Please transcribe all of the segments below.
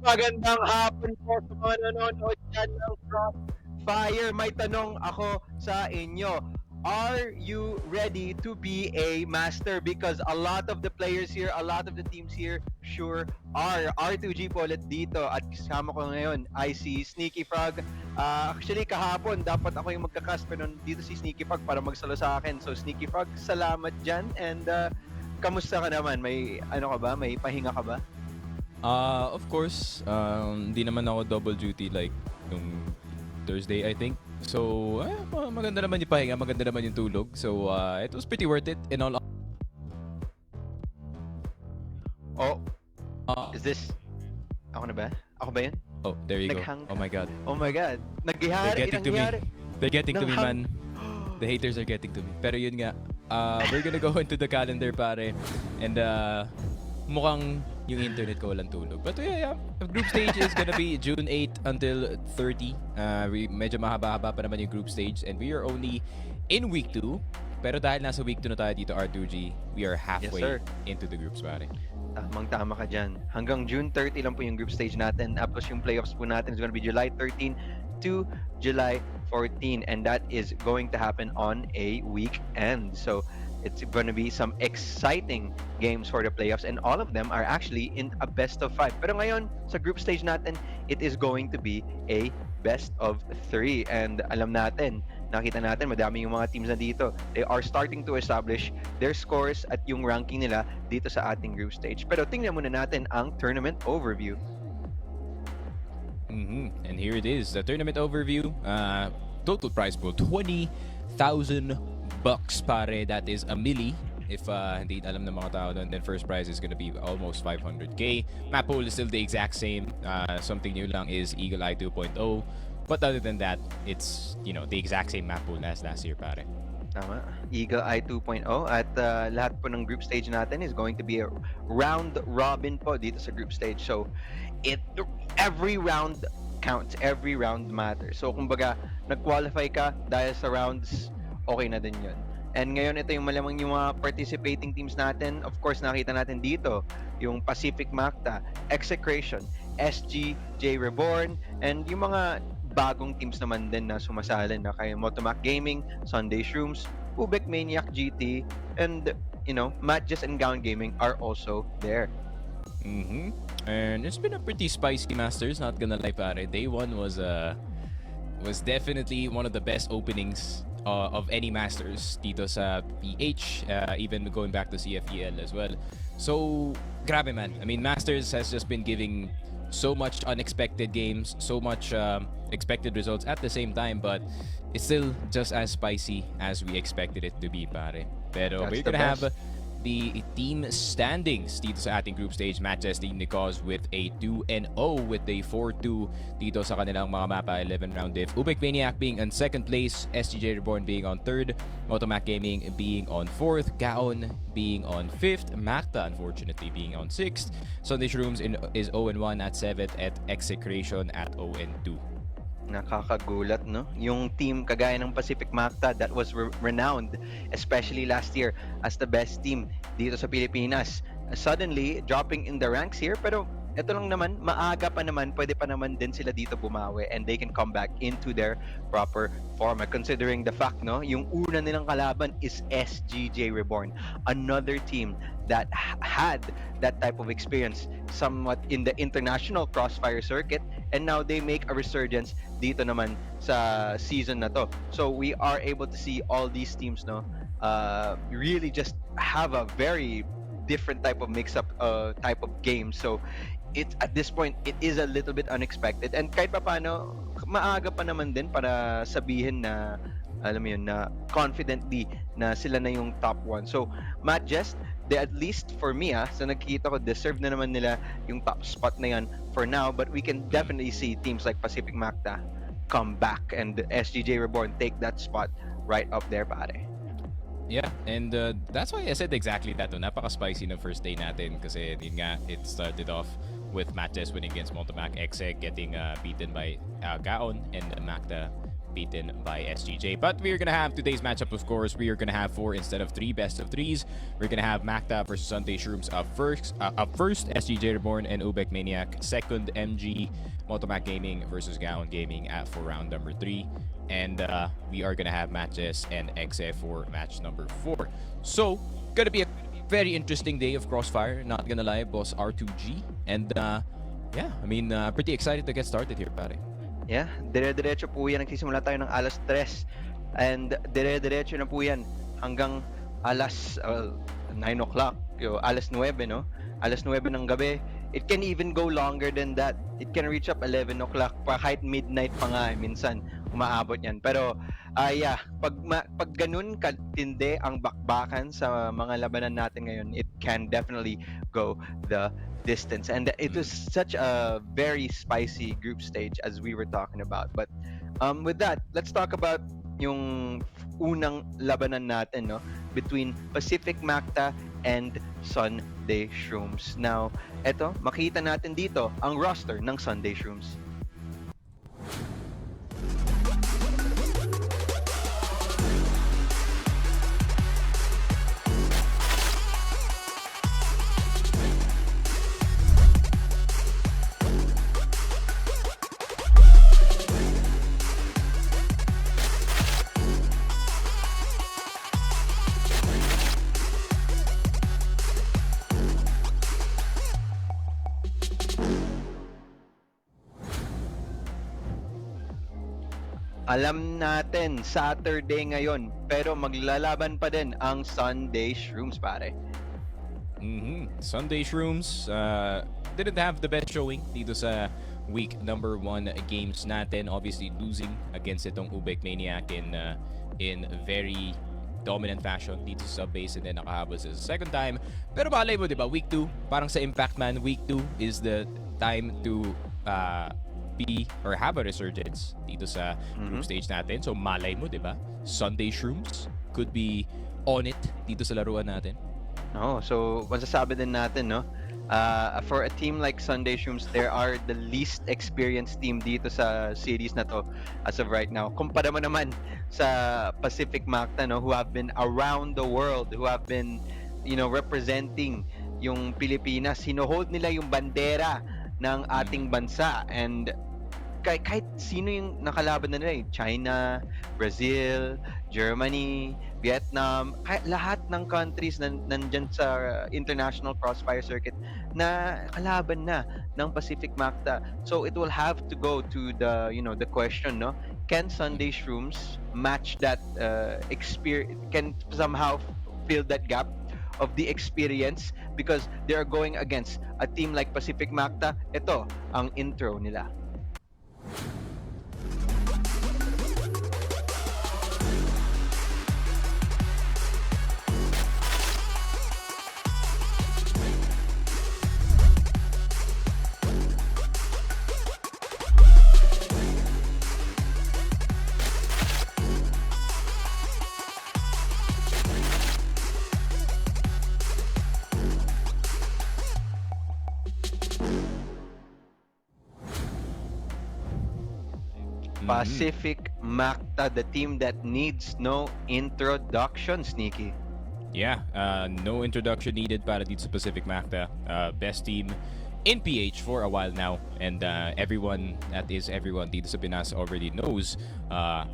Magandang hapon po sa mga nanonood dyan ng Crossfire. May tanong ako sa inyo. Are you ready to be a master? Because a lot of the players here, a lot of the teams here, sure are. R2G po ulit dito at kasama ko ngayon ay si Sneaky Frog. Actually, kahapon dapat ako yung magkakas pero dito si Sneaky Frog para magsalo sa akin. So Sneaky Frog, salamat dyan. And kamusta ka naman? May ano ka ba? May pahinga ka ba? Of course, hindi naman ako double duty like nung Thursday, I think. So, maganda naman yung pahinga, maganda naman yung tulog. So, it was pretty worth it in all. Oh, is this... Ako na ba? Ako ba yun? Oh, there you Naghang go. Oh my God. Oh my God. They're getting to me. They're getting to me, Naghang- man. The haters are getting to me. Pero yun nga, we're gonna go into the calendar, pare. And mukhang yung internet ko walang tulog. But yeah. The group stage is gonna be June 8 until 30. Medyo mahaba-haba pa naman yung group stage. And we are only in week 2. Pero dahil nasa week 2 na tayo dito, R2G, we are halfway into the groups, pare. Tamang-tama ka dyan. Hanggang June 30 lang po yung group stage natin. Tapos yung playoffs po natin is gonna be July 13 to July 14. And that is going to happen on a weekend. So, it's going to be some exciting games for the playoffs and all of them are actually in a best of 5. Pero ngayon, sa group stage natin, it is going to be a best of 3. And alam natin, nakita natin, madami yung mga teams na dito. They are starting to establish their scores at yung ranking nila dito sa ating group stage. Pero tingnan muna natin ang tournament overview. And here it is, the tournament overview. Total prize pool, 20,000 bucks, pare. That is a milli. If hindi alam ng mga tao doon, then first prize is gonna be almost 500k. Map pool is still the exact same. Something new lang is Eagle Eye 2.0. But other than that, it's, the exact same map pool as last year, pare. Tama. Eagle Eye 2.0 at lahat po ng group stage natin is going to be a round robin po dito sa group stage. So, every round counts. Every round matters. So, kumbaga, nag-qualify ka dahil sa rounds, okay na din yun. And ngayon, ito yung malamang yung mga participating teams natin. Of course, nakita natin dito yung Pacific Macta, Execration, SGJ Reborn, and yung mga bagong teams naman din na sumasali na kay Motomac Gaming, Sunday Shrooms, Ubek Maniac GT, and Matches and Gown Gaming are also there. And it's been a pretty spicy Masters, not gonna lie, pare. Day 1 was definitely one of the best openings of any Masters dito sa PH, even going back to CFPL as well. So, grabe, man. I mean, Masters has just been giving so much unexpected games, so much expected results at the same time, but it's still just as spicy as we expected it to be, pare. Pero we're gonna have the team standings dito sa ating group stage. Matches leading the cause with a 2-0 with a 4-2 dito sa kanilang mga mapa 11 round diff. Ubek Maniac being on second place, SGJ Reborn being on third, Motomac Gaming being on fourth, Gaon being on fifth, Macta unfortunately being on sixth, Sunday SHROOMS is 0-1 at seventh, at Execration at 0-2. Nakakagulat, no? Yung team kagaya ng Pacific Macta that was renowned, especially last year, as the best team dito sa Pilipinas. Suddenly, dropping in the ranks here, pero ito lang naman, maaga pa naman, pwede pa naman din sila dito bumawi and they can come back into their proper format. Considering the fact, no, yung una nilang kalaban is SGJ Reborn, another team that had that type of experience somewhat in the international crossfire circuit, and now they make a resurgence dito naman sa season na to. So we are able to see all these teams, no, really just have a very different type of mix-up type of game. So at this point, it is a little bit unexpected. And kahit pa paano, maaga pa naman din para sabihin na, alam mo yun, na confidently na sila na yung top 1. So, Matches, they at least for me, sa nakikita ko, deserve na naman nila yung top spot na yan for now. But we can definitely see teams like Pacific Macta come back and SGJ Reborn take that spot right up there, pare. Yeah, and that's why I said exactly that. Napaka-spicy ng first day natin kasi yun nga, it started off with Matches winning against Motomac, Exec getting beaten by Gaon, and Macta beaten by SGJ. But we're gonna have today's matchup, of course. We are gonna have 4 instead of 3 best of 3s. We're gonna have Macta versus Sunday Shrooms up first, SGJ Reborn and Ubek Maniac second, MG Motomac Gaming versus Gaon Gaming for round number 3. And we are gonna have matches and XF for match number 4. So, gonna be a very interesting day of Crossfire, not gonna lie, boss R2G. And yeah, I mean, pretty excited to get started here, pare. Yeah, dire-diretso po yan. Nagsisimula tayo ng alas 3. And dire-diretso na po yan hanggang alas 9 o'clock. Alas 9, no? Alas 9 ng gabi. It can even go longer than that. It can reach up 11 o'clock pa, kahit midnight pa nga minsan umaabot yan. Pero yeah, pag ganun katindi ang bakbakan sa mga labanan natin ngayon, it can definitely go the distance. And it was such a very spicy group stage as we were talking about. But with that, let's talk about yung unang labanan natin, no, between Pacific Macta and Sunday Shrooms. Now, eto, makita natin dito ang roster ng Sunday Shrooms. Alam natin, Saturday ngayon, pero maglalaban pa din ang Sunday Shrooms, pare. Sunday Shrooms didn't have the best showing dito sa week number 1 games natin. Obviously, losing against itong Ubek Maniac in very dominant fashion dito sa base, and then nakahabol sa second time. Pero malay mo, di ba, week 2, parang sa Impact Man, week 2 is the time to be or have a resurgence dito sa group stage natin. So malay mo, di ba? Sunday Shrooms could be on it dito sa laruan natin. No, so masasabi din natin, no, for a team like Sunday Shrooms, there are the least experienced team dito sa series na to as of right now. Kumpara mo naman sa Pacific Macta, no, who have been around the world, who have been, you know, representing yung Pilipinas. Hinohold nila yung bandera ng ating bansa, and kahit sino yung nakalaban na nila, China, Brazil, Germany, Vietnam, lahat ng countries nandyan sa international crossfire circuit na kalaban na ng Pacific Macta. So it will have to go to the, you know, the question, no, can Sunday Shrooms match that experience, can somehow fill that gap of the experience, because they are going against a team like Pacific Macta. Ito ang intro nila. Pacific Macta, the team that needs no introduction, Sneaky. Yeah, no introduction needed para dito sa Pacific Macta. Best team in PH for a while now, and everyone dito sa Pinas already knows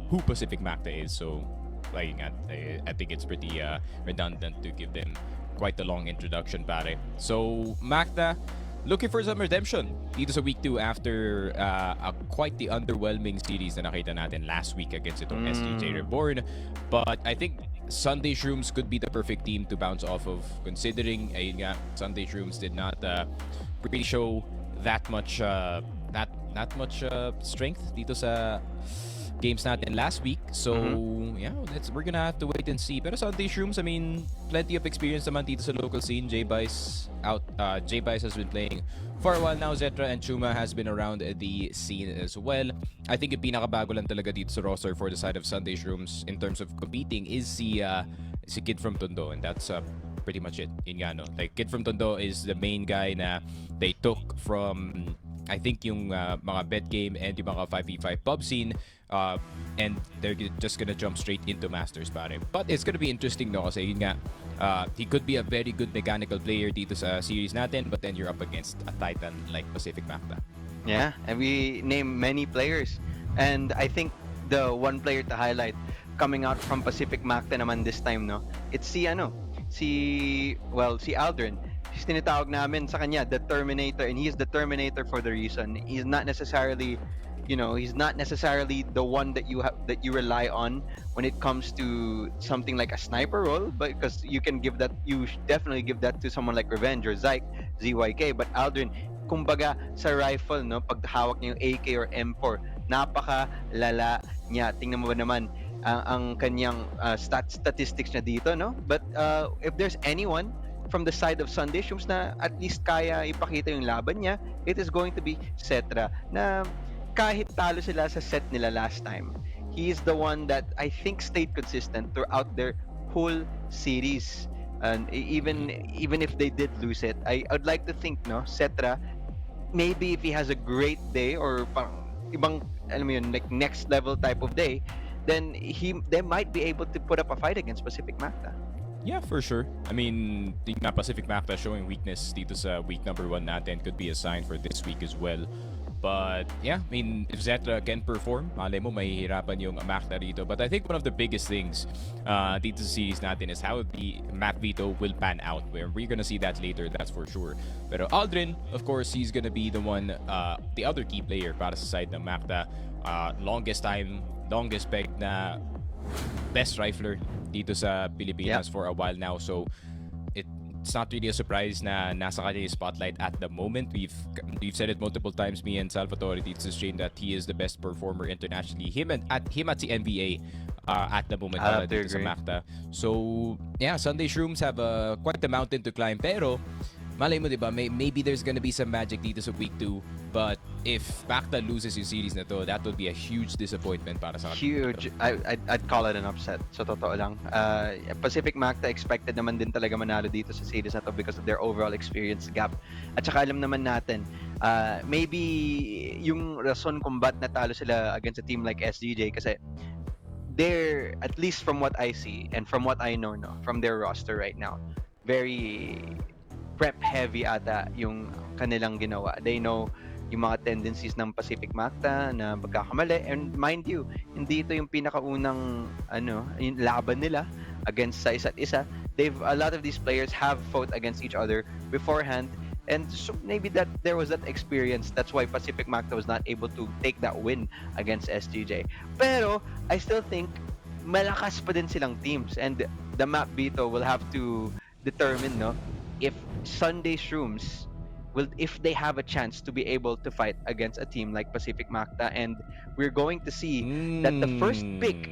who Pacific Macta is. So, like, I think it's pretty redundant to give them quite a long introduction, pare. So, Macta looking for some redemption dito sa week 2 after quite the underwhelming series na nakita natin last week against itong SGJ Reborn. But I think Sunday Shrooms could be the perfect team to bounce off of, considering ayun nga, Sunday Shrooms did not really show that much strength dito sa games natin last week. So, yeah, we're gonna have to wait and see. Pero Sunday Shrooms, I mean, plenty of experience naman dito sa local scene. J-Bice has been playing for a while now. Zetra and Chuma has been around the scene as well. I think yung pinakabago lang talaga dito sa roster for the side of Sunday Shrooms in terms of competing is si Kid from Tondo, and that's pretty much it. Yun nga, no? Like, Kid from Tondo is the main guy na they took from I think yung mga bet game and yung mga 5v5 pub scene, and they're just gonna jump straight into Masters, pare. But it's gonna be interesting, no? Kasi yun nga, he could be a very good mechanical player dito sa series natin, but then you're up against a titan like Pacific Macta. Yeah, and we name many players. And I think the one player to highlight coming out from Pacific Macta naman this time, no? It's si Aldrin. Tinatawag namin sa kanya the Terminator, and he is the Terminator for the reason. He's not necessarily, he's not necessarily the one that you rely on when it comes to something like a sniper role, but because you definitely give that to someone like Revenge or ZYK. But Aldrin, kumbaga sa rifle, no, pag hawak niya yung AK or M4, napaka-lala niya. Tingnan mo ba naman ang kanyang statistics niya dito, no? But if there's anyone from the side of Sunday Shrooms na at least kaya ipakita yung laban niya, it is going to be Cetra, na kahit talo sila sa set nila last time, he is the one that I think stayed consistent throughout their whole series. And even if they did lose it, I'd like to think, no, Cetra, maybe if he has a great day or parang ibang, alam mo yun, like next level type of day, then they might be able to put up a fight against Pacific Macta. Yeah, for sure. I mean, the Pacific Macta showing weakness dito sa week number 1 natin could be a sign for this week as well. But yeah, I mean, if Zetra can perform, malay mo mahihirapan yung Macta dito. But I think one of the biggest things dito sa series natin is how the map veto will pan out. We're gonna see that later, that's for sure. Pero Aldrin, of course, he's gonna be the one, the other key player para sa side ng Macta. Longest peg na best rifler dito sa Pilipinas for a while now. So it's not really a surprise na nasa kanya yung spotlight at the moment. We've said it multiple times, me and Salvatore dito sa stream, that he is the best performer internationally. Him at the NBA at the moment dito sa Macta. So yeah, Sunday Shrooms have quite a mountain to climb. Pero malay mo, diba, maybe there's gonna be some magic dito sa week 2. But if Macta loses yung series na to, that would be a huge disappointment para sa kanila. Huge. I'd call it an upset. So totoo lang. Pacific Macta expected naman din talaga manalo dito sa series na to because of their overall experience gap. At saka alam naman natin, maybe yung rason kung ba't natalo sila against a team like SGJ kasi they're, at least from what I see and from what I know, no, from their roster right now, very prep heavy ata yung kanilang ginawa. They know yung mga tendencies ng Pacific Macta na magkakamali, and mind you, hindi ito yung pinakaunang yung laban nila against sa isa't isa. A lot of these players have fought against each other beforehand, and so maybe that there was that experience. That's why Pacific Macta was not able to take that win against SGJ. Pero I still think malakas pa din silang teams, and the map veto will have to determine, no, if Sunday Shrooms if they have a chance to be able to fight against a team like Pacific Macta. And we're going to see that the first pick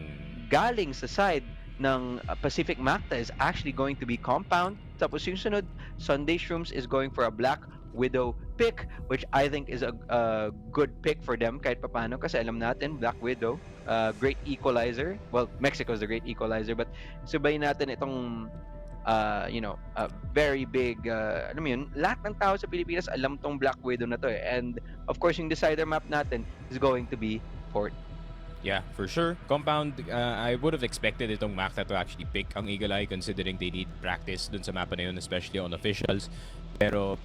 galing sa side ng Pacific Macta is actually going to be Compound. Tapos yung sunod, Sunday Shrooms is going for a Black Widow pick, which I think is a good pick for them kahit papano, kasi alam natin Black Widow, great equalizer. Well, Mexico is the great equalizer, but sabayin natin itong very big, alam mo yun, lahat ng tao sa Pilipinas alam tong Black Widow na to eh. And of course yung decider map natin is going to be Fort. Yeah, for sure. Compound, I would have expected itong Macta to actually pick ang Eagle Eye, considering they need practice dun sa mapa na yun, especially on officials. Pero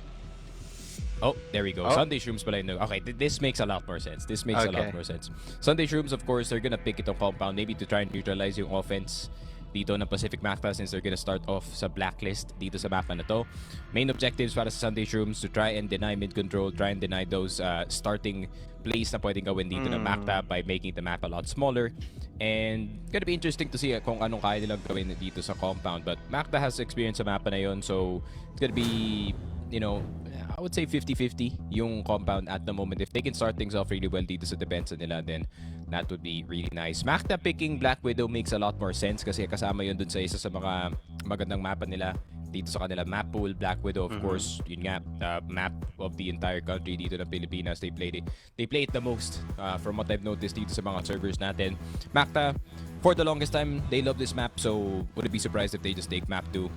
there we go. Sunday Shrooms pala yun. Okay, this makes a lot more sense. A lot more sense. Sunday Shrooms, of course, they're gonna pick itong Compound maybe to try and neutralize yung offense dito ng Pacific Macta, since they're gonna start off sa blacklist dito sa mapa na to. Main objectives para sa Sunday Shrooms to try and deny mid control, try and deny those starting plays na pwedeng gawin dito ng Macta by making the map a lot smaller. And gonna be interesting to see kung anong kaya nilang gawin dito sa Compound. But Macta has experience sa mapa na yon, so it's gonna be, I would say 50-50 yung Compound at the moment. If they can start things off really well dito sa depensa nila, then that would be really nice. Macta picking Black Widow makes a lot more sense kasi kasama yun dun sa isa sa mga magandang mapa nila dito sa kanila map pool. Black Widow, of course, yun nga, map of the entire country dito ng Pilipinas. They play it the most from what I've noticed dito sa mga servers natin. Macta, for the longest time, they love this map, so wouldn't be surprised if they just take map 2.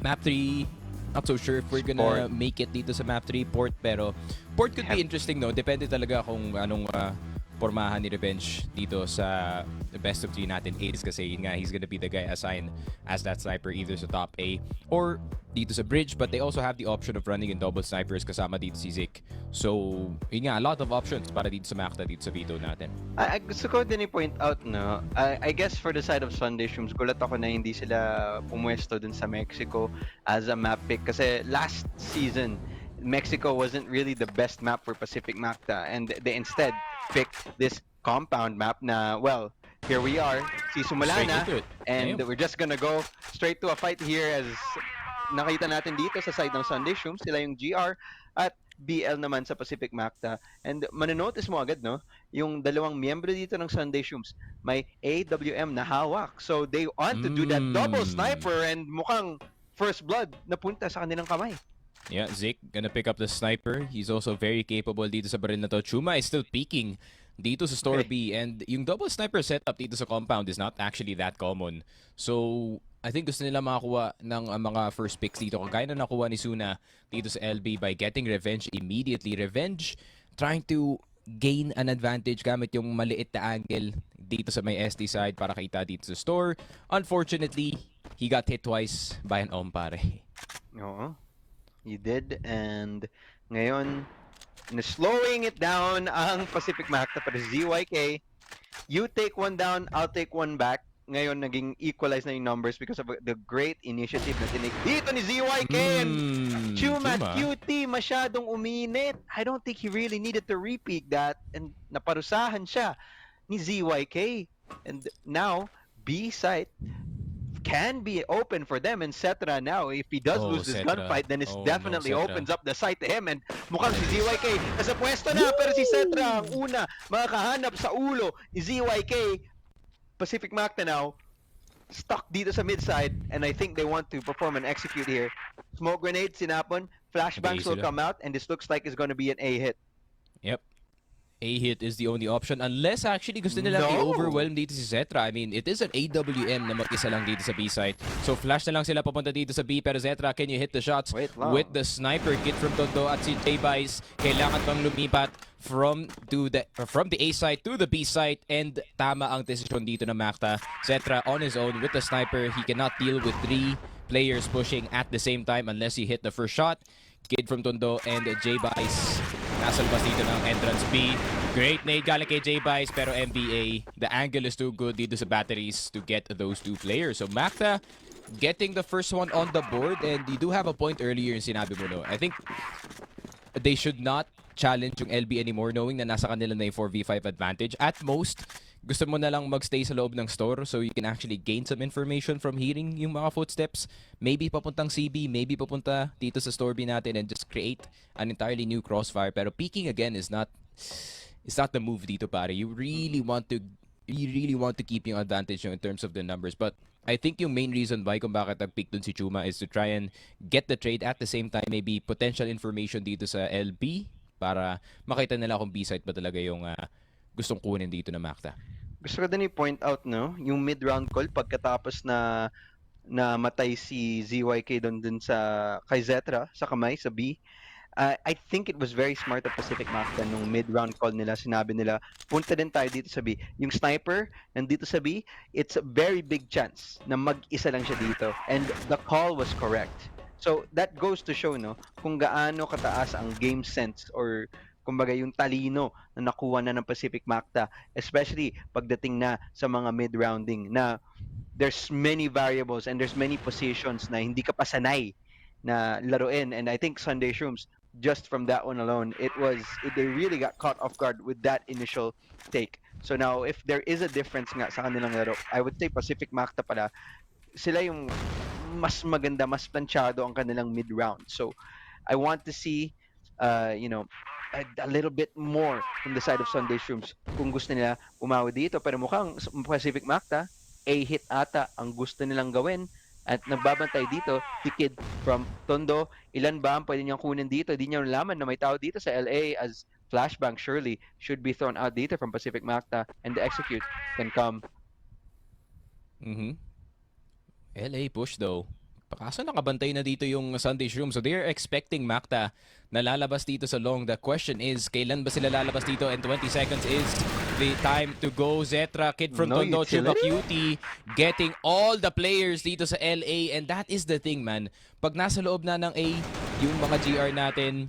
Map 3, Not so sure if we're Sport. gonna make it dito sa map 3 port, pero port could be Have, interesting, no? Depende talaga kung anong pormahan ni Revenge dito sa the best of 3 natin. Ace kasi yun nga, he's gonna be the guy assigned as that sniper either sa top A or dito sa bridge, but they also have the option of running in double snipers kasama dito si Zik. So, yun nga, a lot of options para dito sa Macta, dito sa Vito natin. gusto ko din i-point out, no, I guess for the side of Sunday Shrooms, gulat ako na hindi sila pumwesto dun sa Mexico as a map pick. Kasi last season, Mexico wasn't really the best map for Pacific Macta. And they instead picked this compound map na, well, here we are, sisimula Straight na. into it. And Damn. we're just gonna go straight to a fight here as nakita natin dito sa side ng Sunday Shrooms, sila yung GR at BL naman sa Pacific Macta. And maninotice mo agad, no? Yung dalawang miyembro dito ng Sunday Shrooms, may AWM na hawak. So they want to do that double sniper and mukhang first blood napunta sa kanilang kamay. Yeah, Zik gonna pick up the sniper. He's also very capable dito sa baril na to. Chuma is still peeking dito sa store B, and yung double sniper setup dito sa compound is not actually that common. So, I think gusto nila makakuha ng mga first picks dito. Kagaya na nakuha ni Suna dito sa LB by getting Revenge immediately. Revenge trying to gain an advantage gamit yung maliit na angle dito sa may SD side para kita dito sa store. Unfortunately, he got hit twice by an Ompare. Oo. He did, and ngayon, slowing it down ang Pacific Macta para ZYK. You take one down, I'll take one back. Ngayon, naging equalize na yung numbers because of the great initiative na tinig dito ni ZYK. And Chuma QT masyadong uminit. I don't think he really needed to repeat that. And naparusahan siya ni ZYK. And now, B site can be open for them, and Cetra now, if he does lose this gunfight, then it definitely opens up the sight to him, and mukhang si ZYK nasa pwesto na, pero si Cetra ang una makakahanap sa ulo ni ZYK. Pacific Macta now stuck dito sa mid side, and I think they want to perform and execute here. Smoke grenade sinapon, flashbangs will come out, and this looks like it's going to be an A hit. Yep. A hit is the only option unless actually gusto nila i-overwhelm dito si Zetra. I mean, it is an AWM na mag-isa lang dito sa B site. So flash na lang sila papunta dito sa B, pero Zetra, can you hit the shots with the sniper kit from Tondo at si J-Bice? Kailangan bang lumipat from the A site to the B site, and tama ang desisyon dito ng Macta. Zetra on his own with the sniper. He cannot deal with 3 players pushing at the same time unless he hit the first shot. Kid from Tondo and J-Bice nasa labas dito ng entrance B. Great nade galing kay J-Bice, pero MBA, the angle is too good dito sa batteries to get those 2 players. So Macta getting the first one on the board, and you do have a point earlier in sinabi mo, no? I think they should not challenge yung LB anymore knowing na nasa kanila na yung 4v5 advantage. At most, gusto mo na lang magstay sa loob ng store so you can actually gain some information from hearing yung mga footsteps. Maybe papuntang CB, maybe papunta dito sa store B natin and just create an entirely new crossfire. Pero peeking again is not the move dito, pare. You really want to keep yung advantage in terms of the numbers. But I think yung main reason why kung bakit nag-pick dun si Chuma is to try and get the trade at the same time, maybe potential information dito sa LB para makita nila kung B-site ba talaga yung gustong kunin dito na Macta. Gusto ko din i-point out, no, yung mid-round call pagkatapos na matay si ZYK dun sa kay Zetra sa kamay sa B. I think it was very smart of Pacific Macta nung mid-round call nila. Sinabi nila, punta din tayo dito sa B. Yung sniper nandito sa B, it's a very big chance na mag-isa lang siya dito. And the call was correct. So that goes to show, no, kung gaano kataas ang game sense or kumbaga yung talino na nakuha na ng Pacific Macta, especially pagdating na sa mga mid-rounding na there's many variables and there's many positions na hindi ka pa sanay na laruin. And I think Sunday Shrooms, just from that one alone, they really got caught off guard with that initial take. So now, if there is a difference nga sa kanilang laro, I would say Pacific Macta pala, sila yung mas maganda, mas planchado ang kanilang mid-round. So I want to see, a little bit more from the side of Sunday Shrooms kung gusto nila umawi dito. Pero mukhang Pacific Macta, A-hit ata ang gusto nilang gawin. At nagbabantay dito, si Kid from Tondo. Ilan ba ang pwede niyang kunin dito? Di niya nalaman na may tao dito sa LA as flashbang surely should be thrown out dito from Pacific Macta, and the execute can come. LA push though. Kaso nakabantay na dito yung Sunday Shroom. So they're expecting Macta na lalabas dito sa long. The question is, kailan ba sila lalabas dito? And 20 seconds is the time to go. Zetra, kid from No Tondo, Chuba utility? Cutie, getting all the players dito sa LA. And that is the thing, man. Pag nasa loob na ng A, yung mga GR natin,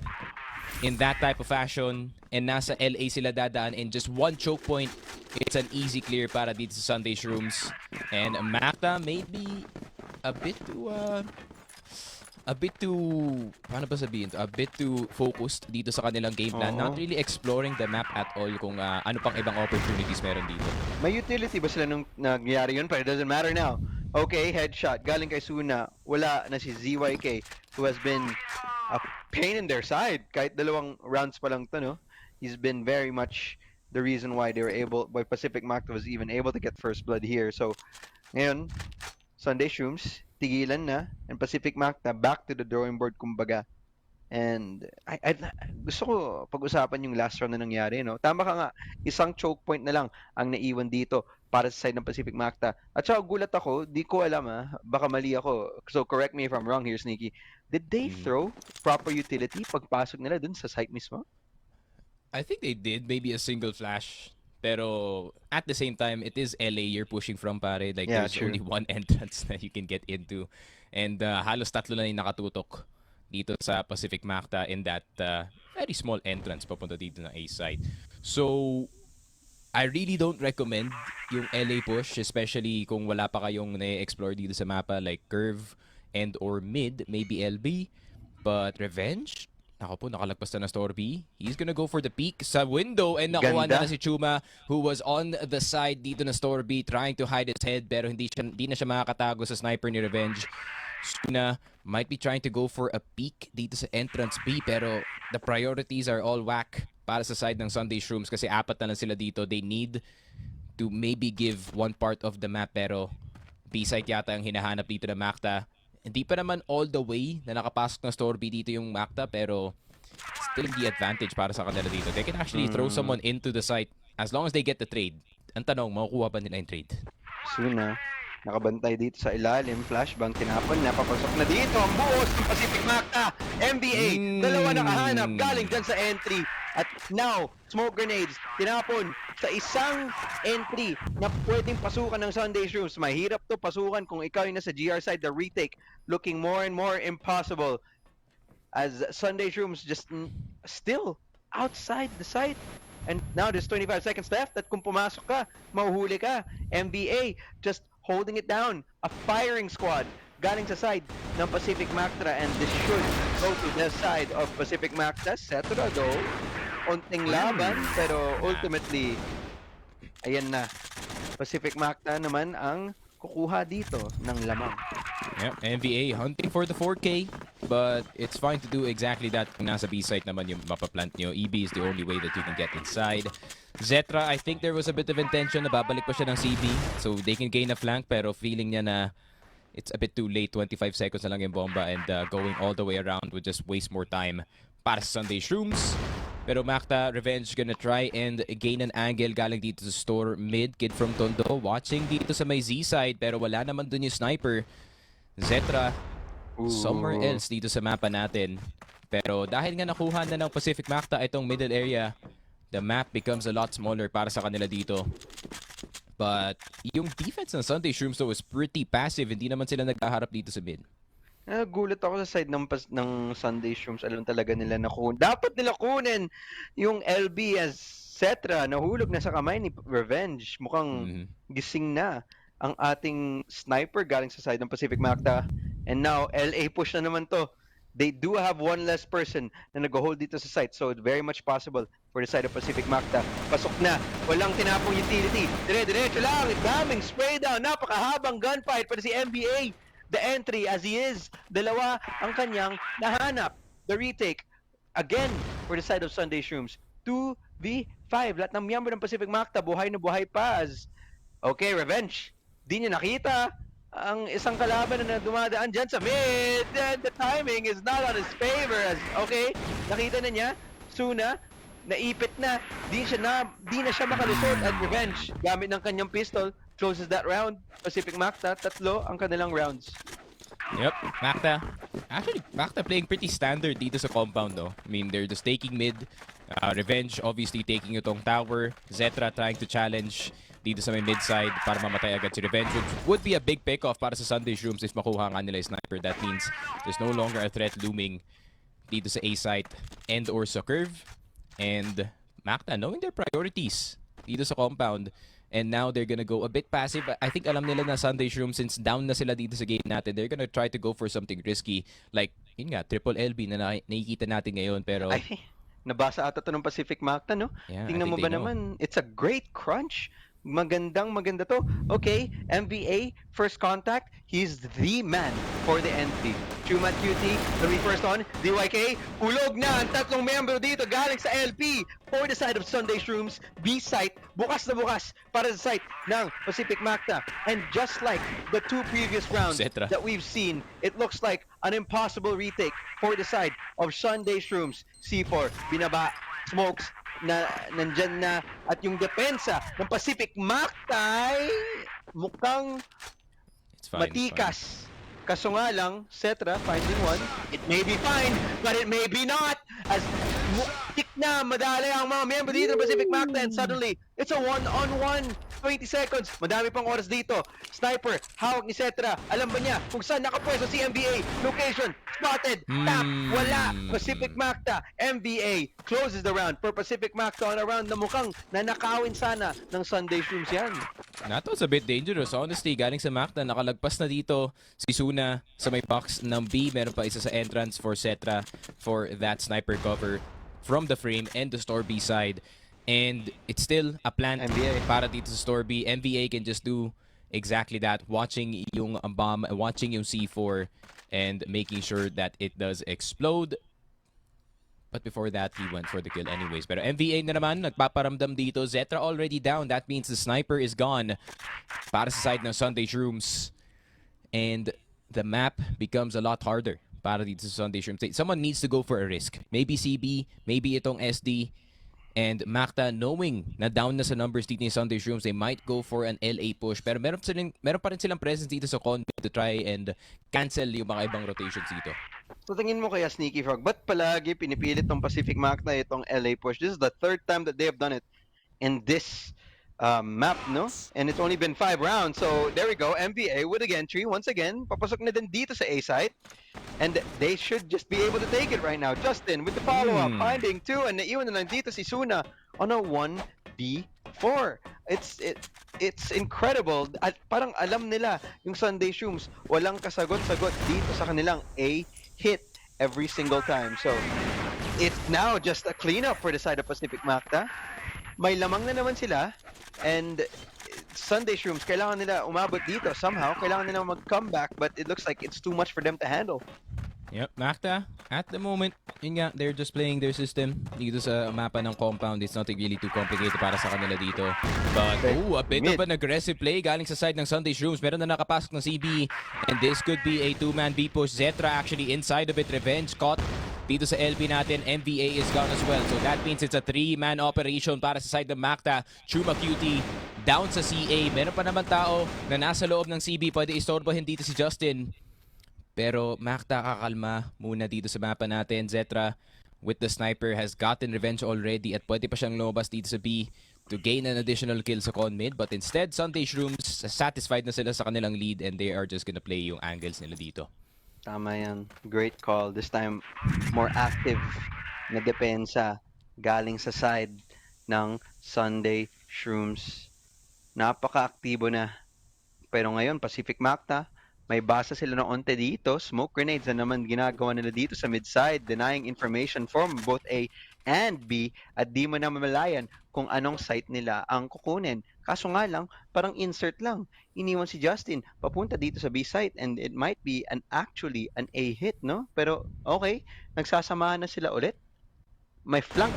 in that type of fashion, and nasa LA sila dadaan in just one choke point, it's an easy clear para dito sa Sunday Shrooms. And Macta maybe a bit too, paano ba sabihin to? A bit too focused dito sa kanilang game plan. Not really exploring the map at all kung ano pang ibang opportunities meron dito. May utility ba sila nung nangyari yun? But it doesn't matter now. Okay, headshot. Galing kay Suna. Wala na si ZYK, who has been a pain in their side. Kahit 2 rounds pa lang to, no? He's been very much the reason why why Pacific Macta was even able to get first blood here. So, ngayon, Sunday Shrooms, tigilan na, and Pacific Macta back to the drawing board, kumbaga. And gusto ko pag-usapan yung last round na nangyari, no? Tama ka nga, isang choke point na lang ang naiwan dito para sa side ng Pacific Macta. At saka gulat ako, di ko alam baka mali ako. So correct me if I'm wrong here, Sneaky. Did they throw proper utility pagpasok nila dun sa site mismo? I think they did, maybe a single flash. Pero at the same time, it is LA you're pushing from, pare. Like, Yeah, there's true. only one entrance that you can get into. And halos 3 na yung nakatutok dito sa Pacific Macta in that very small entrance papunta dito ng A side. So, I really don't recommend yung LA push, especially kung wala pa kayong na-explore dito sa mapa like curve and or mid, maybe LB. But Revenge, ako po, nakalagpas na Storby. He's gonna go for the peak sa window and nakuha Ganda. na si Chuma, who was on the side dito na Storby trying to hide his head pero hindi na siya makakatago sa sniper ni Revenge. Suna might be trying to go for a peek dito sa entrance B pero the priorities are all whack para sa side ng Sunday Shrooms kasi 4 na lang sila dito. They need to maybe give one part of the map pero B-side yata ang hinahanap dito ng Macta. Hindi pa naman all the way na nakapasok ng Storby dito yung Macta pero still the advantage para sa kanila dito. They can actually throw someone into the site as long as they get the trade. Ang tanong, makukuha ba nila yung trade? Suna, nakabantay dito sa ilalim, flashbang tinapon, napapasok na dito ang buhos ng Pacific Macta. NBA, 2 nakahanap, galing dyan sa entry. At now, smoke grenades, tinapon sa isang entry na pwedeng pasukan ng Sunday Shrooms. Mahirap to pasukan kung ikaw yung nasa GR side. The retake looking more and more impossible as Sunday Shrooms just still outside the site. And now there's 25 seconds left at kung pumasok ka, mahuhuli ka. NBA just holding it down. A firing squad galing sa side ng Pacific Macta, and this should go to the side of Pacific Macta. Cetra though, onting laban, pero ultimately, ayan na. Pacific Macta naman ang kukuha dito ng lamang. Yep, NBA hunting for the 4K, but it's fine to do exactly that kung nasa B-site naman yung mapaplant nyo. EB is the only way that you can get inside. Zetra, I think there was a bit of intention na babalik pa siya ng CB, so they can gain a flank, pero feeling niya na it's a bit too late. 25 seconds na lang yung bomba, and going all the way around would just waste more time para sa Sunday Shrooms. Pero Macta, Revenge gonna try and gain an angle galing dito sa store mid. Kid from Tondo watching dito sa may Z side pero wala naman dun yung sniper. Zetra somewhere else dito sa mapa natin. Pero dahil nga nakuha na ng Pacific Macta itong middle area, the map becomes a lot smaller para sa kanila dito. But yung defense ng Sunday Shrooms though is pretty passive. Hindi naman sila nagkaharap dito sa mid. Nagulat ako sa side ng Sunday Shrooms. Alam talaga nila na dapat nila kunin yung LB as Cetra. Nahulog na sa kamay ni Revenge. Mukhang gising na ang ating sniper galing sa side ng Pacific Macta. And now, LA push na naman to. They do have one less person na nag-hold dito sa site. So, it's very much possible for the side of Pacific Macta. Pasok na. Walang tinapong utility. Dire-diretso lang. Daming spray down. Napakahabang gunfight para si NBA. The entry as he is. 2 ang kanyang nahanap. The retake. Again, for the side of Sunday Shrooms. 2v5. Lahat ng miyembro ng Pacific Macta, buhay na buhay pa. Okay, Revenge. Di niya nakita ang isang kalaban na dumadaan dyan sa mid. And the timing is not on his favor. Okay, nakita na niya. Suna, naipit na. Di na siya makalusot. At Revenge, gamit ng kanyang pistol, closes that round. Pacific Macta, 3 ang kanilang rounds. Yep, Macta. Actually, Macta playing pretty standard dito sa compound, no? I mean, they're just taking mid. Revenge, obviously, taking itong tower. Zetra trying to challenge dito sa may mid side para mamatay agad si Revenge. Which would be a big pick-off para sa Sunday Shrooms if makuha nga nila yung sniper. That means there's no longer a threat looming dito sa A site and or sa curve. And Macta, knowing their priorities dito sa compound, and now they're gonna go a bit passive. I think alam nila na Sunday Shroom, since down na sila dito sa game natin, they're gonna try to go for something risky. Like, yun nga, triple LB na nakikita natin ngayon. Pero, Ay, nabasa ata to ng Pacific Macta, no? yeah, I Tingnan mo think ba they know. naman, it's a great crunch. Maganda to. Okay, MVA, first contact, he's the man for the entry. Chumat QT, will be first on. DYK, ulog na ang tatlong membro dito galing sa LP for the side of Sunday Shrooms. B site, bukas na bukas para sa site ng Pacific Macta. And just like the two previous rounds Zetra. that we've seen, it looks like an impossible retake for the side of Sunday Shrooms. C4, binaba, smokes, na nandyan na, at yung depensa ng Pacific Macta ay mukhang It's fine. matikas. Kaso nga lang, Cetra finding one. It may be fine, but it may be not. As muktik na madali ang mga member dito ng Pacific Macta, and suddenly, it's a one-on-one. 20 seconds. Madami pang oras dito. Sniper, hawak ni Cetra. Alam ba niya kung saan nakapwesto si MBA? Location, spotted, tap, wala. Pacific Macta, MBA closes the round for Pacific Macta on a round na mukhang nanakawin sana ng Sunday Shrooms yan. That was a bit dangerous. Honestly, galing sa Macta, nakalagpas na dito si Suna sa may box ng B. Meron pa isa sa entrance for Cetra for that sniper cover from the frame and the store B side. And it's still a plant MVA. para dito sa store B. MVA can just do exactly that. Watching yung bomb, watching yung C4 and making sure that it does explode. But before that, he went for the kill anyways. Pero MVA na naman, nagpaparamdam dito. Zetra already down. That means the sniper is gone para sa side ng Sunday Shrooms. And the map becomes a lot harder para dito sa Sunday Shrooms. Someone needs to go for a risk. Maybe CB, maybe itong SD. And Macta, knowing na down na sa numbers dito ni Sunday Shrooms, they might go for an LA push. Pero meron pa rin silang presence dito sa con to try and cancel yung mga ibang rotations dito. So tingin mo kaya, Sneaky Frog, ba't palagi pinipilit ng Pacific Macta itong LA push? This is the third time that they have done it in this map, no? And it's only been 5 rounds. So there we go, MVA with a gantry. Once again, papasok na din dito sa A site. And they should just be able to take it right now. Justin with the follow-up, finding 2, and iwan na lang dito si Suna on a 1v4. It's incredible. At parang alam nila yung Sunday Shrooms, walang kasagot-sagot dito sa kanilang A hit every single time. So it's now just a cleanup for the side of Pacific Macta. May lamang na naman sila, and Sunday Shrooms, kailangan nila umabot dito somehow. Kailangan nila mag-comeback, but it looks like it's too much for them to handle. Yep, Macta, at the moment, yun nga, they're just playing their system dito sa mapa ng compound. It's not really too complicated para sa kanila dito. But, a bit of an aggressive play galing sa side ng Sunday Shrooms. Meron na nakapasok ng CB, and this could be a two-man B-push. Zetra actually inside of it. Revenge caught dito sa LB natin. MVA is gone as well. So that means it's a 3-man operation para sa side ng Macta. Chuma QT down sa CA. Meron pa naman tao na nasa loob ng CB. Pwede istorbohin dito si Justin. Pero Macta kakalma muna dito sa mapa natin. Zetra with the sniper has gotten revenge already at pwede pa siyang lumabas dito sa B to gain an additional kill sa con mid. But instead, Sunday Shrooms satisfied na sila sa kanilang lead and they are just gonna play yung angles nila dito. Tama yan. Great call. This time, more active na depensa galing sa side ng Sunday Shrooms. Napaka-aktibo na. Pero ngayon, Pacific Macta, may basa sila ng onte dito. Smoke grenades na naman ginagawa nila dito sa mid-side, denying information from both A and B, at di mo na mamalayan kung anong site nila ang kukunin. Kaso nga lang, parang insert lang. Iniwan si Justin papunta dito sa B site, and it might be actually an A hit, no? Pero okay, nagsasamahan na sila ulit. May flank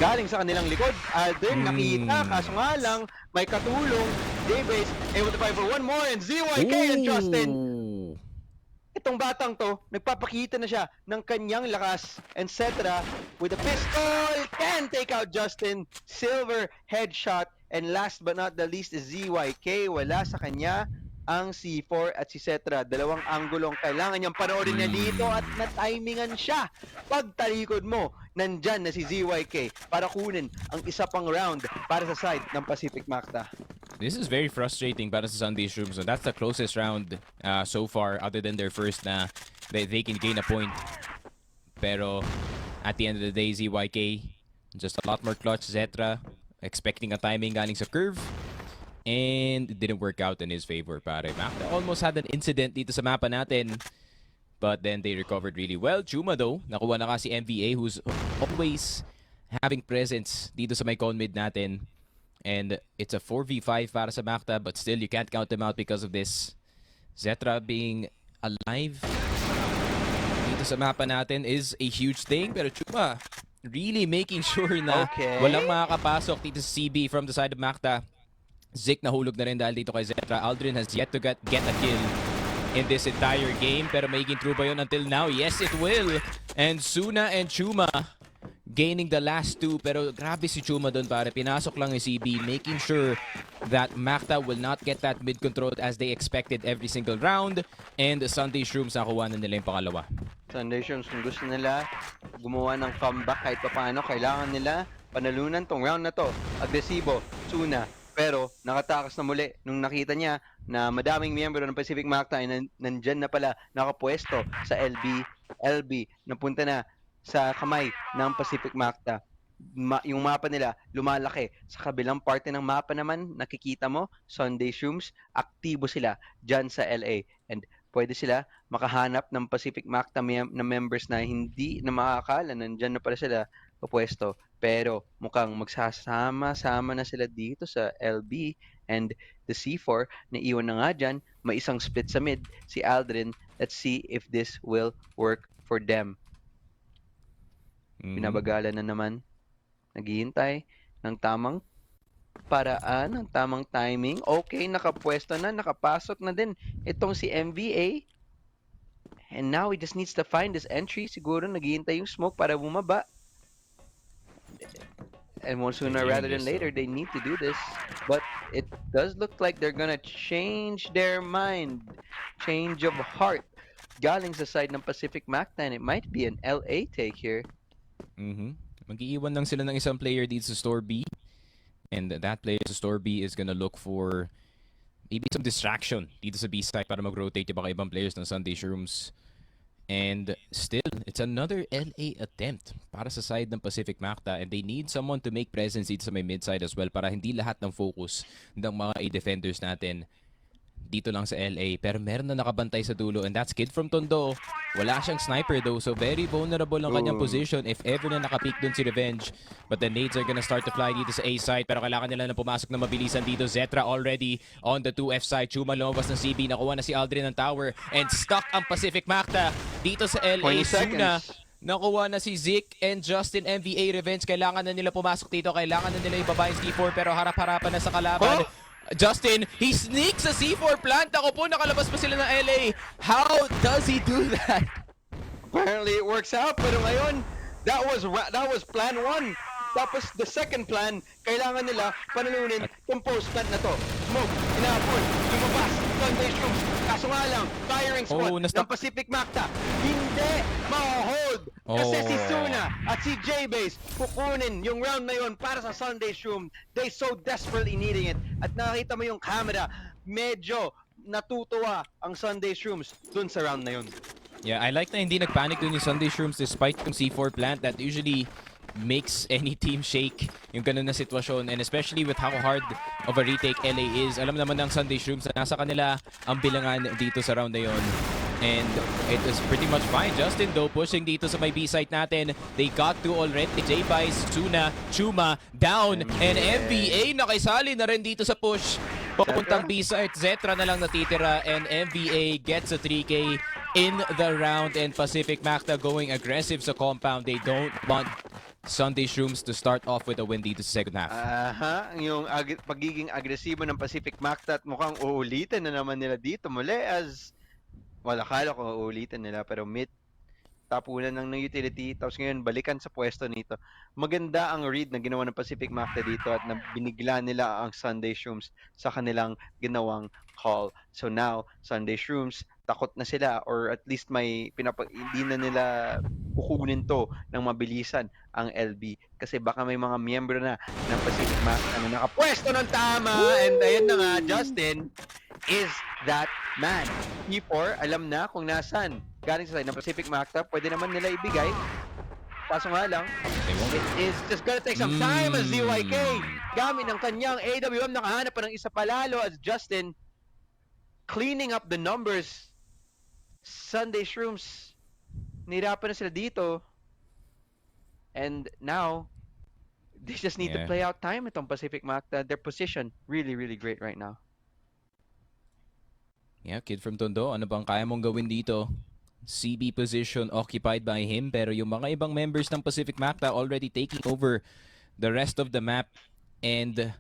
galing sa kanilang likod. Alden, nakita. Kaso nga lang, may katulong. Daybase able to fight for one more, and ZYK and Justin. Itong batang to, nagpapakita na siya ng kanyang lakas, and Cetra with a pistol can take out Justin. Silver headshot, and last but not the least is ZYK. Wala sa kanya ang C4 at si Cetra. Dalawang anggulong kailangan niyang panoorin niya dito at na-timingan siya. Pag talikod mo, nandyan na si ZYK para kunin ang isa pang round para sa side ng Pacific Macta. This is very frustrating para sa Sunday Shrooms. So that's the closest round so far other than their first na they can gain a point. Pero at the end of the day, ZYK, just a lot more clutch. Zetra, expecting a timing galing sa curve. And it didn't work out in his favor, pare. Macta almost had an incident dito sa mapa natin. But then they recovered really well. Chuma though, nakuha na kasi MVA who's always having presence dito sa may con mid natin. And it's a 4v5 para sa Macta, but still you can't count them out because of this. Zetra being alive dito sa mapa natin is a huge thing. Pero Chuma really making sure na walang makakapasok dito sa CB from the side of Macta. Zik nahulog na rin dahil dito kay Zetra. Aldrin has yet to get a kill in this entire game. Pero magiging true ba yun until now? Yes, it will. And Suna and Chuma gaining the last two. Pero grabe si Chuma doon, pare. Pinasok lang yung CB, making sure that Macta will not get that mid control as they expected every single round. And Sunday Shrooms nakuha na nila yung pangalawa. Sunday Shrooms, kung gusto nila gumawa ng comeback kahit paano, kailangan nila panalunan tong round na to. Agresibo, Suna. Pero nakatakas na muli nung nakita niya na madaming miyembro ng Pacific Macta ay nandyan na pala nakapwesto sa LB, napunta na sa kamay ng Pacific Macta. Yung mapa nila lumalaki. Sa kabilang parte ng mapa naman, nakikita mo, Sunday Shrooms, aktibo sila dyan sa LA. And pwede sila makahanap ng Pacific Macta na members na hindi na makakala, nandyan na pala sila pwesto. Pero mukhang magsasama-sama na sila dito sa LB and the C4 na iwan na nga dyan. May isang split sa mid, si Aldrin. Let's see if this will work for them. Pinabagalan na naman. Naghihintay ng tamang paraan, ng tamang timing. Okay, nakapwesto na, nakapasok na din itong si MVA. And now he just needs to find this entry. Siguro naghihintay yung smoke para bumaba. And more sooner rather than later, they need to do this. But it does look like they're gonna change their mind. Change of heart. Galing sa side ng Pacific Macta, and it might be an LA take here. Mag-iiwan lang sila ng isang player dito sa Store B. And that player sa Store B is gonna look for maybe some distraction dito sa B side para mag-rotate yung mga ibang players ng Sunday Shrooms. And still, it's another LA attempt para sa side ng Pacific Macta, and they need someone to make presence dito sa may mid-side as well para hindi lahat ng focus ng mga A-defenders natin dito lang sa LA. Pero meron na nakabantay sa dulo, and that's Kid from Tondo. Wala siyang sniper though, so very vulnerable ang kanyang position if ever na nakapeak dun si Revenge. But the nades are gonna start to fly dito sa A side, pero kailangan nila na pumasok na mabilisan dito. Zetra already on the 2F side. Chuma lumabas ng CB, nakuha na si Aldrin ng tower, and stuck ang Pacific Macta dito sa LA. Suna, nakuha na si Zik and Justin. MVA Revenge, kailangan na nila pumasok dito, kailangan na nila ibaba yung C4, pero harap-harapan na sa kalaban. Justin, he sneaks sa C4 plant. Ako po, nakalabas pa sila ng LA. How does he do that? Apparently it works out, pero ngayon, that was plan 1. Tapos the second plan, kailangan nila panalunin yung post plant na to. Smoke, inapon, lumabas, Sunday Shrooms. Kaso nga lang, firing squad ng Pacific Macta, hindi ma-hold. Kasi si Suna at si J-Base kukunin yung round na yun para sa Sunday Shroom. They so desperately needing it. At nakakita mo yung camera, medyo natutuwa ang Sunday Shrooms dun sa round na yun. Yeah, I like na hindi nagpanic dun yung Sunday Shrooms despite yung C4 plant that usually makes any team shake yung ganun na sitwasyon, and especially with how hard of a retake LA is. Alam naman ng Sunday Shrooms na nasa kanila ang bilangan dito sa round na yun. And it was pretty much fine. Justin though pushing dito sa may B-site natin. They got to already. J-Bice, Suna, Chuma down. And MVA nakisali na rin dito sa push. Papuntang B-site. Zetra na lang natitira. And MVA gets a 3K in the round. And Pacific Macta going aggressive sa compound. They don't want Sunday Shrooms to start off with a win dito sa second half. Yung pagiging agresibo ng Pacific Macta at mukhang uulitin na naman nila dito muli as... Well, akala ko uulitin nila, pero tapunan ng utility, tapos ngayon balikan sa pwesto nito. Maganda ang read na ginawa ng Pacific Macta dito at na binigla nila ang Sunday Shrooms sa kanilang ginawang call. So now, Sunday Shrooms, takot na sila or at least hindi na nila kukunin to ng mabilisan ang LB kasi baka may mga miyembro na ng Pacific Macta na nakapwesto ng tama. And ayan na nga, Justin is that man. E4, alam na kung nasan. Galing sa side ng Pacific Macta, pwede naman nila ibigay. Kaso nga lang, it is just gonna take some time as ZYK gamit ng kanyang AWM nakahanap pa ng isa palalo as Justin cleaning up the numbers. Sunday Shrooms, nahirapan na sila dito. And now, they just need to play out time itong Pacific Macta. Their position, really, really great right now. Yeah, kid from Tondo, ano bang kaya mong gawin dito? CB position occupied by him, pero yung mga ibang members ng Pacific Macta already taking over the rest of the map. And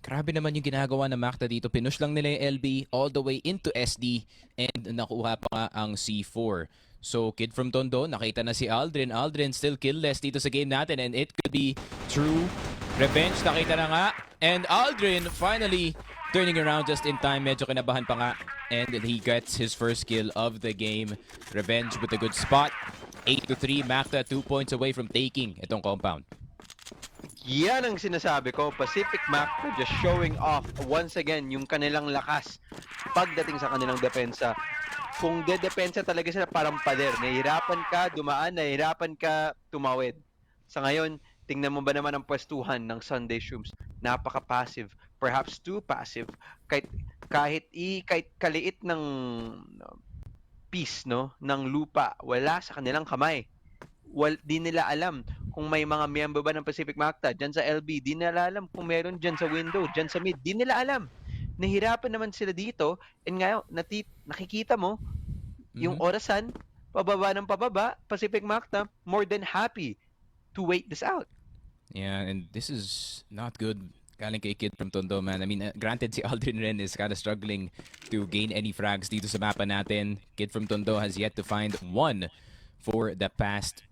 grabe naman yung ginagawa ng Macta dito. Pinush lang nila yung LB all the way into SD and nakuha pa nga ang C4. So, kid from Tondo, nakita na si Aldrin. Aldrin still killless dito sa game natin and it could be true revenge. Nakita na nga. And Aldrin finally turning around just in time. Medyo kinabahan pa nga. And he gets his first kill of the game. Revenge with a good spot. 8-3. Macta 2 points away from taking itong compound. Yan ang sinasabi ko. Pacific Macta just showing off once again yung kanilang lakas pagdating sa kanilang depensa. Kung dedepensa talaga sila parang pader. Nahihirapan ka dumaan, nahihirapan ka tumawid. Sa ngayon, tingnan mo ba naman ang pwestuhan ng Sunday Shrooms? Napaka-passive. Perhaps too passive. Kahit kaliit ng piece no, ng lupa, wala sa kanilang kamay. Di nila alam kung may mga miyembro ba ng Pacific Macta dyan sa LB. Di nila alam kung meron dyan sa window, dyan sa mid. Di nila alam. Nahirapan naman sila dito. And ngayon, nakikita mo, yung orasan, pababa ng pababa, Pacific Macta, more than happy to wait this out. Yeah, and this is not good. Galing kay kid from Tondo, man. I mean, granted, si Aldrin Ren is kind of struggling to gain any frags dito sa mapa natin. Kid from Tondo has yet to find one for the past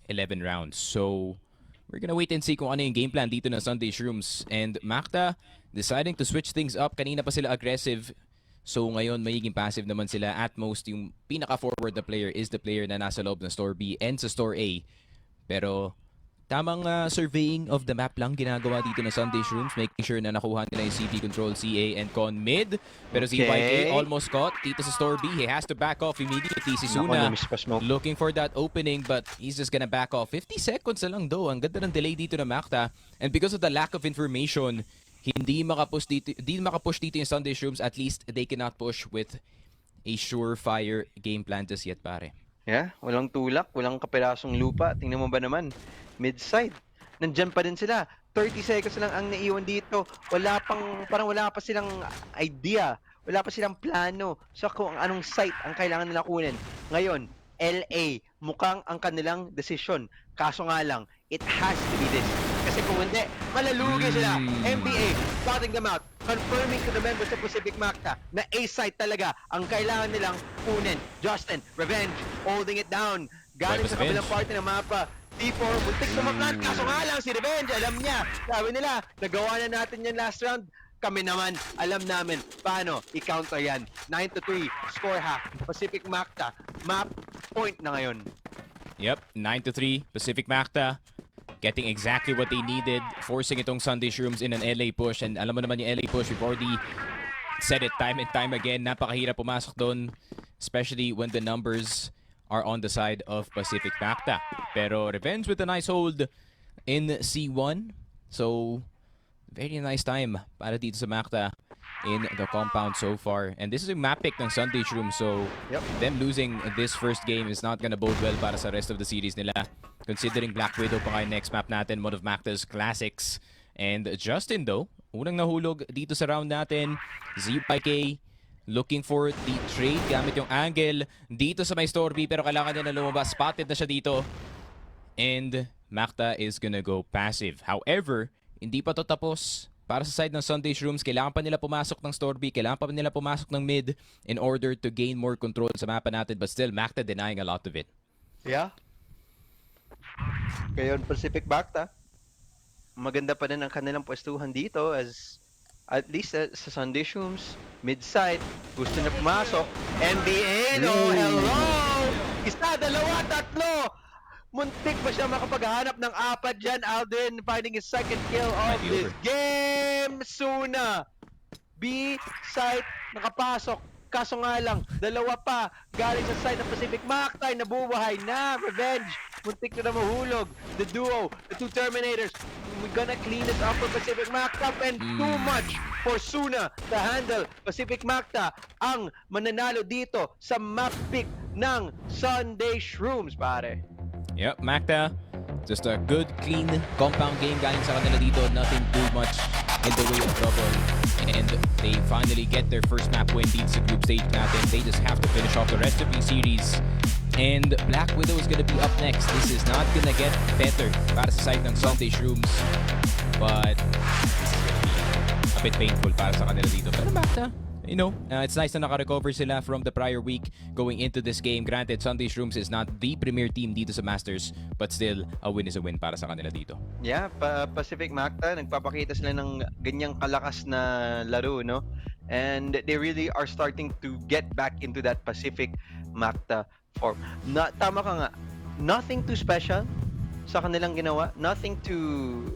11 rounds. So, we're gonna wait and see kung ano yung game plan dito ng Sunday Shrooms. And Macta deciding to switch things up. Kanina pa sila aggressive. So, ngayon, magiging passive naman sila. At most, yung pinaka-forward na player is the player na nasa loob ng Store B and sa Store A. Pero, tamang surveying of the map lang ginagawa dito na Sunday Shrooms, making sure na nakuha nila yung CT control, CA, and Con mid. Pero si YK almost caught dito sa Store B. He has to back off immediately. Si Suna looking for that opening, but he's just gonna back off. 50 seconds na lang though. Ang ganda ng delay dito na Macta. And because of the lack of information, hindi makapush dito yung Sunday Shrooms. At least they cannot push with a surefire game plan just yet, pare. Yeah, walang tulak, walang kapirasong lupa. Tingnan mo ba naman? Mid-side. Nandyan pa din sila. 30 seconds lang ang naiwan dito. Parang wala pa silang idea. Wala pa silang plano sa kung anong site ang kailangan nila kunin. Ngayon, LA, mukhang ang kanilang desisyon. Kaso nga lang, it has to be this. Kasi kung hindi, malalugi sila. NBA, spotting them out. Confirming to the members of Pacific Macta na A-site talaga ang kailangan nilang kunin. Justin, Revenge, holding it down. Galing sa kabilang parte ng mapa. T4, muntik sumaplant. Kaso nga lang, si Revenge, alam niya. Sabi nila, nagawa na natin yan last round. Kami naman, alam namin paano i-counter yan. 9-3, score hack. Pacific Macta, map point na ngayon. Yep, 9-3, Pacific Macta. Getting exactly what they needed. Forcing itong Sunday Shrooms in an LA push. And alam mo naman yung LA push, we've already said it time and time again. Napakahirap pumasok doon. Especially when the numbers are on the side of Pacific Macta. Pero Revenge with a nice hold in C1. So, very nice time para dito sa Macta in the compound so far. And this is a map pick ng Sunday Shroom. So, them losing this first game is not gonna bode well para sa rest of the series nila. Considering Black Widow pa kayo next map natin, one of Macta's classics. And Justin though, unang nahulog dito sa round natin. ZYK looking for the trade gamit yung angle dito sa may Store B, pero kailangan niya na lumabas. Spotted na siya dito. And Macta is gonna go passive. However, hindi pa to tapos. Para sa side ng Sunday Shrooms, kailangan pa nila pumasok ng Store B, kailangan pa nila pumasok ng mid in order to gain more control sa mapa natin. But still, Macta denying a lot of it. Yeah. Ngayon, Pacific Macta, maganda pa rin ang kanilang pwestuhan dito as at least sa Sunday Shrooms, mid-side, gusto na pumasok. NBA, no? Hello! Isa, dalawa, tatlo! Muntik pa siya makapaghanap ng apat dyan. Aldrin finding his second kill of Might be this over. game. Suna. B side nakapasok. Kaso nga lang, dalawa pa galing sa side ng Pacific. Macta nabubuhay na. Revenge. Muntik na mahulog. The duo, the two Terminators. We're gonna clean this up for Pacific Macta and too much for Suna to handle. Pacific Macta ang mananalo dito sa map pick ng Sunday Shrooms, pare. Yep, Macta, just a good, clean compound game galing sa kanila dito. Nothing too much in the way of trouble. And they finally get their first map win dito sa group stage natin. They just have to finish off the rest of the series. And Black Widow is gonna be up next. This is not gonna get better para sa side ng Sunday Shrooms. But this is gonna be a bit painful para sa kanila dito. Pero Macta, you know, it's nice na naka-recover sila from the prior week going into this game. Granted, Sunday Shrooms is not the premier team dito sa Masters, but still, a win is a win para sa kanila dito. Yeah, Pacific Macta, nagpapakita sila ng ganyang kalakas na laro, no? And they really are starting to get back into that Pacific Macta form. Tama ka nga, nothing too special sa kanilang ginawa. Nothing too,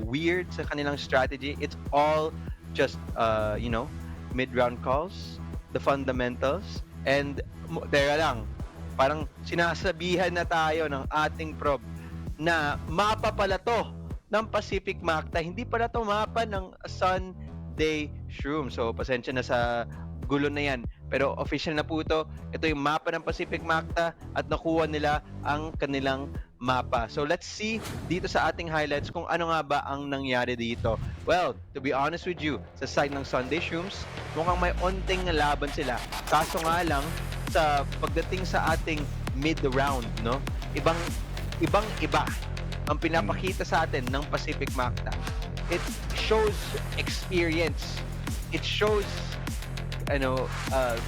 weird sa kanilang strategy. It's all just, mid-round calls, the fundamentals, and teka lang, parang sinasabihan na tayo ng ating prob na mapa pala to ng Pacific Macta, hindi pala to mapa ng Sunday Shroom. So, pasensya na sa gulo na yan. Pero official na po ito. Ito yung mapa ng Pacific Macta at nakuha nila ang kanilang mapa. So let's see dito sa ating highlights kung ano nga ba ang nangyari dito. Well, to be honest with you, sa side ng Sunday Shrooms, mukhang may onting laban sila. Kaso nga lang, sa pagdating sa ating mid-round, no? Ibang-iba ang pinapakita sa atin ng Pacific Macta. It shows experience. It shows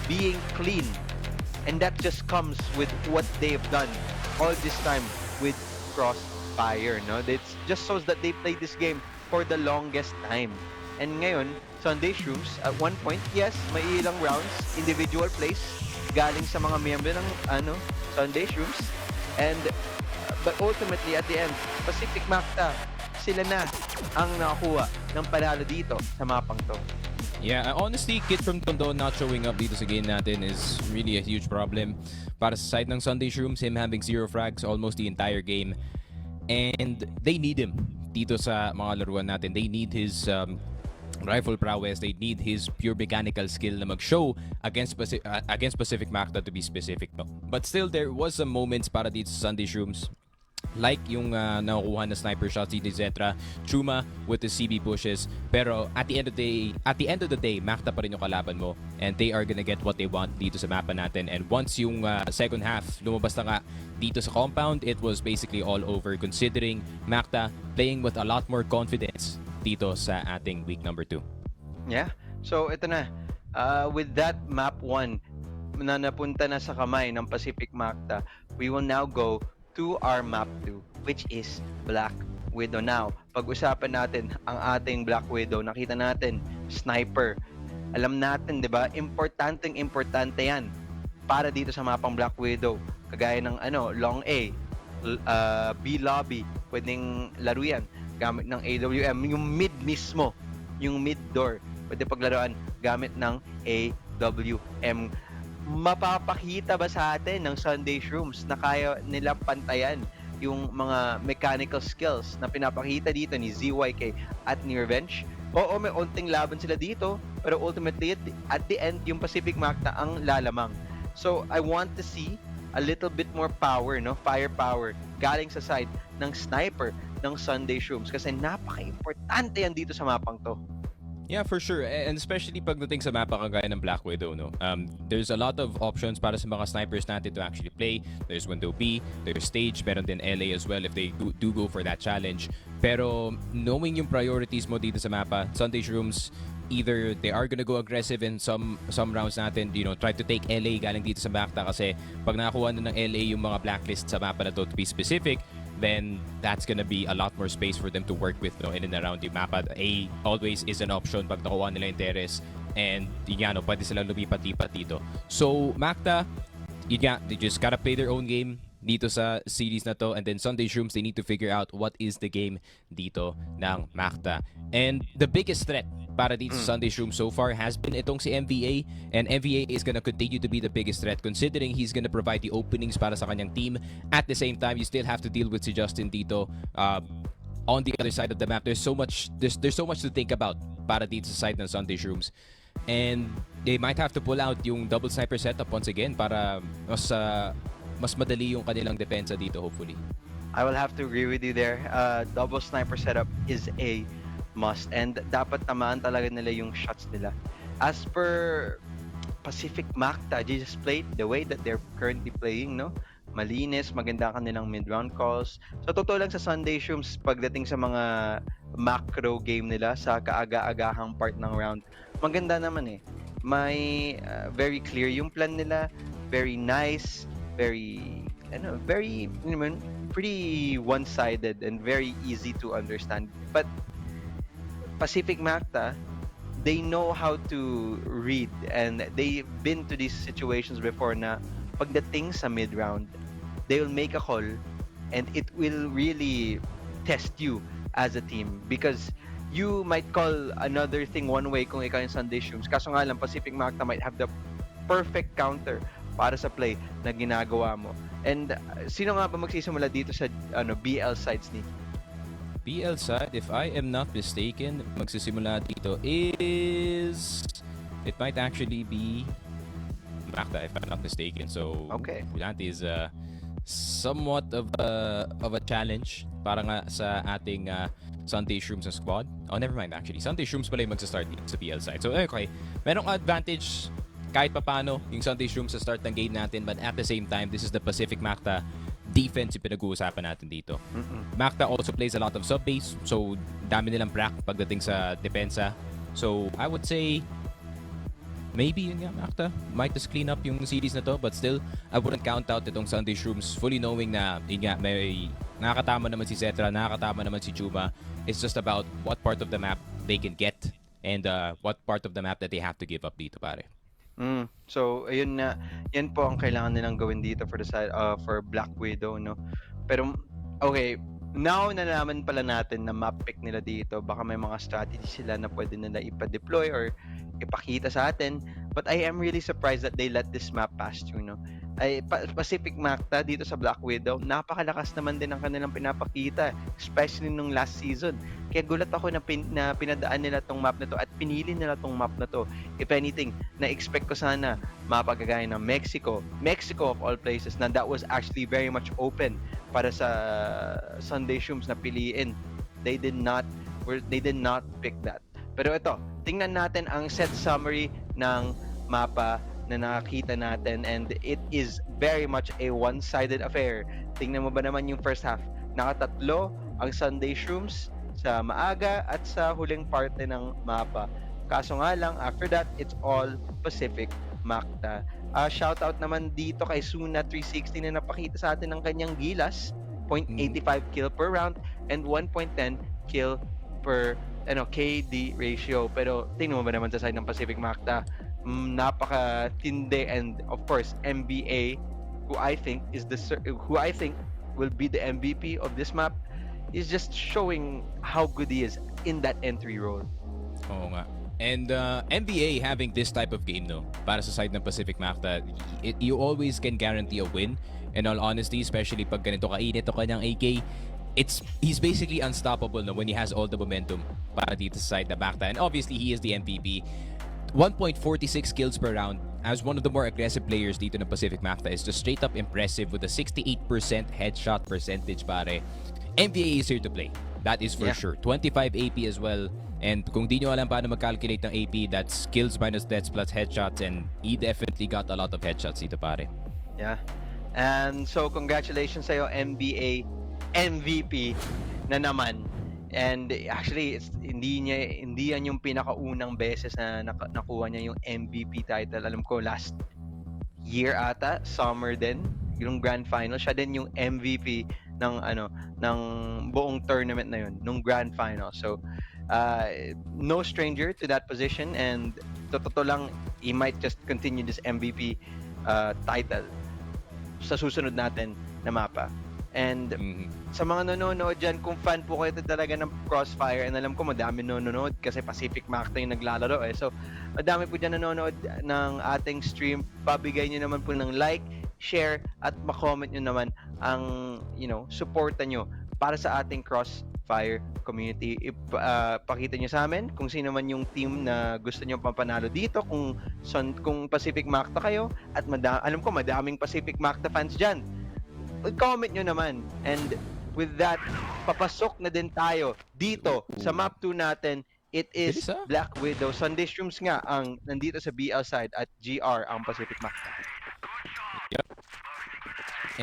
being clean, and that just comes with what they've done all this time with Crossfire, no? It just shows that they played this game for the longest time. And ngayon, Sunday Shrooms, at one point, yes, may ilang rounds, individual plays, galing sa mga miyembro ng Sunday Shrooms, and but ultimately at the end, Pacific Macta, sila na ang nakakuha ng panalo dito sa mapang to. Yeah, honestly, Kid from Tondo not showing up dito sa game natin is really a huge problem. Para sa side ng Sunday Shrooms, him having 0 frags almost the entire game. And they need him dito sa mga laruan natin. They need his rifle prowess. They need his pure mechanical skill na mag-show against Pacific Macta, to be specific. No? But still, there was some moments para dito sa Sunday Shrooms. Like yung nakukuha na sniper shots, etc. Truma with the CB pushes. Pero at the end of the day, Macta pa rin yung kalaban mo, and they are gonna get what they want dito sa mapa natin. And once yung second half lumabas na nga dito sa compound, it was basically all over, considering Macta playing with a lot more confidence dito sa ating week number 2. Yeah. So ito na. With that map 1 na napunta na sa kamay ng Pacific Macta, we will now go to our map 2, which is Black Widow. Now, pag-usapan natin ang ating Black Widow. Nakita natin, sniper. Alam natin, di ba? Importante yan para dito sa mapang Black Widow. Kagaya ng long A, B lobby, pwedeng laro yan. Gamit ng AWM. Yung mid mismo, yung mid door, pwede paglaruan gamit ng AWM. Mapapakita ba sa atin ng Sunday Shrooms na kaya nila pantayan yung mga mechanical skills na pinapakita dito ni ZYK at ni Revenge? Oo, may onting laban sila dito, pero ultimately at the end, yung Pacific Macta ang lalamang. So I want to see a little bit more power, no? Firepower galing sa side ng sniper ng Sunday Shrooms kasi napaka-importante yan dito sa mapang to. Yeah, for sure. And especially pagdating sa mapa kagaya ng Black Widow, no? There's a lot of options para sa mga snipers natin to actually play. There's Window B, there's Stage, meron din LA as well if they do go for that challenge. Pero knowing yung priorities mo dito sa mapa, Sunday Shrooms, either they are gonna go aggressive in some rounds natin, try to take LA galing dito sa Macta kasi pag nakakuha na ng LA yung mga blacklist sa mapa na to, to be specific, then that's gonna be a lot more space for them to work with, no, in and around yung mapa. A always is an option pag nakuha nila yung Teres, and yun nga, no, pwede silang lumipat-lipat dito. So Macta, yun nga, they just gotta play their own game dito sa series na to, and then Sunday Shrooms, they need to figure out what is the game dito ng Macta. And the biggest threat para dito sa Sunday Shrooms so far has been itong si MVA, and MVA is gonna continue to be the biggest threat considering he's gonna provide the openings para sa kanyang team. At the same time, you still have to deal with si Justin dito on the other side of the map. There's so much to think about para dito sa side ng Sunday Shrooms. And they might have to pull out yung double sniper setup once again para mas madali yung kanilang depensa dito, hopefully. I will have to agree with you there. Double sniper setup is a must, and dapat tamaan talaga nila yung shots nila. As per Pacific Macta, they just played the way that they're currently playing, no? Malinis, maganda ang kanilang mid-round calls. So, totoo lang sa Sunday Shrooms, pagdating sa mga macro game nila, sa kaaga-agahang part ng round, maganda naman eh. May very clear yung plan nila, very nice, very pretty one-sided and very easy to understand. But Pacific Macta, they know how to read, and they've been to these situations before na pagdating sa mid-round, they will make a call and it will really test you as a team, because you might call another thing one way kung ikaw yung Sunday Shrooms. Kaso nga lang, Pacific Macta might have the perfect counter para sa play na ginagawa mo. And sino nga ba magsisimula dito sa BL sides ni? BL side, if I am not mistaken, magsisimula dito is, it might actually be Macta, if I'm not mistaken. So okay, that is somewhat of a challenge para nga sa ating Sunday Shrooms na squad. Oh, never mind actually. Sunday Shrooms pala yung magsa-start dito sa BL side. So okay, merong advantage kahit papano yung Sunday Shrooms sa start ng game natin, but at the same time, this is the Pacific Macta defense yung pinag-uusapan natin dito. Macta also plays a lot of sub-base, so dami nilang prac pagdating sa depensa. So I would say maybe yun nga, Macta might just clean up yung series na to, but still I wouldn't count out itong Sunday Shrooms, fully knowing na yun nga, may nakakatama naman si Cetra, nakakatama naman si Chuma. It's just about what part of the map they can get and what part of the map that they have to give up dito, pare. So ayun na, yan po ang kailangan nilang gawin dito for the side for Black Widow, no. Pero okay, now nalaman pala natin na map pick nila dito, baka may mga strategy sila na pwede nila ipa-deploy or ipakita sa atin, but I am really surprised that they let this map pass through, no. Pacific Macta dito sa Black Widow, napakalakas naman din ang kanilang pinapakita, especially nung last season. Kaya gulat ako na pinadaan nila tong map na to at pinili nila tong map na to. If anything, na-expect ko sana mapagagaya ng Mexico of all places, na that was actually very much open para sa Sunday Shrooms na piliin. They did not pick that. Pero ito, tingnan natin ang set summary ng mapa na nakakita natin, and it is very much a one-sided affair. Tingnan mo ba naman yung first half? Nakatatlo ang Sunday Shrooms sa maaga at sa huling parte ng mapa. Kaso nga lang, after that, it's all Pacific Macta. Shoutout naman dito kay Suna360 na napakita sa atin ng kanyang gilas, 0.85 kill per round and 1.10 kill per KD ratio. Pero tingnan mo ba naman sa side ng Pacific Macta, napaka-tindi, and of course MBA, who I think will be the MVP of this map, is just showing how good he is in that entry role. Oo nga. And MBA having this type of game, no, para sa side ng Pacific Macta, you always can guarantee a win. In all honesty, especially pag ganito kainit o kanyang AK, he's basically unstoppable, no, when he has all the momentum para dito sa side ng Macta. And obviously, he is the MVP. 1.46 kills per round as one of the more aggressive players dito ng Pacific Macta is just straight up impressive with a 68% headshot percentage, pare. MVA is here to play. That is for sure. 25 AP as well. And kung di nyo alam paano mag-calculate ng AP, that's kills minus deaths plus headshots, and he definitely got a lot of headshots dito, pare. Yeah. And so congratulations sa'yo, MBA MVP na naman. And actually, hindi yan yung pinakaunang beses na nakuha niya yung MVP title. Alam ko last year ata, summer din, yung grand final, siya din yung MVP ng ng buong tournament na yun, nung grand final. So, no stranger to that position, and totoo lang, he might just continue this MVP title sa susunod natin na mapa. And sa mga nanonood dyan, kung fan po kayo talaga ng Crossfire, and alam ko madami nanonood kasi Pacific Macta yung naglalaro eh. So, madami po dyan nanonood ng ating stream. Pabigay nyo naman po ng like, share, at ma-comment nyo naman ang, suporta nyo para sa ating Crossfire community. Pakita nyo sa amin kung sino man yung team na gusto nyo papanalo dito, kung Pacific Macta kayo, at alam ko madaming Pacific Macta fans dyan. Comment nyo naman. And with that, papasok na din tayo dito sa map 2 natin. It is Black Widow. Sunday Shrooms nga ang nandito sa BL side at GR ang Pacific Macta. Yep.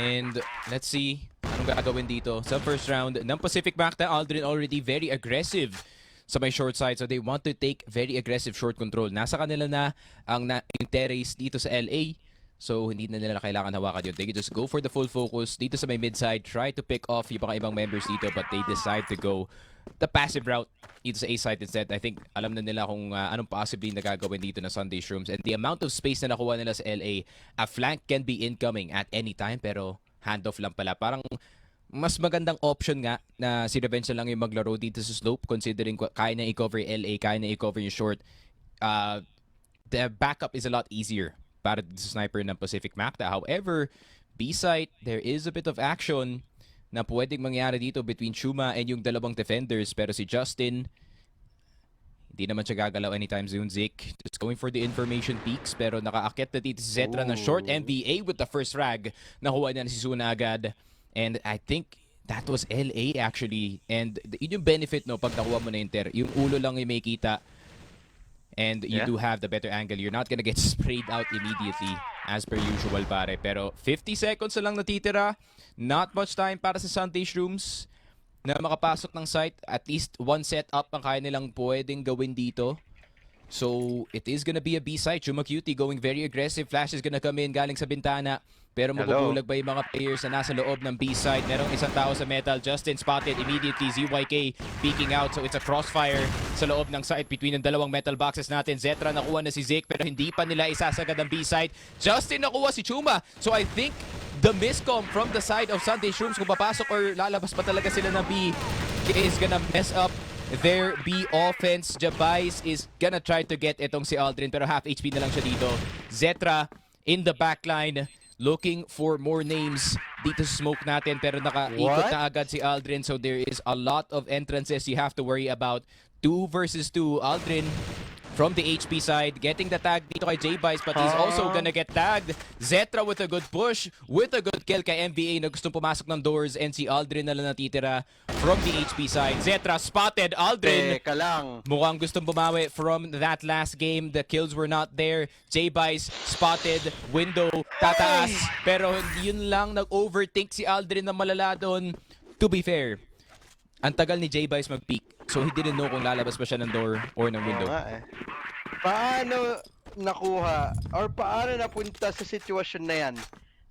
And let's see anong gagawin dito sa first round ng Pacific Macta. Aldrin already very aggressive sa may short side, so they want to take very aggressive short control. Nasa kanila na yung terrace dito sa LA. So, hindi na nila kailangan hawakan yun. They can just go for the full focus dito sa may mid-side, try to pick off yung mga ibang members dito, but they decide to go the passive route dito sa A-side instead. I think alam na nila kung anong possibly nagagawin dito na Sunday Shrooms. And the amount of space na nakuha nila sa LA, a flank can be incoming at any time, pero handoff lang pala. Parang mas magandang option nga na si Revenge na lang yung maglaro dito sa slope, considering kaya na i-cover LA, kaya na i-cover yung short. The backup is a lot easier para sa sniper ng Pacific Macta. However, B-site, there is a bit of action na pwedeng mangyari dito between Shuma and yung dalawang defenders. Pero si Justin, hindi naman siya gagalaw anytime soon. Zik, just going for the information peaks. Pero nakaakyat na dito si Zetra ng short. NBA with the first frag. Nakuha niya na si Suna agad. And I think that was LA actually. And yun yung benefit no pag nakuha mo na yung ulo lang yung may kita. And you do have the better angle. You're not gonna get sprayed out immediately as per usual, pare. Pero 50 seconds na lang natitira. Not much time para sa Sunday Shrooms na makapasok ng site. At least one setup ang kaya nilang pwedeng gawin dito. So, it is gonna be a B-side. Chuma Cutie going very aggressive. Flash is gonna come in galing sa bintana. Pero mabubulag ba yung mga players na nasa loob ng B-side? Merong isang tao sa metal. Justin spotted immediately. ZYK peeking out. So it's a crossfire sa loob ng site between ng dalawang metal boxes natin. Zetra nakuha na si Zik pero hindi pa nila isasagad ang B-side. Justin nakuha si Chuma. So I think the miscom from the side of Sunday Shrooms kung papasok or lalabas pa talaga sila ng B is gonna mess up their B offense. Jabais is gonna try to get itong si Aldrin pero half HP na lang siya dito. Zetra in the backline looking for more names dito sa smoke natin pero nakaikot na agad si Aldrin, so there is a lot of entrances you have to worry about. 2 versus 2. Aldrin from the HP side getting the tag dito kay J-Bice but he's also gonna get tagged. Zetra with a good push, with a good kill kay MVA na gustong pumasok ng doors, and si Aldrin na lang natitira from the HP side. Zetra spotted Aldrin. Teka lang. Mukhang gustong bumawi from that last game. The kills were not there. J-Bice spotted. Window tataas. Pero yun lang, nag-overthink si Aldrin na malala doon. To be fair, ang tagal ni J-Bice mag-peek. So he didn't know kung lalabas pa siya ng door or ng window. Paano nakuha or paano napunta sa sitwasyon na yan?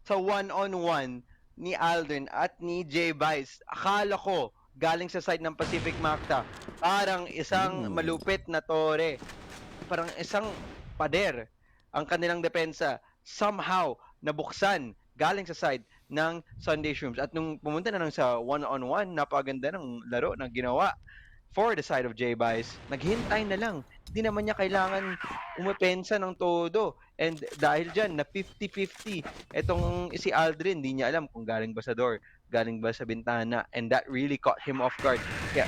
Sa one-on-one ni Aldrin at ni J-Bice. Akala ko galing sa side ng Pacific Macta. Parang isang malupit na tore. Parang isang pader ang kanilang depensa. Somehow nabuksan galing sa side ng Sunday Shrooms. At nung pumunta na lang sa one-on-one, napaganda ng laro na ginawa for the side of J-Bice. Naghintay na lang. Hindi naman niya kailangan umepensa ng todo. And dahil dyan, na 50-50, etong si Aldrin, hindi niya alam kung galing ba sa door, galing ba sa bintana. And that really caught him off guard. Yeah.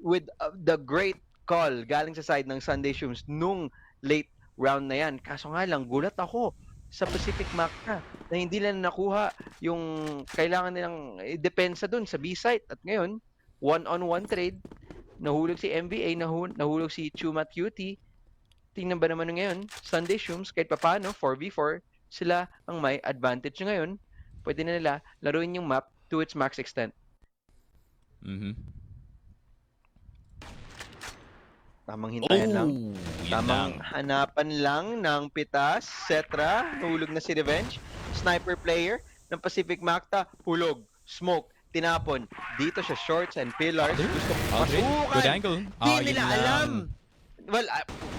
With the great call galing sa side ng Sunday Shrooms nung late round na yan. Kaso nga lang, gulat ako sa Pacific Macta na hindi lang nakuha yung kailangan nilang depensa dun sa B-site. At ngayon, one-on-one trade, nahulog si MVA, nahulog si Chuma Cutie. Tingnan ba naman ngayon, Sunday Shrooms, kahit papano, 4v4, sila ang may advantage ngayon. Pwede na nila laruin yung map to its max extent. Tamang hintayan lang. Oh, yun Tamang lang. hanapan lang ng pitas, Setra, nahulog na si Revenge. Sniper player ng Pacific Macta, hulog, smoke, tinapon. Dito siya, shorts and pillars, gustong Aldrin, good pasukan. angle. Di Yun nila lang. alam. Well,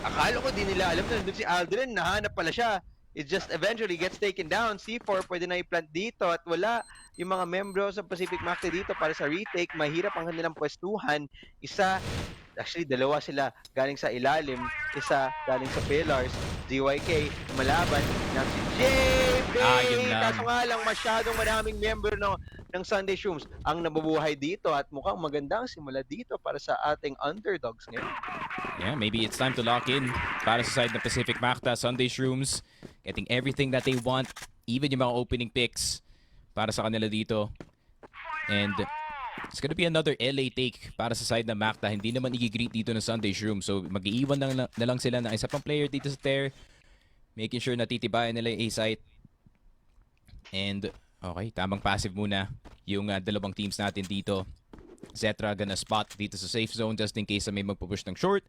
akala ko di nila alam na nandun si Aldrin, nahanap pala siya. It just eventually gets taken down. C4 pwede na i-plant dito at wala yung mga membro sa Pacific Macta dito para sa retake. Mahirap ang kanilang pwestuhan. Isa, actually dalawa sila galing sa ilalim, isa galing sa pillars. ZYK malaban ng si Yun JB. lang. Kaso nga lang masyadong maraming member ng Sunday Shrooms ang nabubuhay dito at mukhang magandang simula dito para sa ating underdogs ngayon. Yeah, maybe it's time to lock in para sa side ng Pacific Macta. Sunday Shrooms getting everything that they want, even yung mga opening picks para sa kanila dito. And it's gonna be another LA take para sa side ng Macta. Hindi naman i-greet dito ng Sunday Shrooms. So mag-iiwan na lang sila ng isa pang player dito sa Ter, making sure na titibayan nila yung A-site. And okay, tamang passive muna yung dalawang teams natin dito. Zetra gonna spot dito sa safe zone just in case na may magpupush ng short.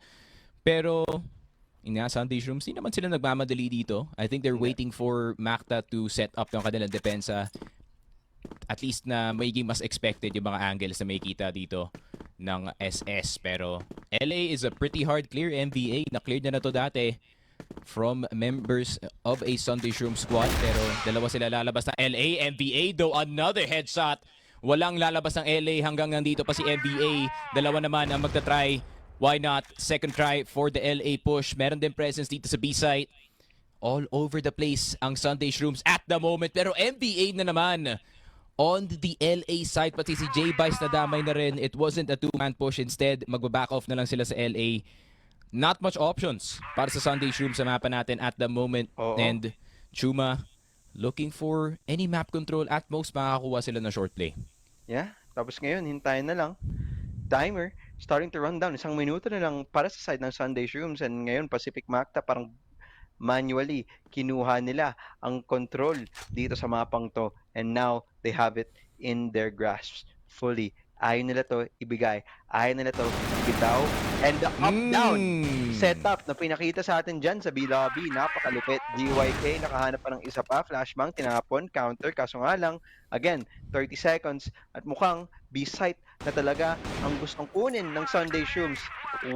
Pero Sunday Shrooms, di naman sila nagmamadali dito. I think they're waiting for Macta to set up yung kanilang depensa. At least na magiging mas expected yung mga angles na may kita dito ng SS. Pero LA is a pretty hard clear MVA. Na-cleared na to dati from members of a Sunday Shroom squad. Pero dalawa sila lalabas na LA. MVA though, another headshot. Walang lalabas ng LA hanggang nandito pa si MVA. Dalawa naman ang magta-try. Why not? Second try for the LA push. Meron din presence dito sa B-site. All over the place ang Sunday Shrooms at the moment. Pero MVA na naman on the LA side. Pati si J-Bice na damay na rin. It wasn't a two-man push. Instead, magbaback off na lang sila sa LA. Not much options para sa Sunday Shrooms sa mapa natin at the moment. Oo. And Chuma looking for any map control. At most, makakakuha sila ng short play. Yeah, tapos ngayon, hintayin na lang. Timer starting to run down. 1 minuto na lang para sa side ng Sunday Shrooms. And ngayon, Pacific Macta parang manually kinuha nila ang control dito sa mapang to. And now, they have it in their grasp fully. Ayaw nila to ibigay. Ayaw nila to bitaw. And the up-down setup na pinakita sa atin dyan sa B-Lobby. Napakalupit. DYK, nakahanap pa ng isa pa. Flashbang, tinapon, counter. Kaso nga lang, again, 30 seconds. At mukhang B-site na talaga ang gustong kunin ng Sunday Shrooms.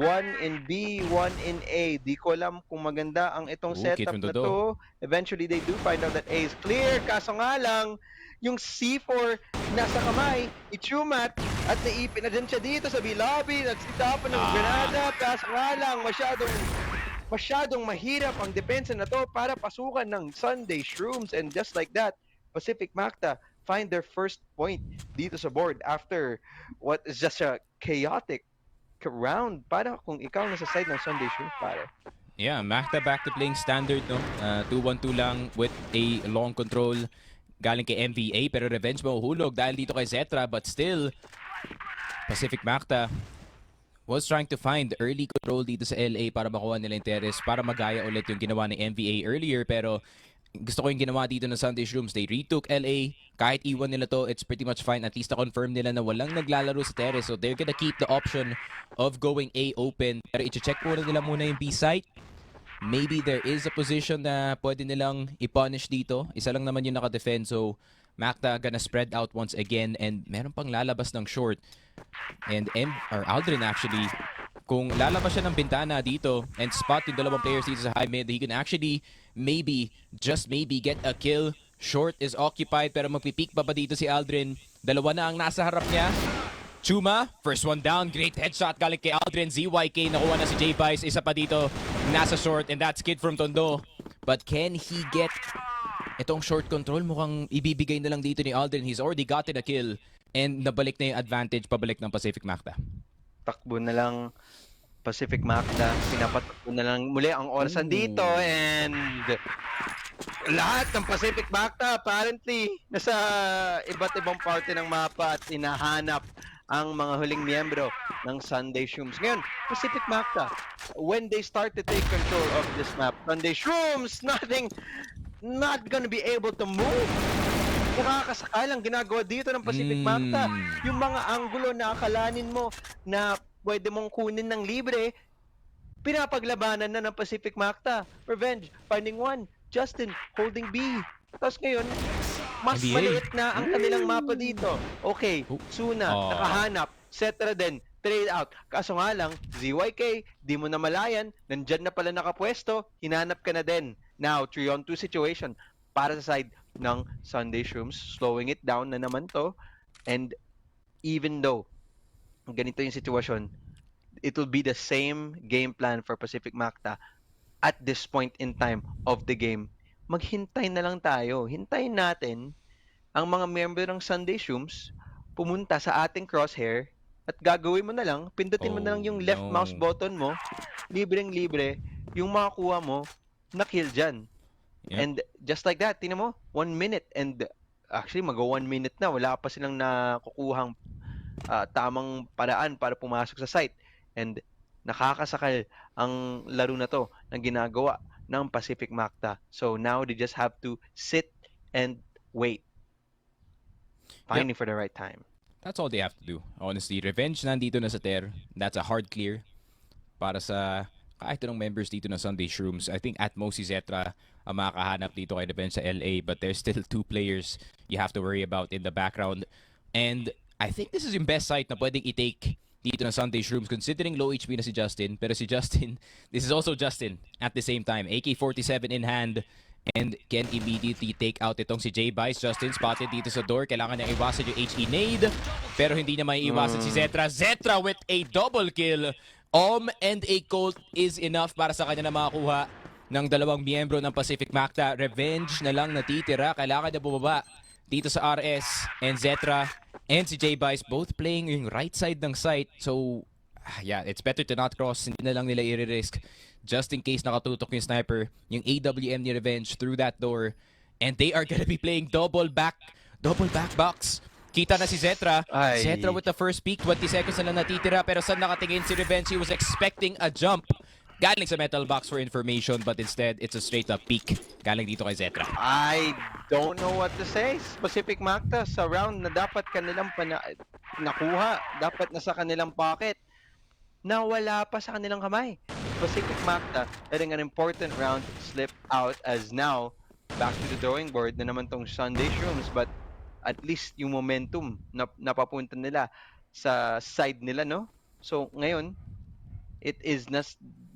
1 in B, 1 in A. Di ko alam kung maganda ang itong setup na to. Eventually, they do find out that A is clear. Kaso nga lang, yung C4 nasa kamay ni Chumat at naipin na din siya dito sa B-Lobby. Nagsitapan ng granada. Kaso nga lang, masyadong mahirap ang depensa na to para pasukan ng Sunday Shrooms. And just like that, Pacific Macta find their first point dito sa board after what is just a chaotic round para kung ikaw nasa side ng Sunday Shrooms, pare. Yeah, Macta back to playing standard, no? 2-1-2 lang with a long control galing kay MVA, pero Revenge mahuhulog dahil dito kay Zetra, but still Pacific Macta was trying to find early control dito sa LA para makuha nila yung terrace, para magaya ulit yung ginawa ng MVA earlier. Pero gusto ko yung ginawa dito ng Sunday Shrooms. They retook LA. Kahit iwan nila to, it's pretty much fine. At least na-confirm nila na walang naglalaro sa terrace. So they're gonna keep the option of going A open. Pero i-check nila muna yung B site. Maybe there is a position na pwede nilang i-punish dito. Isa lang naman yung naka-defend. So Macta gonna spread out once again. And meron pang lalabas ng short. And Aldrin actually, kung lalabas siya ng bintana dito and spot yung dalawang players dito sa high mid, he can actually just maybe get a kill. Short is occupied, pero magpipeak pa ba dito si Aldrin? Dalawa na ang nasa harap niya. Chuma, first one down. Great headshot galing kay Aldrin. ZYK, nakuha na si J-Bice. Isa pa dito, nasa short, and that's Kid from Tondo. But can he get itong short control? Mukhang ibibigay na lang dito ni Aldrin. He's already gotten a kill. And nabalik na yung advantage, pabalik ng Pacific Macta. Takbo na lang Pacific Macta. Pinapatakbo na lang muli ang orasan dito. And lahat ng Pacific Macta apparently nasa iba't ibang parte ng mapa at hinahanap ang mga huling miyembro ng Sunday Shrooms. Ngayon, Pacific Macta, when they start to take control of this map, Sunday Shrooms, not gonna be able to move. Nakakasakalang ginagawa dito ng Pacific Macta. Yung mga anggulo na akalanin mo na pwede mong kunin ng libre, pinapaglabanan na ng Pacific Macta. Revenge, finding one. Justin, holding B. Tapos ngayon, mas NBA. maliit na ang kanilang mapa dito. Okay, Oh. Suna, nakahanap. Setra din, trade out. Kaso nga lang, ZYK, di mo na malayan, nandyan na pala nakapwesto, hinanap ka na din. Now, 3-on-2 situation para sa side ng Sunday Shrooms, slowing it down na naman to. And even though ganito yung sitwasyon, it will be the same game plan for Pacific Macta at this point in time of the game. Maghintay na lang tayo. Hintayin natin ang mga member ng Sunday Shrooms pumunta sa ating crosshair at gagawin mo na lang, pindutin mo na lang yung left mouse button mo, libreng-libre, yung makakuha mo na kill dyan. Yep. And just like that, tingnan mo, 1 minute. And actually, mag-1 minute na. Wala pa silang nakukuhang tamang paraan para pumasok sa site. And nakakasakal ang laro na to na ginagawa ng Pacific Macta. So now they just have to sit and wait. Finding for the right time. That's all they have to do. Honestly, Revenge nandito na sa Ter. That's a hard clear para sa kahit anong members dito ng Sunday Shrooms. I think at most si Zetra ang makakahanap dito kay Revenge sa LA, but there's still 2 players you have to worry about in the background. And I think this is yung best site na pwedeng i-take dito ng Sunday Shrooms considering low HP na si Justin. Pero si Justin, this is also Justin at the same time. AK-47 in hand and can immediately take out itong si J-Bice. Justin spotted dito sa door. Kailangan niya iwasan yung HE nade. Pero hindi niya maiiwasan si Zetra. Zetra with a double kill. And a Colt is enough para sa kanya na makakuha ng dalawang miyembro ng Pacific Macta. Revenge na lang natitira. Kailangan niya bumaba dito sa RS. And Zetra and si J-Bice both playing yung right side ng site. So, yeah, it's better to not cross. Hindi na lang nila i-risk just in case nakatutok yung sniper, yung AWM ni Revenge through that door. And they are gonna be playing double back box. Kita na si Zetra. Ay. Zetra with the first peek. 20 seconds na lang natitira. Pero saan nakatingin si Revenge? He was expecting a jump galing sa metal box for information, but instead, it's a straight up peek galing dito kay Zetra. I don't know what to say. Pacific Macta sa round na dapat kanilang nakuha, dapat nasa kanilang pocket, nawala pa sa kanilang kamay. Pacific Macta letting an important round slip out as now back to the drawing board na naman tong Sunday Shrooms, but at least yung momentum na napapunta nila sa side nila, no? So ngayon, it is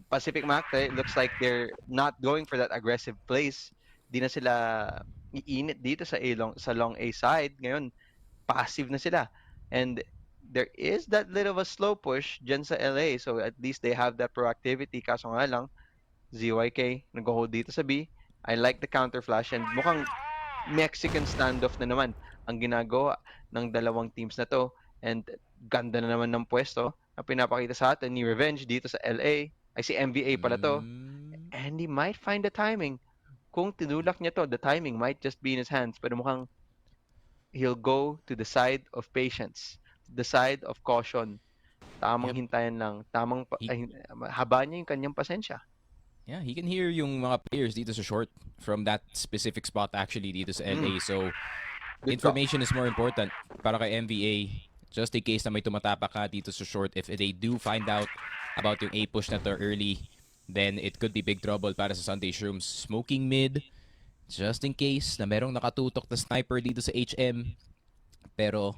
Pacific Macta, it looks like they're not going for that aggressive plays. Di na sila iinit dito sa long A side. Ngayon, passive na sila. And there is that little of a slow push dyan sa LA. So at least they have that proactivity. Kaso nga lang, ZYK nag-hold dito sa B. I like the counter flash and mukhang Mexican standoff na naman ang ginagawa ng dalawang teams na to. And ganda na naman ng pwesto na pinapakita sa atin ni Revenge dito sa LA. Ay, si MVA pala to. And he might find the timing. Kung tinulak niya to, the timing might just be in his hands. Pero mukhang he'll go to the side of patience. The side of caution. Tamang hintayan lang. Haba niya yung kanyang pasensya. Yeah, he can hear yung mga players dito sa short from that specific spot actually dito sa LA. So, information is more important para kay MVA. Just in case na may tumatapak ka dito sa short, if they do find out about yung A-push na to early, then it could be big trouble para sa Sunday Shrooms. Smoking mid, just in case na merong nakatutok na sniper dito sa HM. Pero,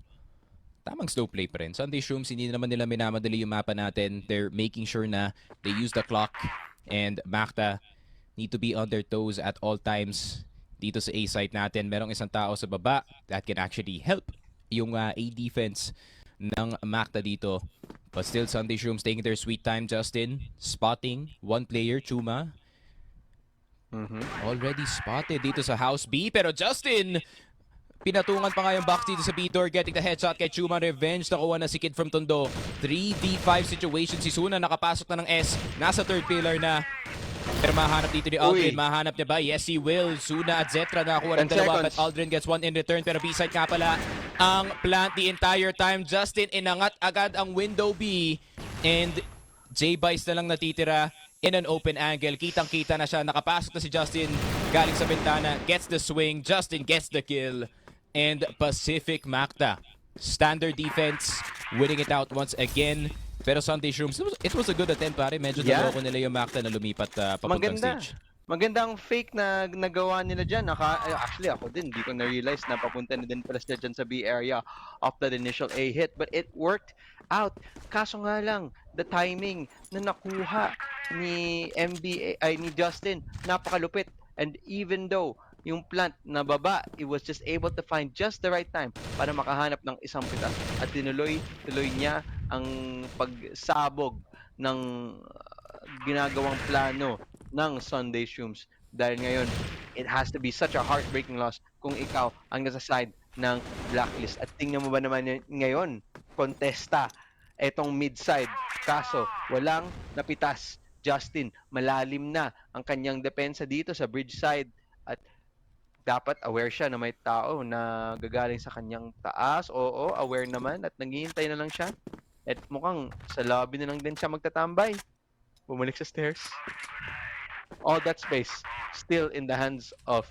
tamang slow play pa rin. Sunday Shrooms, hindi naman nila minamadali yung mapa natin. They're making sure na they use the clock. And Macta need to be on their toes at all times dito sa A site natin. Merong isang tao sa baba that can actually help yung A defense ng Macta dito. But still, Sunday Shrooms taking their sweet time. Justin spotting one player, Chuma. Already spotted dito sa House B. Pero Justin, pinatungan pa nga yung box dito sa B-door. Getting the headshot kay Chuma. Revenge. Nakuha na si Kid from Tondo. 3v5 situation. Si Suna nakapasok na ng S. Nasa third pillar na. Pero mahanap dito ni Aldrin. Mahanap niya ba? Yes, he will. Suna at Zetra nakakuha ng dalawa. But Aldrin gets one in return. Pero B-side nga pala ang plant the entire time. Justin inangat agad ang window B. And J-Bice na lang natitira in an open angle. Kitang-kita na siya. Nakapasok na si Justin. Galing sa bintana. Gets the swing. Justin gets the kill. And Pacific Macta. Standard defense. Winning it out once again. Pero Sunday Shrooms, it was a good attempt, pare. Medyo Yeah. naloko nila yung Macta na lumipat papuntang Maganda. stage. Maganda ang fake na nagawa nila dyan. Actually, ako din, di ko na-realize na papunta na din pala sila dyan sa B area of that initial A hit. But it worked out. Kaso nga lang, the timing na nakuha ni ni Justin, napakalupit. And even though yung plant na baba, it was just able to find just the right time para makahanap ng isang pitas. At tinuloy niya ang pagsabog ng ginagawang plano ng Sunday Shrooms. Dahil ngayon, it has to be such a heartbreaking loss kung ikaw ang nasa side ng blacklist. At tingnan mo ba naman ngayon, contesta etong mid-side. Kaso, walang napitas. Justin, malalim na ang kanyang depensa dito sa bridge side. At dapat aware siya na may tao na gagaling sa kanyang taas. Oo, aware naman at naghihintay na lang siya. At mukhang sa lobby na lang din siya magtatambay. Bumalik sa stairs. All that space still in the hands of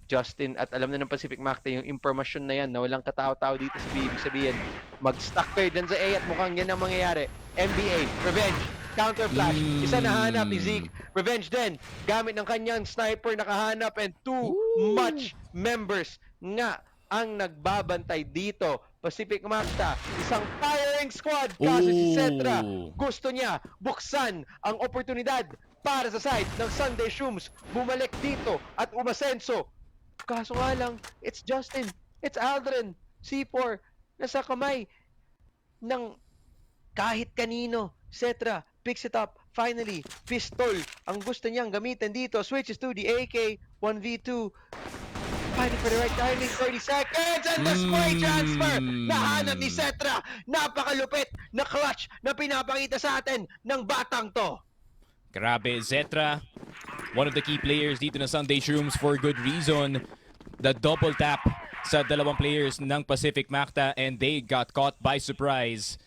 Justin at alam na ng Pacific Macta yung impormasyon na yan na walang katao-tao dito sa B. Ibig sabihin, mag-stuck kayo dyan sa A at mukhang yan ang mangyayari. NBA, Revenge, Counter Flash, isa nahanap ni Zeke. Revenge din, gamit ng kanyang sniper nakahanap and too much members nga ang nagbabantay dito. Pacific Macta, isang firing squad. Kaso si Cetra, gusto niya buksan ang oportunidad para sa side ng Sunday Shrooms. Bumalik dito at umasenso. Kaso nga lang, it's Justin, it's Aldrin, C4, nasa kamay ng kahit kanino. Cetra picks it up. Finally, pistol ang gusto niyang gamitin dito. Switches to the AK, 1v2. Fighting for the right timing, 30 seconds, and the spray transfer! Nahanap ni Cetra! Napakalupit na clutch na pinapakita sa atin ng batang to! Grabe, Zetra, one of the key players dito na Sunday Shrooms for good reason. The double tap sa dalawang players ng Pacific Macta and they got caught by surprise.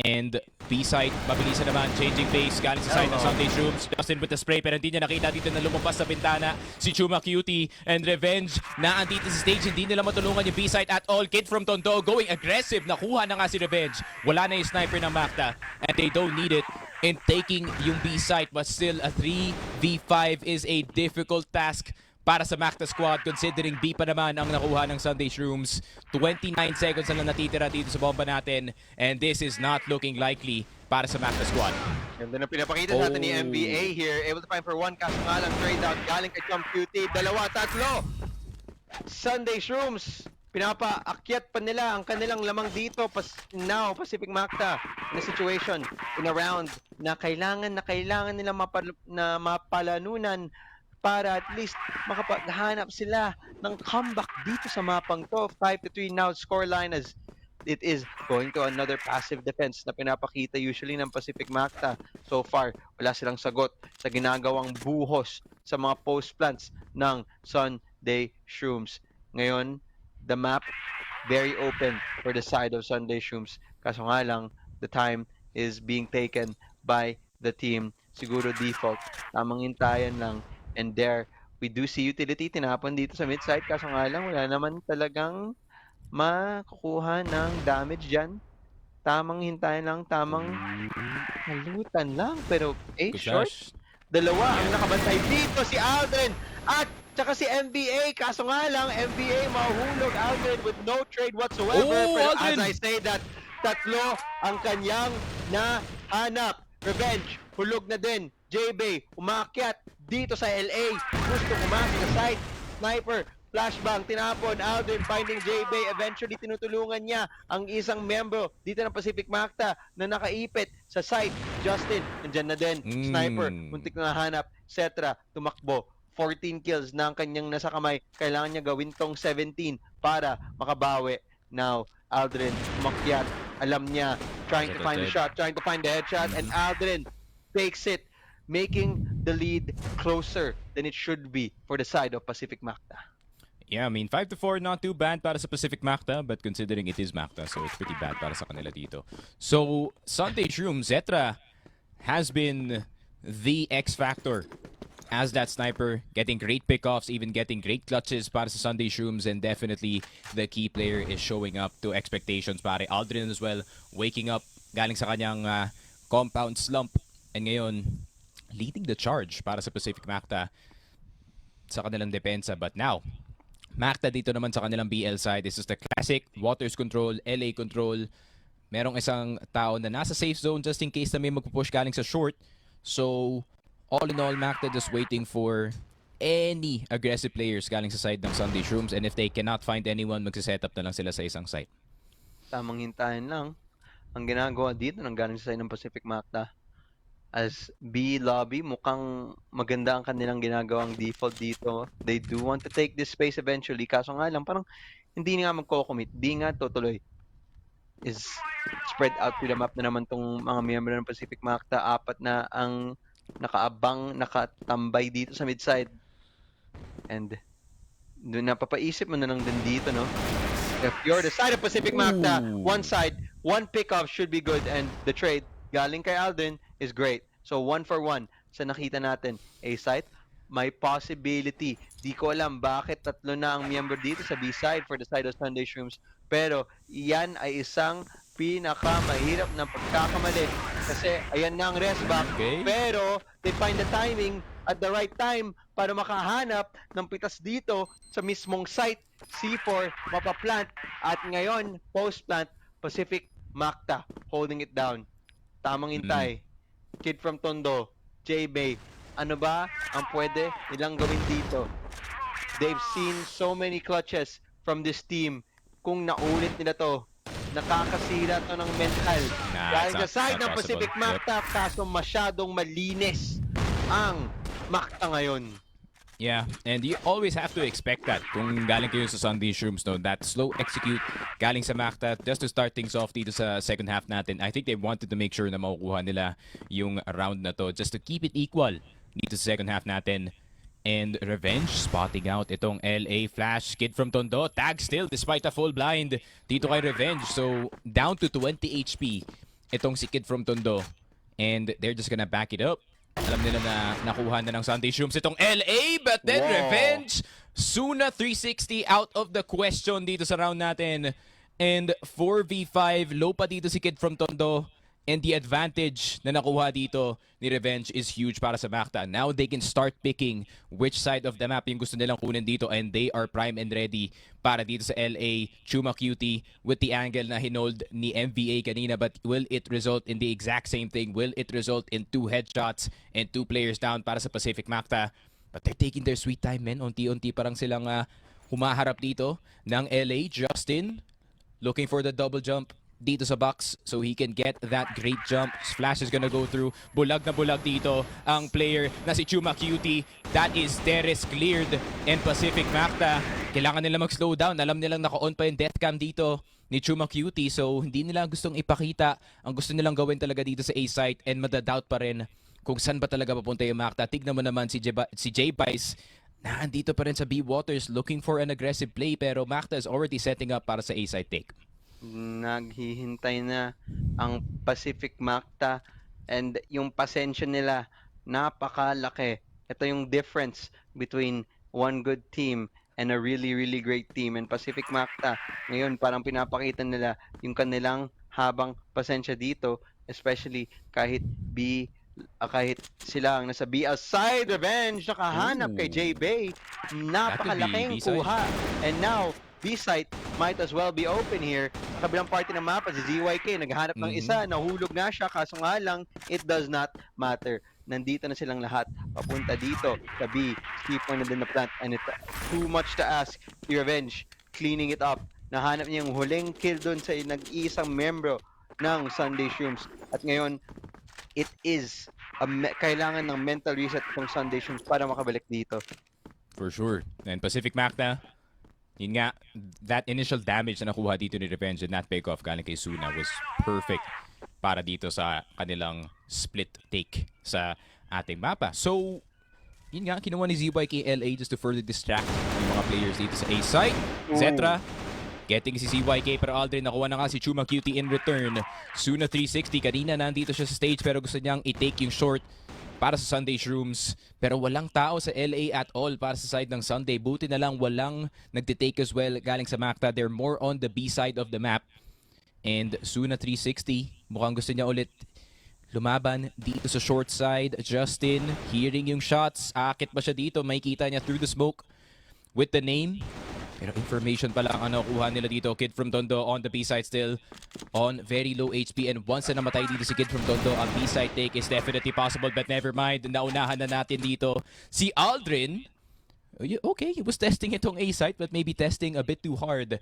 And B-side, mabilisan naman, changing pace, galing sa side ng Sunday Shrooms. Justin with the spray, pero hindi niya nakita dito na lumabas sa bintana si Chuma Cutie and Revenge na andito sa stage. Hindi nila matulungan yung B-side at all. Kid from Tondo going aggressive. Nakuha na nga si Revenge. Wala na yung sniper ng Macta and they don't need it in taking yung B-side. But still, a 3v5 is a difficult task para sa Macta squad considering B pa naman ang nakuha ng Sunday Shrooms. 29 seconds na lang natitira dito sa bomba natin and this is not looking likely para sa Macta squad. Ganda na pinapakita sa atin ni NBA here. Able to find for one, kaso nga lang trade out. Galing kay Jump QT. Dalawa, tatlo. Sunday Shrooms. Pinapaakyat pa nila ang kanilang lamang dito. Now, Pacific Macta in a situation, in a round na kailangan nila mapalanunan para at least makapaghanap sila ng comeback dito sa mapang to. 5-3 now scoreline as it is going to another passive defense na pinapakita usually ng Pacific Macta. So far, wala silang sagot sa ginagawang buhos sa mga post plants ng Sunday Shrooms. Ngayon, the map very open for the side of Sunday Shrooms. Kaso nga lang, the time is being taken by the team. Siguro default, tamang hintayan lang. And there, we do see utility tinapon dito sa mid-side. Kaso nga lang, wala naman talagang makukuha ng damage dyan. Tamang hintayan lang, tamang halutan lang. Pero, short. Dalawa ang nakabantay dito, si Aldrin at tsaka si NBA. Kaso nga lang, NBA mahulog Aldrin with no trade whatsoever. Pero Aldrin! as I say that, tatlo ang kanyang nahanap. Revenge, hulog na din. JB, umakyat dito sa LA. Gusto kumasok sa side. Sniper, flashbang, tinapon. Aldrin finding JB. Eventually, tinutulungan niya ang isang membro dito ng Pacific Macta na nakaipit sa side. Justin, nandyan na din. Sniper, muntik na nahanap. Cetra, tumakbo. 14 kills na ang kanyang nasa kamay. Kailangan niya gawin tong 17 para makabawi. Now, Aldrin, umakyat. Alam niya, trying to find the shot, trying to find the headshot, and Aldrin takes it, making the lead closer than it should be for the side of Pacific Macta. Yeah, I mean, 5-4, not too bad para sa Pacific Macta, but considering it is Macta, so it's pretty bad para sa kanila dito. So, Sunday Shroom, Zetra has been the X factor as that sniper, getting great pickoffs, even getting great clutches para sa Sunday Shrooms, and definitely the key player is showing up to expectations, pare. Aldrin as well, waking up galing sa kanyang compound slump. And ngayon, leading the charge para sa Pacific Macta sa kanilang depensa. But now, Macta dito naman sa kanilang BL side. This is the classic waters control, LA control. Merong isang tao na nasa safe zone just in case na may magpupush galing sa short. So, all in all, Macta just waiting for any aggressive players galing sa side ng Sunday Shrooms. And if they cannot find anyone, magsiset up na lang sila sa isang site. Tamang hintayin lang. Ang ginagawa dito ng galing sa side ng Pacific Macta. As B lobby, mukhang maganda ang kanilang ginagawang default dito. They do want to take this space eventually. Kaso nga lang, parang hindi nga magko-commit. Di nga tutuloy. Is spread out to the map na naman tong mga miyembro ng Pacific Macta. 4 na ang nakaabang, nakatambay dito sa mid-side. And doon napapaisip mo na lang din dito, no? If you're the side of Pacific Macta, one side, one pickoff should be good. And the trade galing kay Alden is great. So 1 for 1 sa nakita natin. A site, may possibility. Di ko alam bakit 3 na ang miyembro dito sa B side for the side of Sunday Shrooms. Pero yan ay isang pinakamahirap na pagkakamali. Kasi ayan na ang rest back. Okay. Pero they find the timing at the right time para makahanap ng pitas dito sa mismong site. C4, mapaplant. At ngayon, post-plant, Pacific Macta holding it down. Tamang intay. Kid from Tondo, J-Bay. Ano ba ang pwede nilang gawin dito? They've seen so many clutches from this team. Kung naulit nila to, nakakasira to ng mental. Dahil sa side ng Pacific Macta, kaso masyadong malinis ang Macta ngayon. Yeah, and you always have to expect that kung galing kayo sa Sunday Shrooms, no, that slow execute galing sa Macta just to start things off dito sa second half natin. I think they wanted to make sure na makukuha nila yung round na to just to keep it equal dito sa second half natin. And Revenge spotting out itong LA Flash. Kid from Tondo, tag still despite a full blind dito kay Revenge. So down to 20 HP itong si Kid from Tondo. And they're just gonna back it up. Alam nila na nakuha na ng Sunday Shrooms itong LA, but then Revenge, Suna 360 out of the question dito sa round natin. And 4v5, low pa dito si Kid from Tondo. And the advantage na nakuha dito ni Revenge is huge para sa Macta. Now they can start picking which side of the map yung gusto nilang kunin dito, and they are prime and ready para dito sa LA. Chuma Cutie with the angle na hinold ni MVA kanina, but will it result in the exact same thing? Will it result in 2 headshots and 2 players down para sa Pacific Macta? But they're taking their sweet time, men. Unti-unti parang silang humaharap dito ng LA. Justin looking for the double jump dito sa box so he can get that great jump. Flash is gonna go through. Bulag na bulag dito ang player na si Chuma Cutie. That is Teres cleared, and Pacific Macta, kailangan nila mag-slow down. Alam nilang naka-on pa yung death cam dito ni Chuma Cutie, so hindi nila gustong ipakita. Ang gusto nilang gawin talaga dito sa A-site, and madadoubt pa rin kung saan ba talaga papunta yung Macta. Tignan mo naman si J-Bice na andito pa rin sa B Waters looking for an aggressive play, pero Macta is already setting up para sa A-site take. Naghihintay na ang Pacific Macta, and yung pasensya nila napakalaki. Ito yung difference between one good team and a really great team. And Pacific Macta ngayon parang pinapakita nila yung kanilang habang pasensya dito, especially kahit kahit sila ang nasa B side. Revenge nakahanap kay J-Bay, napakalaking kuha. And now B-site might as well be open here. Sa kabilang party ng mapa, si ZYK naghahanap ng isa, nahulog nga siya, kaso nga lang, it does not matter. Nandito na silang lahat, papunta dito sa B. C4 na din na plant, and it's too much to ask. Si Revenge, cleaning it up. Nahanap niya yung huling kill doon sa nag-iisang membro ng Sunday Shrooms. At ngayon, it is kailangan ng mental reset ng Sunday Shrooms para makabalik dito. For sure. And Pacific Macta, yun nga, that initial damage na nakuha dito ni Revenge and that takeoff galing kay Suna was perfect para dito sa kanilang split take sa ating mapa. So, yun nga, kinuha ni ZYK LA just to further distract yung mga players dito sa A-site. Zetra, getting si ZYK, pero Aldrin nakuha na nga si Chuma Cutie in return. Suna 360, kanina nandito siya sa stage pero gusto niyang i-take yung short para sa Sunday Shrooms. Pero walang tao sa LA at all para sa side ng Sunday. Buti na lang walang nagtitake as well galing sa Macta. They're more on the B side of the map. And Suna 360, mukhang gusto niya ulit lumaban dito sa short side. Justin, hearing yung shots. Aakit ba siya dito? Makikita niya through the smoke with the name. Pero information pala ang nakuha nila dito. Kid from Tondo on the B-side still on very low HP. And once na namatay dito si Kid from Tondo, ang B-side take is definitely possible. But never mind, naunahan na natin dito si Aldrin. Okay, he was testing itong A-site but maybe testing a bit too hard.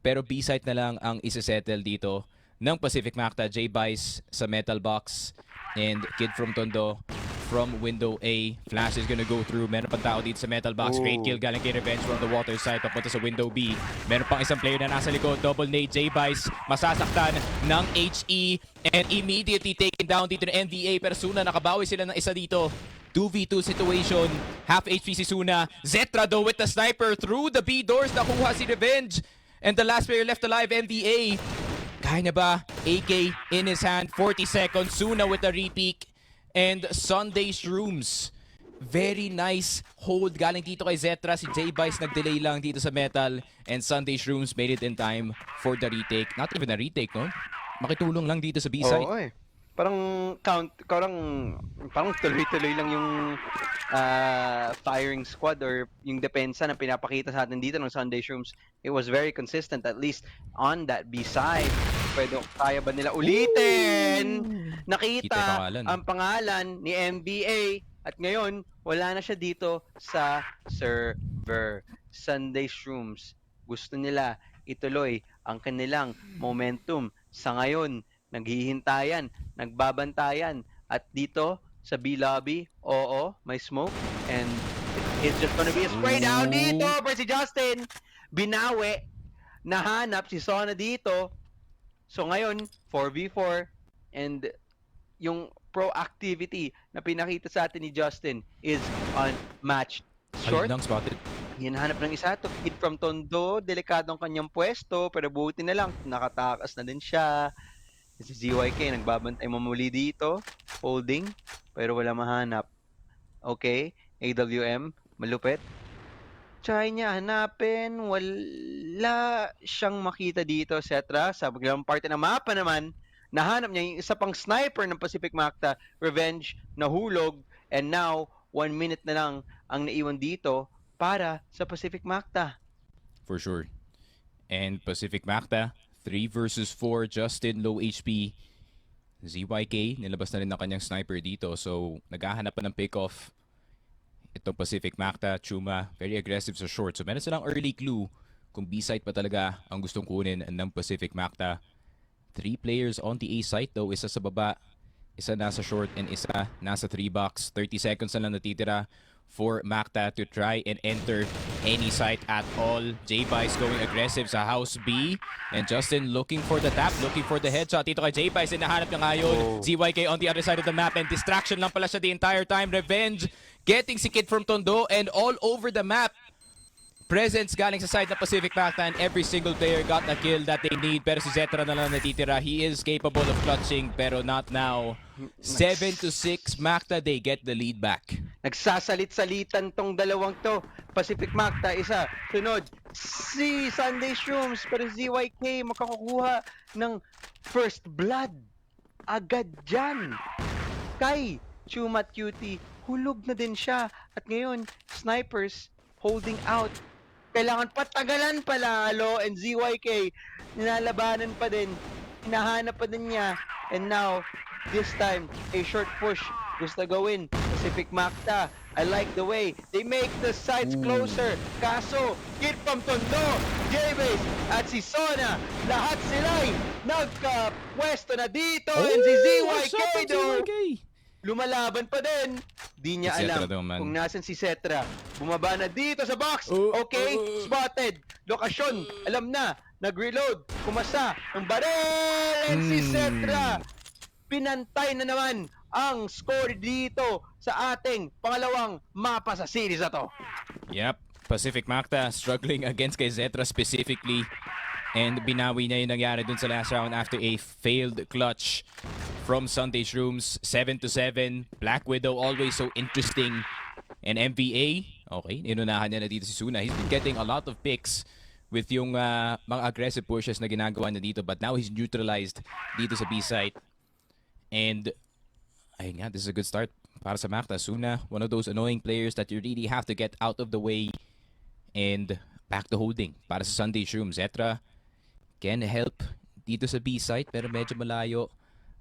Pero B-site na lang ang isa-settle dito ng Pacific Macta. J-Bice sa metal box and Kid from Tondo from window A. Flash is gonna go through. Meron pang tao dito sa metal box. Great kill galing kay Revenge from the water side papunta sa window B. Meron pang isang player na nasa likod. Double nade. J-Bice masasaktan ng HE and immediately taken down dito ng MVA. Pero Suna nakabawi sila ng isa dito. 2v2 situation. Half HP si Suna. Zetra though with the sniper through the B doors. Nakuha si Revenge. And the last player left alive, MVA. Kaya niya ba? AK in his hand. 40 seconds. Suna with the repeak. And Sunday Shrooms. Very nice hold galing dito kay Zetra. Si J-Bice nag-delay lang dito sa metal. And Sunday Shrooms made it in time for the retake. Not even a retake, no? Makitulong lang dito sa B-side. Oo eh. Parang tuloy-tuloy lang yung firing squad or yung depensa na pinapakita sa atin dito ng Sunday Shrooms. It was very consistent, at least on that B side. Kaya ba nila ulitin? Nakita ang pangalan ni NBA at ngayon wala na siya dito sa server. Sunday Shrooms, gusto nila ituloy ang kanilang momentum. Sa ngayon, naghihintayan, nagbabantayan. At dito, sa B lobby, oo, may smoke. And it's just gonna be a spray down dito for si Justin. Binawi, nahanap si Sona dito. So ngayon, 4v4. And yung proactivity na pinakita sa atin ni Justin is unmatched. Short. Spotted. Hinahanap ng isa to Kid from Tondo. Delikado ang kanyang pwesto. Pero buti na lang, nakatakas na din siya. Si ZYK nagbabantay mamuli dito, holding, pero wala mahanap. Okay, AWM, malupit. Try niya hanapin, wala siyang makita dito, etc. Sa biglang parte ng mapa naman, nahanap niya yung isa pang sniper ng Pacific Macta, Revenge, nahulog, and now, 1 minute na lang ang naiwan dito para sa Pacific Macta. For sure. And Pacific Macta, 3 versus 4, Justin, low HP. ZYK, nilabas na rin ng kanyang sniper dito. So, naghahanap pa ng pick-off. Itong Pacific Macta, Chuma, very aggressive sa short. So, meron silang early clue kung B-site pa talaga ang gustong kunin ng Pacific Macta. 3 players on the A-site though. Isa sa baba, isa nasa short, and isa nasa 3-box. 30 seconds na lang natitira for Macta to try and enter any site at all. J-Bice going aggressive sa house B. And Justin looking for the tap, looking for the headshot. Dito kay J-Bice, nahanap niya ngayon. ZYK on the other side of the map and distraction lang pala siya the entire time. Revenge getting si Kid from Tondo and all over the map. Presence galing sa side ng Pacific Macta and every single player got the kill that they need. Pero si Zetra na lang natitira. He is capable of clutching pero not now. 7-6 Macta, they get the lead back. Nagsasalit-salitan tong dalawang to. Pacific Macta, isa. Sunod, si Sunday Shrooms. Pero ZYK makakukuha ng first blood. Agad dyan. Kay Chumat Cutie, hulog na din siya. At ngayon, snipers holding out. Kailangan patagalan palalo, and ZYK nilalabanan pa din, hinahanap pa din niya, and now this time a short push gusto gawin Pacific Macta. I like the way they make the sides closer. Kaso Kid from Tondo, J-Base at si Sona, lahat sila'y nagka-pwesto na dito, and si ZYK do lumalaban pa din. Di niya alam kung nasan si Zetra. Bumaba na dito sa box. Okay, spotted. Lokasyon, alam na. Nag-reload. Kumasa ng baril. And si Zetra, pinantay na naman ang score dito sa ating pangalawang mapa sa series na to. Yep, Pacific Macta struggling against kay Zetra specifically. And binawi niya yung nangyari dun sa last round after a failed clutch from Sunday Shrooms. 7-7. Black Widow always so interesting. And MVA, okay, inunahan niya na dito si Suna. He's been getting a lot of picks with yung mga aggressive pushes na ginagawa niya dito. But now he's neutralized dito sa B site. And ayun nga, this is a good start para sa Macta. Suna, one of those annoying players that you really have to get out of the way. And back to holding para sa Sunday Shrooms. Zetra can help dito sa B site pero medyo malayo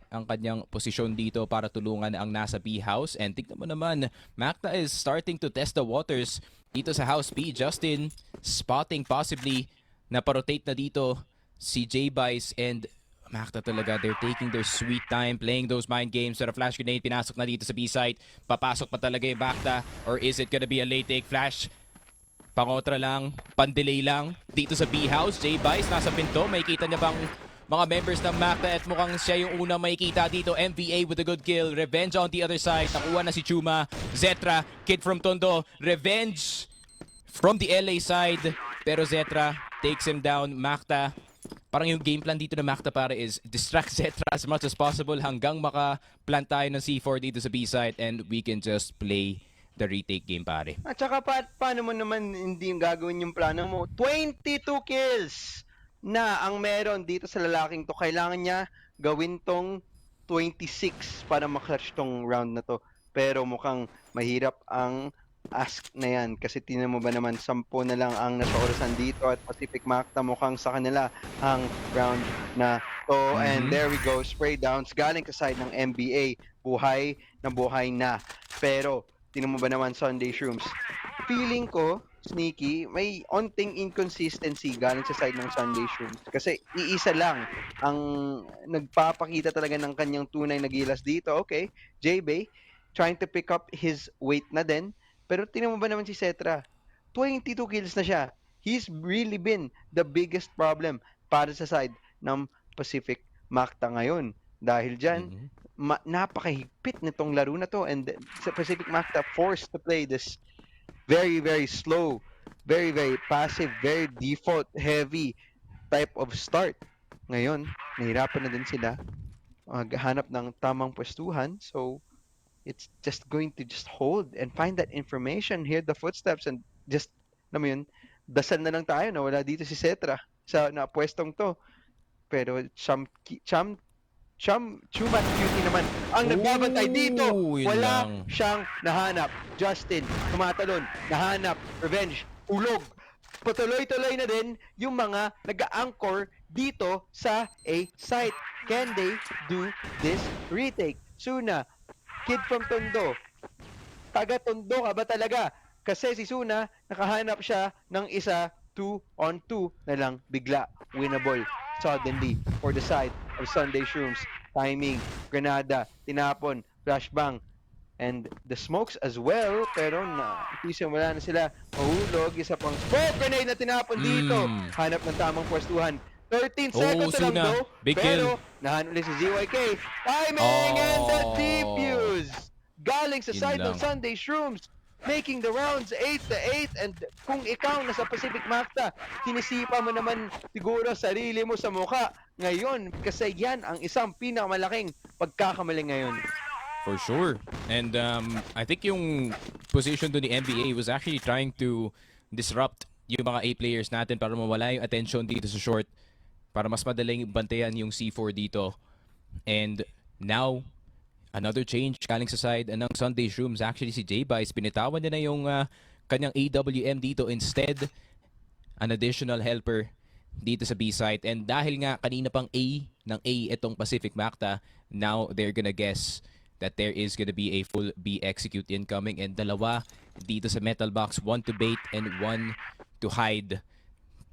ang kanyang posisyon dito para tulungan ang nasa B house. And tignan mo naman, Macta is starting to test the waters dito sa house B. Justin spotting possibly na parotate na dito si J-Bice and Macta talaga, they're taking their sweet time playing those mind games. Pero flash grenade, pinasok na dito sa B site. Papasok pa talaga yung Macta or is it gonna be a late take flash? Pangotra lang, pandelay lang dito sa B house. J-Bice nasa pinto, may kita niya bang mga members ng Macta at mukhang siya yung unang makikita dito. MVA with a good kill. Revenge on the other side. Nakuha na si Chuma. Zetra, kid from Tondo. Revenge from the LA side. Pero Zetra takes him down. Macta, parang yung game plan dito ng Macta pare is distract Zetra as much as possible hanggang maka-plant tayo ng C4 dito sa B side and we can just play the retake game pare. At saka paano mo naman hindi yung gagawin yung plano mo? 22 kills na ang meron dito sa lalaking to. Kailangan niya gawin tong 26 para maklatch tong round na to. Pero mukhang mahirap ang ask na yan. Kasi tingnan mo ba naman, 10 na lang ang nasa orasan dito at Pacific Macta mukhang sa kanila ang round na to. And there we go, spray downs galing sa side ng NBA. Buhay na buhay na. Pero tingnan mo ba naman Sunday Shrooms? Feeling ko, Sneaky, may onting inconsistency galing sa side ng Sunday Shrooms. Kasi iisa lang ang nagpapakita talaga ng kanyang tunay na gilas dito. Okay, J-Bay trying to pick up his weight na din. Pero tingnan mo ba naman si Cetra? 22 kills na siya. He's really been the biggest problem para sa side ng Pacific Macta ngayon. Dahil dyan, napakahigpit nitong laro na to. And sa Pacific Macta forced to play this very, very slow, very, very passive, very default heavy type of start. Ngayon, nahirapan na din sila maghanap ng tamang pwestuhan. So, it's just going to just hold and find that information, hear the footsteps, and just, alam mo yun, dasal na lang tayo na wala dito si Cetra sa na pwestong to. Pero Chuma Cutie naman ang nagbabantay dito. Wala siyang nahanap. Justin, tumatalon, nahanap, revenge, ulog. Patuloy-tuloy na din yung mga nag-anchor dito sa A site. Can they do this retake? Suna, kid from Tondo. Taga Tondo ka ba talaga? Kasi si Suna, nakahanap siya ng isa 2-on-2 na lang bigla. Winnable suddenly for the side of Sunday Shrooms. Timing, Granada, tinapon, flashbang, and the smokes as well. Pero wala na sila. Mahulog, isa pang smoke grenade na tinapon dito. Hanap ng tamang pwestuhan. 13 seconds lang daw. Pero nahanap ulit si ZYK. Timing and the defuse. Galing sa side ng Sunday Shrooms. Making the rounds 8-8, and kung ikaw nasa Pacific Macta, sinisipa mo naman siguro sarili mo sa mukha ngayon kasi yan ang isang pinakamalaking pagkakamali ngayon. For sure. And I think yung position doon ni NBA was actually trying to disrupt yung mga A players natin para mawala yung attention dito sa short para mas madaling bantayan yung C4 dito. And now, another change galing sa side ng Sunday Shrooms. Actually, si J-Bice, pinitawan niya na yung kanyang AWM dito. Instead, an additional helper dito sa B-site. And dahil nga kanina pang A ng A itong Pacific Macta, now they're gonna guess that there is gonna be a full B execute incoming. And dalawa dito sa metal box. One to bait and one to hide.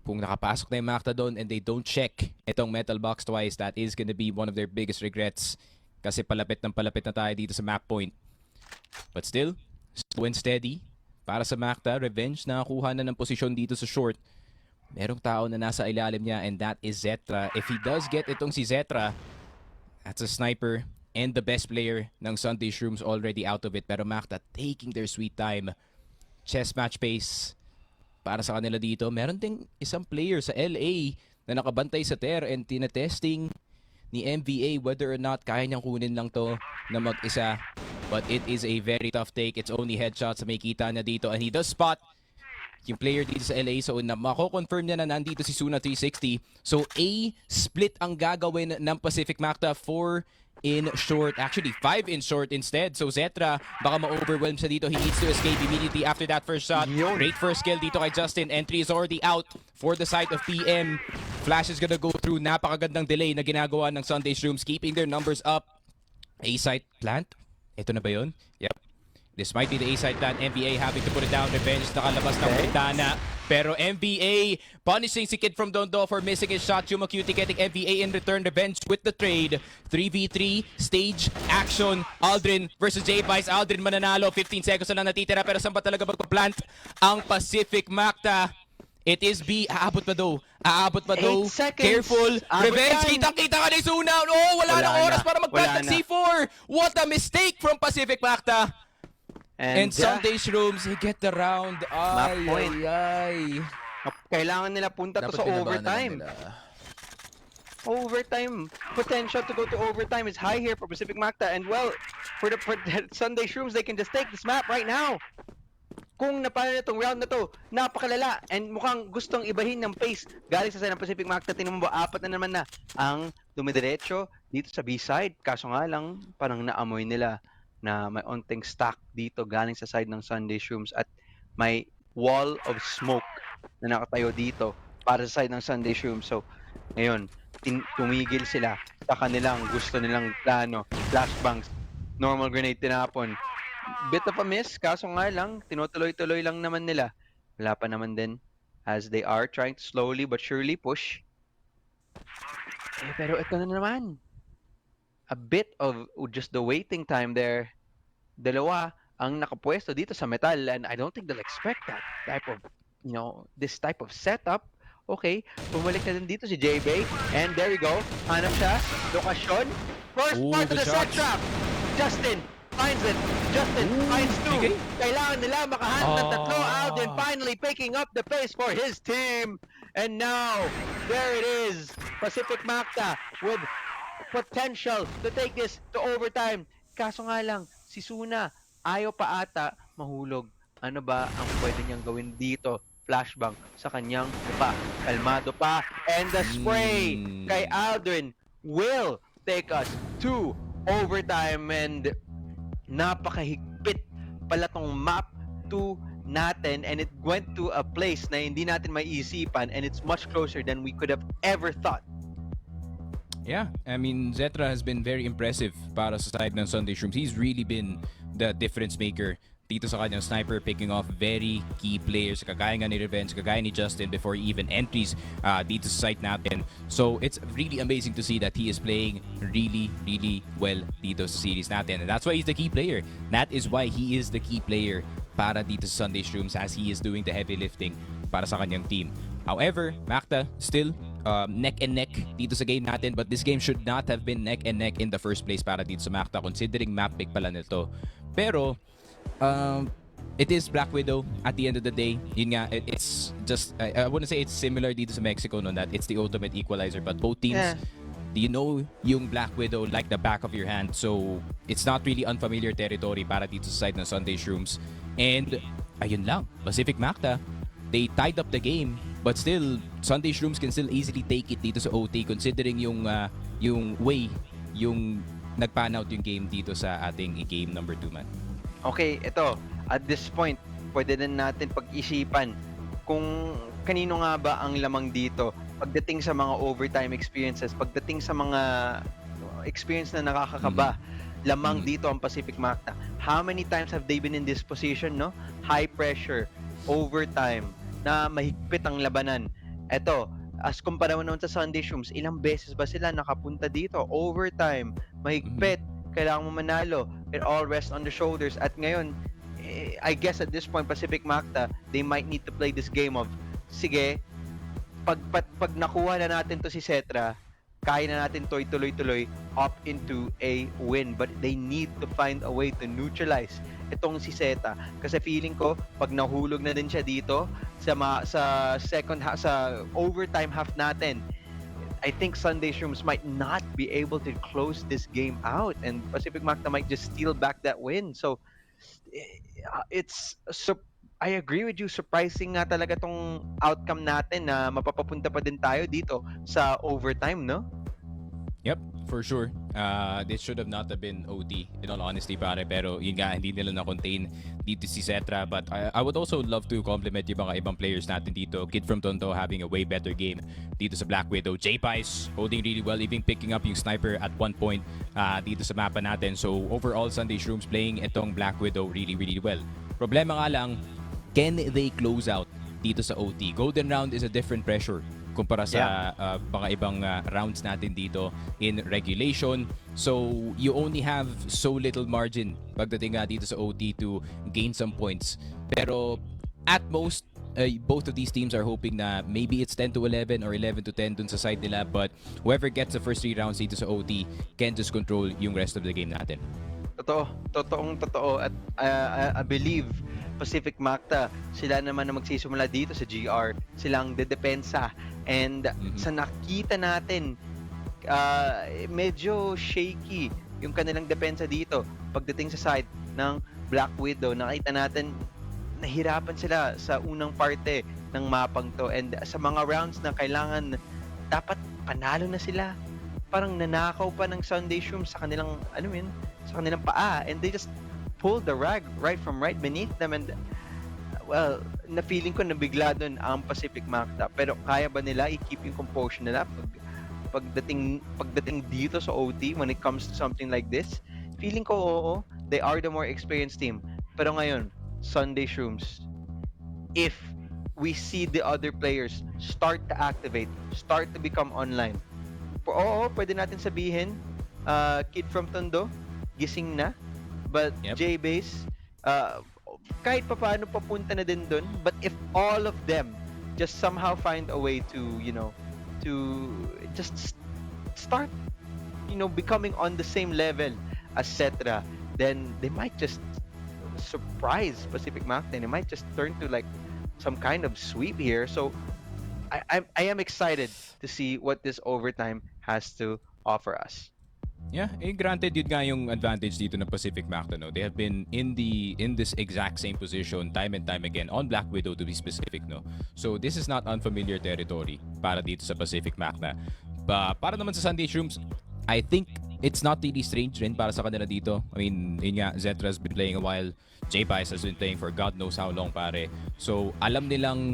Kung nakapasok na yung Macta doon and they don't check itong metal box twice, that is gonna be one of their biggest regrets. Kasi palapit na tayo dito sa map point. But still, slow and steady. Para sa Macta, Revenge nakakuha na ng posisyon dito sa short. Merong tao na nasa ilalim niya and that is Zetra. If he does get itong si Zetra, that's a sniper and the best player ng Sunday Shrooms already out of it. Pero Macta taking their sweet time. Chess match pace para sa kanila dito. Meron ding isang player sa LA na nakabantay sa Ter and tinetesting ni MVA whether or not kaya niyang kunin lang to na mag-isa. But it is a very tough take. It's only headshots na may kita niya dito. And he does spot yung player dito sa LA. So mako-confirm niya na nandito si Suna 360. So A split ang gagawin ng Pacific Macta, 4 in short. Actually, 5 in short instead. So Zetra, baka ma-overwhelm siya dito. He needs to escape immediately after that first shot. Yun. Great first kill dito kay Justin. Entry is already out for the side of PM. Flash is gonna go through. Napakagandang delay na ginagawa ng Sunday Shrooms, keeping their numbers up. A-site plant? Ito na ba yun? Yep. This might be the A-side plant. NBA having to put it down. Revenge nakalabas ng bintana. Pero NBA punishing si Kid from Dondo for missing his shot. Chuma Cutie getting NBA in return. Revenge with the trade. 3v3 stage action. Aldrin versus J-Vice. Aldrin mananalo. 15 seconds na lang natitira. Pero saan ba talaga magpa-plant ang Pacific Macta? It is B. Aabot pa daw. Aabot pa daw. 8 seconds. Careful. Abot Revenge. yan. Kitang-kita ka ni Suna. Oh, wala nang oras para mag-plant ng C4. What a mistake from Pacific Macta. And Sunday Shrooms, he get the round. Ay, point. ay, ay. Kailangan nila punta to sa overtime. Overtime. Potential to go to overtime is high here for Pacific Macta. And well, for the Sunday Shrooms, they can just take this map right now. Kung napala na itong round na to, napakalala. And mukhang gustong ibahin ng pace. Galing sa side ng Pacific Macta, tinan mo ba, 4 na naman na ang dumidiretso dito sa B-side. Kaso nga lang, parang naamoy nila na may onting stack dito galing sa side ng Sunday Shrooms at may wall of smoke na nakatayo dito para sa side ng Sunday Shrooms. So, ngayon, tumigil sila sa kanilang gusto nilang plano. Flashbangs, normal grenade tinapon. Bit of a miss, kaso nga lang, tinutuloy-tuloy lang naman nila. Wala pa naman din as they are trying to slowly but surely push. Pero ito na naman. A bit of just the waiting time there. Dalawa ang nakapwesto dito sa metal and I don't think they'll expect that type of, this type of setup. Okay, bumalik na din dito si J-Bay and there we go. Hanap siya. Lokasyon. First part of the set trap. Justin finds it. Justin finds 2. Kailangan nila makahanap ng 3. Alden finally picking up the pace for his team. And now, there it is. Pacific Macta with potential to take this to overtime. Kaso nga lang, si Suna ayaw pa ata mahulog. Ano ba ang pwede niyang gawin dito? Flashbang sa kanyang mukha. Kalmado pa. And the spray kay Aldrin will take us to overtime. And napakahigpit pala tong map 2 natin and it went to a place na hindi natin maiisipan and it's much closer than we could have ever thought. Yeah, I mean, Zetra has been very impressive para sa side ng Sunday Shrooms. He's really been the difference maker dito sa kanyang sniper, picking off very key players kagaya nga ni Revenge, kagaya ni Justin before he even entries dito sa site natin. So it's really amazing to see that he is playing really, really well dito sa series natin. And that's why he's the key player. That is why he is the key player para dito sa Sunday Shrooms as he is doing the heavy lifting para sa kanyang team. However, Macta still neck and neck dito sa game natin, but this game should not have been neck and neck in the first place para dito sa Macta considering map pick pala nito. Pero it is Black Widow at the end of the day. Yun nga, it's just I wouldn't say it's similar dito sa Mexico no, that it's the ultimate equalizer, but both teams you know yung Black Widow like the back of your hand, so it's not really unfamiliar territory para dito sa side ng Sunday Shrooms. And ayun lang, Pacific Macta, they tied up the game, but still Sunday Shrooms can still easily take it dito sa OT considering yung way yung nagpan out yung game dito sa ating game number 2 man. Okay, ito, at this point, pwede din natin pag-isipan kung kanino nga ba ang lamang dito pagdating sa mga overtime experiences, pagdating sa mga experience na nakakakaba. Lamang dito ang Pacific Macta. How many times have they been in this position, no? High pressure, overtime, na mahigpit ang labanan. Ito, as kumpara naman sa Sunday Shrooms, ilang beses ba sila nakapunta dito? Overtime, mahigpit, kailangan mo manalo. It all rests on the shoulders. At ngayon, I guess at this point, Pacific Macta, they might need to play this game of, sige, pag nakuha na natin to si Zetra, kaya na natin to ituloy-tuloy up into a win. But they need to find a way to neutralize itong si Zeta. Kasi feeling ko, pag nahulog na din siya dito, sa second half, sa overtime half natin, I think Sunday Shrooms might not be able to close this game out and Pacific Macta might just steal back that win. So I agree with you. Surprising nga talaga tong outcome natin na mapapapunta pa din tayo dito sa overtime, no? Yep, for sure. This should have not have been OT, in all honesty, pare. Pero yun nga, hindi nila na-contain dito si Zetra. But I would also love to compliment yung mga ibang players natin dito. Kid from Tondo having a way better game dito sa Black Widow. J-Pies holding really well, even picking up yung sniper at one point dito sa mapa natin. So overall, Sunday Shrooms playing itong Black Widow really, really well. Problema nga lang, can they close out dito sa OT? Golden round is a different pressure kumpara sa mga ibang rounds natin dito in regulation. So, you only have so little margin pagdating nga dito sa OT to gain some points. Pero, at most, both of these teams are hoping na maybe it's 10 to 11 or 11 to 10 dun sa side nila. But, whoever gets the first 3 rounds dito sa OT can just control yung rest of the game natin. Totoo. At I believe Pacific Macta, sila naman na magsisimula dito sa GR. Sila ang dedepensa. And sa nakita natin, medyo shaky yung kanilang depensa dito. Pagdating sa side ng Black Widow, nakita natin nahirapan sila sa unang parte ng mapang to. And sa mga rounds na kailangan, dapat panalo na sila. Parang nanakaw pa ng Sunday Shrooms sa kanilang, sa kanilang paa. And they just pulled the rag right from right beneath them. And well, na-feeling ko nabigla doon ang Pacific Macta. Pero kaya ba nila i-keep yung composure nila pagdating dito sa OT when it comes to something like this? Feeling ko oo, they are the more experienced team. Pero ngayon, Sunday Shrooms, if we see the other players start to activate, start to become online, pwede natin sabihin, Kid from Tondo, gising na. But J-Base, kahit pa paano papunta na din dun. But if all of them just somehow find a way to, to just start, becoming on the same level as Cetra, then they might just surprise Pacific Mountain. They might just turn to like some kind of sweep here. So I am excited to see what this overtime has to offer us. Yeah, granted yun nga yung advantage dito ng Pacific Macta, no. They have been in this exact same position time and time again on Black Widow to be specific, no. So this is not unfamiliar territory para dito sa Pacific Macta. Para naman sa Sunday Shrooms, I think it's not really strange rin para sa kanila dito. I mean, yun nga, Zetra's been playing a while. J-Pies has been playing for God knows how long, pare. So alam nila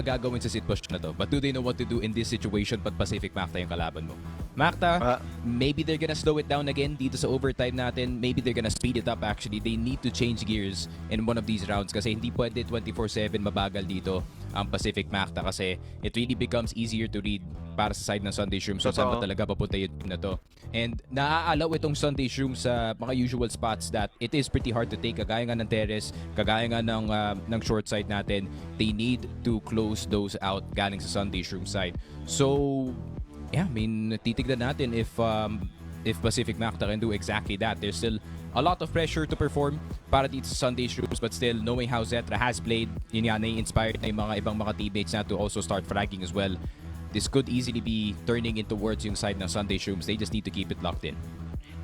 gagawin sa sitwasyon na to. But do they know what to do in this situation pag Pacific Macta yung kalaban mo? Macta, maybe they're gonna slow it down again dito sa overtime natin. Maybe they're gonna speed it up actually. They need to change gears in one of these rounds kasi hindi pwede 24/7 mabagal dito ang Pacific Macta kasi it really becomes easier to read para sa side ng Sunday Shrooms kung saan ba talaga papunta yun na to. And naaalaw itong Sunday Shrooms sa mga usual spots that it is pretty hard to take. Kagaya nga ng terrace, kagaya nga ng short side natin. They need to close those out galing sa Sunday Shrooms side. So, yeah, I mean, titignan natin if Pacific Macta can do exactly that. There's still a lot of pressure to perform para dito sa Sunday Shrooms, but still, knowing how Zetra has played, yun nga, nai-inspired na yung mga ibang mga teammates na to also start fragging as well. This could easily be turning in towards yung side ng Sunday Shrooms. They just need to keep it locked in.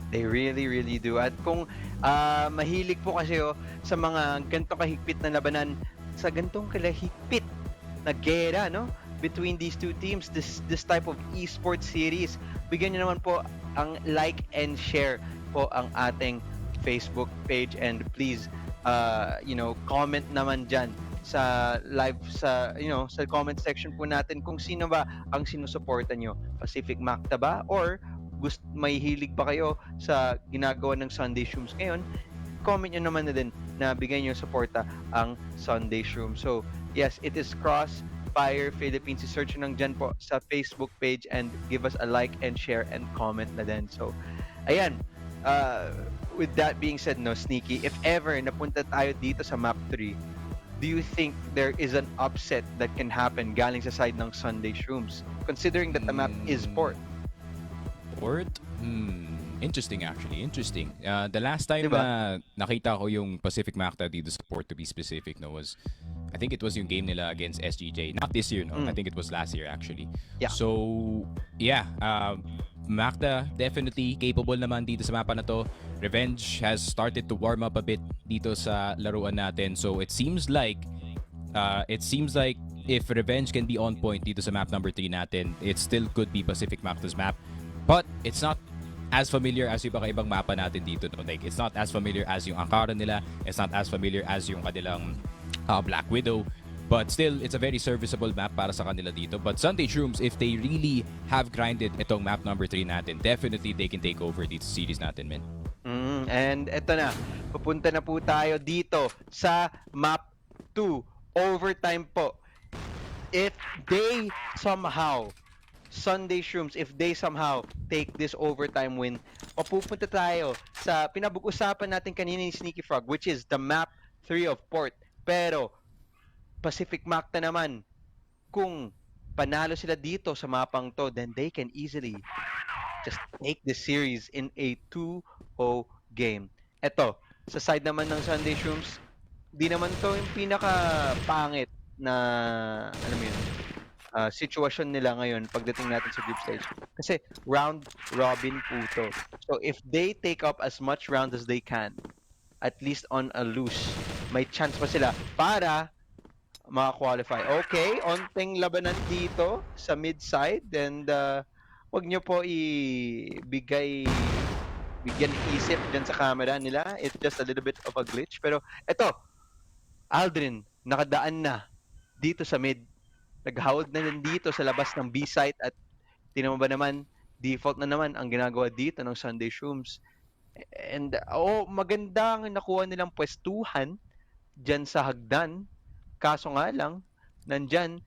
They really, really do. At kung mahilig po kasi sa mga gantong kahigpit na labanan, sa gantong kalahigpit na gera, no? Between these two teams, this type of esports series, bigyan niyo naman po ang like and share po ang ating Facebook page, and please comment naman dyan sa live sa comment section po natin kung sino ba ang sinusuporta nyo. Pacific Macta ba or may hilig ba kayo sa ginagawa ng Sunday Shrooms ngayon? Comment nyo naman na din na bigyan nyo suporta ang Sunday Shrooms. So yes, it is Crossfire Philippines. I-search nyo lang dyan po sa Facebook page and give us a like and share and comment na din. So ayan, with that being said, no, Sneaky, if ever napunta tayo dito sa map 3, do you think there is an upset that can happen galing sa side ng Sunday Shrooms, considering that the map is port? Port? Interesting actually. Interesting. The last time na nakita ko yung Pacific Macta dito sa port, to be specific, no, was, I think it was yung game nila against SGJ. Not this year, no. I think it was last year actually. Yeah. So, yeah. Macta definitely capable naman dito sa mapa na to. Revenge has started to warm up a bit dito sa laruan natin. So it seems like if Revenge can be on point dito sa map number 3 natin, it still could be Pacific Macta's map. But it's not as familiar as yung ibang mapa natin dito. No? Like, it's not as familiar as yung Ankara nila. It's not as familiar as yung kanilang Black Widow. But still, it's a very serviceable map para sa kanila dito. But Sunday Shrooms, if they really have grinded itong map number 3 natin, definitely they can take over dito sa series natin, man. And eto na, pupunta na po tayo dito sa map 2. Overtime po. If they somehow, Sunday Shrooms, if they somehow take this overtime win, papupunta tayo sa pinag-usapan natin kanina ni Sneaky Frog, which is the map 3 of Port. Pero, Pacific Macta naman, kung panalo sila dito sa mapang to, then they can easily just take the series in a 2-0 game. Eto, sa side naman ng Sunday Shrooms, di naman to yung pinaka-pangit na, alam mo yun, situation nila ngayon pagdating natin sa group stage. Kasi round robin po to. So if they take up as much rounds as they can, at least on a loose, may chance pa sila para maka-qualify. Okay, onting labanan dito sa mid-side, and wag nyo po bigyan isip dyan sa camera nila. It's just a little bit of a glitch. Pero eto, Aldrin, nakadaan na dito sa mid. Nag-hold na din dito sa labas ng B-site, at tinan mo ba naman, default na naman ang ginagawa dito ng Sunday Shrooms. And maganda ang nakuha nilang pwestuhan dyan sa hagdan. Kaso nga lang, nandyan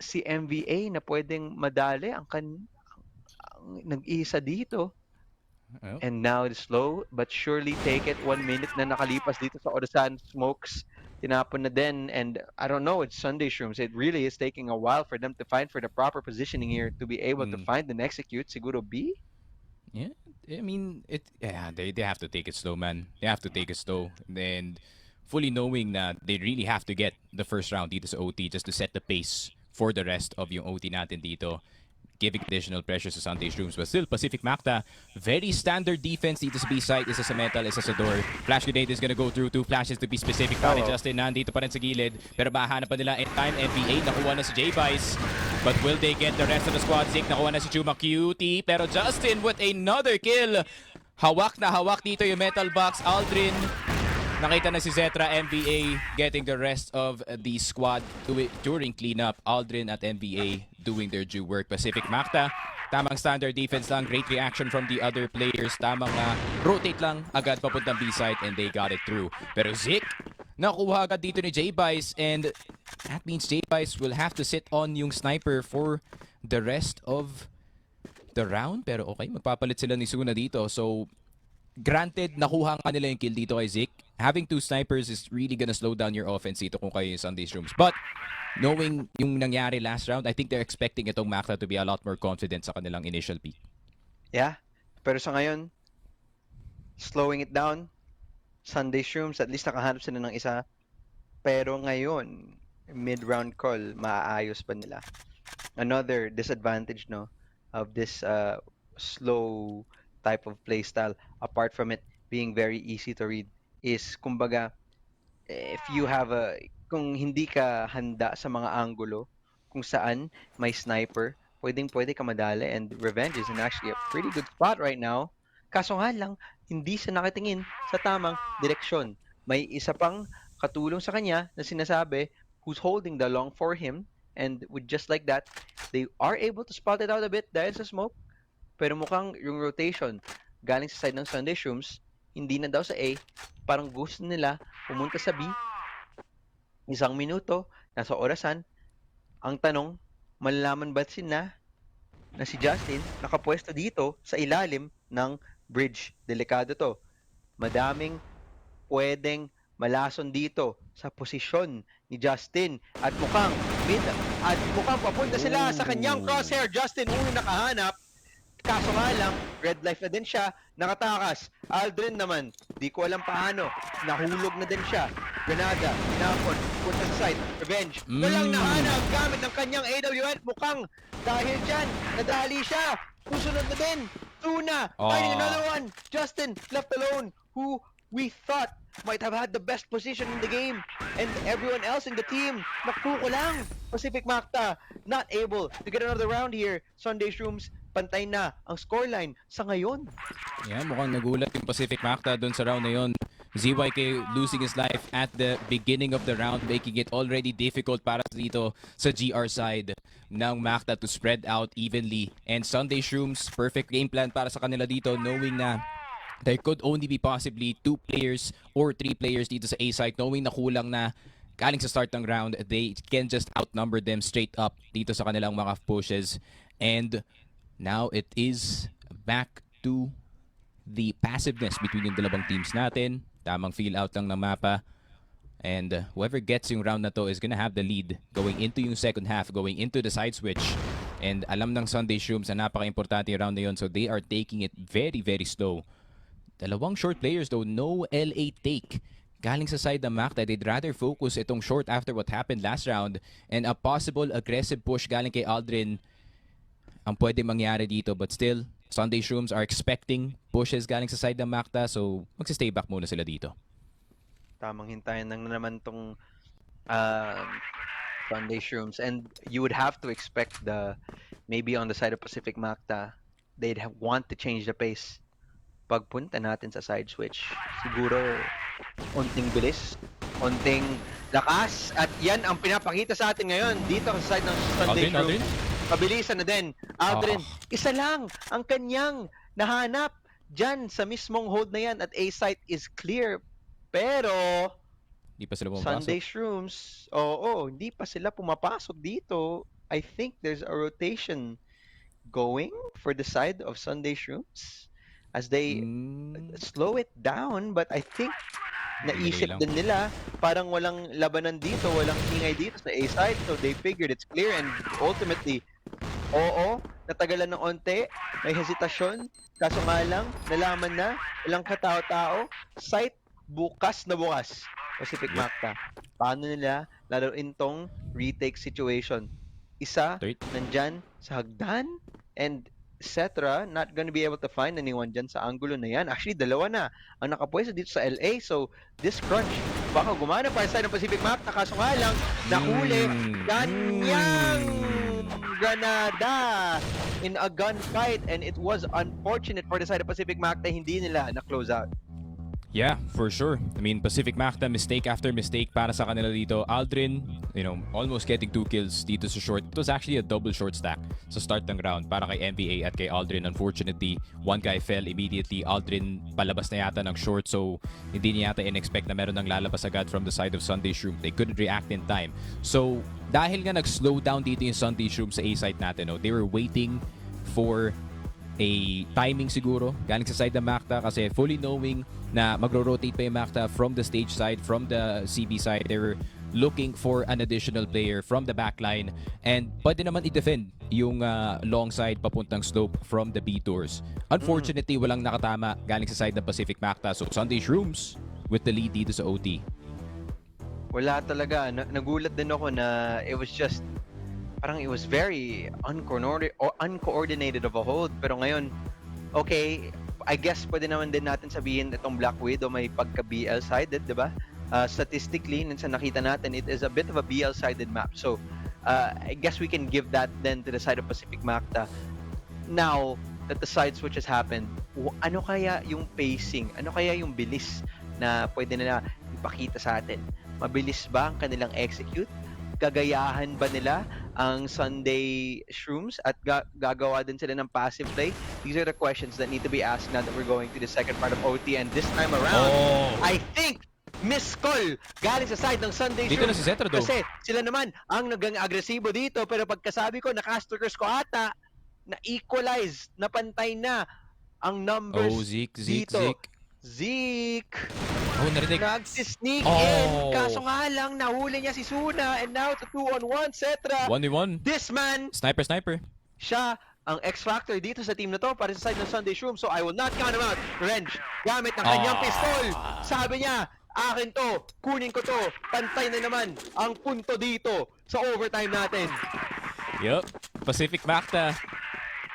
si MVA na pwedeng madali ang nag-iisa dito. Oh. And now it's slow but surely take it. 1 minute na nakalipas dito sa Orasan. Smokes, tinapon na din. And I don't know, it's Sunday Shrooms. It really is taking a while for them to find for the proper positioning here to be able to find and execute. Siguro B? Yeah, I mean, they have to take it slow, man. They have to take it slow. And fully knowing that they really have to get the first round dito sa OT just to set the pace for the rest of yung OT natin dito. Giving additional pressure sa Sunday Shrooms. But still, Pacific Macta, very standard defense dito sa B-side. Isa sa metal, isa sa door. Flash grenade is gonna go through 2 flashes to be specific. Pa rin Justin, nandito pa rin sa gilid. Pero mahanap pa nila in time. NBA, nakuha na si J-Vice. But will they get the rest of the squad? Zik, nakuha na si Chuma Cutie. Pero Justin with another kill. Hawak na hawak dito yung metal box. Aldrin, nakita na si Zetra, MVA getting the rest of the squad during cleanup. Aldrin at MVA doing their due work. Pacific Macta, tamang standard defense lang. Great reaction from the other players. Tamang rotate lang agad papuntang B-side and they got it through. Pero Zik, nakuha agad dito ni J-Vice, and that means J-Vice will have to sit on yung sniper for the rest of the round. Pero okay, magpapalit sila ni Suna dito. So, granted, nakuha nga nila yung kill dito kay Zik. Having 2 snipers is really gonna slow down your offense dito kung kayo yung Sunday Shrooms. But, knowing yung nangyari last round, I think they're expecting itong Macta to be a lot more confident sa kanilang initial peak. Yeah, pero sa ngayon, slowing it down, Sunday Shrooms, at least nakahanap sila ng isa. Pero ngayon, mid-round call, maaayos pa nila. Another disadvantage, no, of this slow type of playstyle, apart from it being very easy to read, is kumbaga, if you have kung hindi ka handa sa mga angulo kung saan may sniper, pwede ka madali, and Revenge is in actually a pretty good spot right now. Kaso nga lang, hindi siya nakatingin sa tamang direksyon. May isa pang katulong sa kanya na sinasabi who's holding the long for him, and with just like that, they are able to spot it out a bit dahil sa smoke. Pero mukhang yung rotation galing sa side ng Sunday Shrooms, hindi na daw sa A, parang gusto nila pumunta sa B. 1 minuto, nasa Orasan. Ang tanong, malalaman ba sila na si Justin nakapwesto dito sa ilalim ng bridge? Delikado to. Madaming pwedeng malason dito sa posisyon ni Justin. At mukhang papunta sila sa kanyang crosshair. Justin, nakahanap. Kaso nga lang, red life na din siya, nakatakas. Aldrin naman, di ko alam paano, nahulog na din siya. Granada, tinapon, punta sa side. Revenge. Walang nahanap gamit ng kanyang AWL. Mukhang dahil dyan, nadali siya. Susunod na din. Tuna, finding another one. Justin, left alone, who we thought might have had the best position in the game. And everyone else in the team, nakuko lang. Pacific Macta, not able to get another round here. Sunday Shrooms, pantay na ang scoreline sa ngayon. Yeah, mukhang nagulat yung Pacific Macta doon sa round na yun. ZYK losing his life at the beginning of the round, making it already difficult para dito sa GR side ng Macta to spread out evenly. And Sunday Shrooms, perfect game plan para sa kanila dito, knowing na there could only be possibly 2 players or 3 players dito sa A side, knowing na kulang na galing sa start ng round, they can just outnumber them straight up dito sa kanilang mga pushes. And now it is back to the passiveness between yung dalawang teams natin. Tamang feel out lang ng mapa. And whoever gets yung round na to is gonna have the lead going into yung second half, going into the side switch. And alam ng Sunday Shrooms na napaka-importante yung round na yun, so they are taking it very, very slow. Dalawang short players though, no LA take. Galing sa side ng Macta, they'd rather focus itong short after what happened last round. And a possible aggressive push galing kay Aldrin ang pwede mangyari dito. But still, Sunday Shrooms are expecting pushes galing sa side ng Macta, so magsi-stay back muna sila dito. Tamang hintayin lang naman tong Sunday Shrooms. And you would have to expect maybe on the side of Pacific Macta, they'd want to change the pace. Pagpunta natin sa side switch, siguro onting bilis, onting lakas, at yan ang pinapakita sa atin ngayon dito sa side ng Sunday Shrooms. Pabilisan na din. Aldrin, isa lang ang kanyang nahanap dyan sa mismong hold na yan at A site is clear. Pero Hindi pa sila pumapasok. Sunday Shrooms, hindi pa sila pumapasok dito. I think there's a rotation going for the side of Sunday Shrooms as they slow it down, but I think naisip din nila parang walang labanan dito, walang ingay dito sa A side, so they figured it's clear and ultimately natagalan ng onte, may hesitasyon, kaso nga lang nalaman na walang katao-tao, site bukas na bukas. Pacific Macta, paano nila laruin tong retake situation? Isa nandyan sa hagdan and etc. Not gonna be able to find anyone dyan sa angulo na yan. Actually, dalawa na ang nakapwesto dito sa LA. So, this crunch, baka gumana para sa side ng Pacific Macta. Kaso nga lang, nahuli kanyang Granada in a gunfight. And it was unfortunate for the side of Pacific Macta. Hindi nila na-close out. Yeah, for sure. I mean, Pacific Macta, mistake after mistake para sa kanila dito. Aldrin, almost getting 2 kills dito sa short. It was actually a double short stack sa start ng round para kay NBA at kay Aldrin. Unfortunately, one guy fell immediately. Aldrin palabas na yata ng short, so hindi niya yata in-expect na meron ng lalabas agad from the side of Sunday Shroom. They couldn't react in time. So, dahil nga nag-slow down dito yung Sunday Shroom sa A-site natin, they were waiting for a timing siguro galing sa side ng Macta kasi fully knowing na magro-rotate pa yung Macta from the stage side, from the CB side. They were looking for an additional player from the backline and pwede naman i-defend yung long side papuntang slope from the B tours. Unfortunately, walang nakatama galing sa side ng Pacific Macta. So Sunday Shrooms with the lead dito sa OT. Wala talaga. Nagulat din ako na it was just parang it was very uncoordinated of a hold. Pero ngayon, okay, I guess pwede naman din natin sabihin itong Black Widow may pagka-BL-sided, di ba? Statistically, minsan nakita natin, it is a bit of a BL-sided map. So, I guess we can give that then to the side of Pacific Macta. Now that the side switch has happened, ano kaya yung pacing? Ano kaya yung bilis na pwede nila ipakita sa atin? Mabilis ba ang kanilang execute? Gagayahan ba nila ang Sunday Shrooms at gagawa din sila ng passive play? These are the questions that need to be asked now that we're going to the second part of OT, and this time around, I think miss call galing sa side ng Sunday Shrooms. Dito na si Zetro daw. Kasi sila naman ang nagang agresibo dito, pero pagkasabi ko, na-casters ko ata, na-equalize, napantay na ang numbers dito. Zeke. Narinig. Nagsisneak in. Kaso nga lang, nahuli niya si Suna. And now it's a 2-on-1, Cetra. 1v1. This man. Sniper. Siya ang X-Factor dito sa team na to para sa side ng Sunday Shroom. So I will not count him out. Revenge. Gamit ng kanyang pistol. Sabi niya, Akin to, kunin ko to, pantay na naman ang punto dito sa overtime natin. Yup. Pacific Macta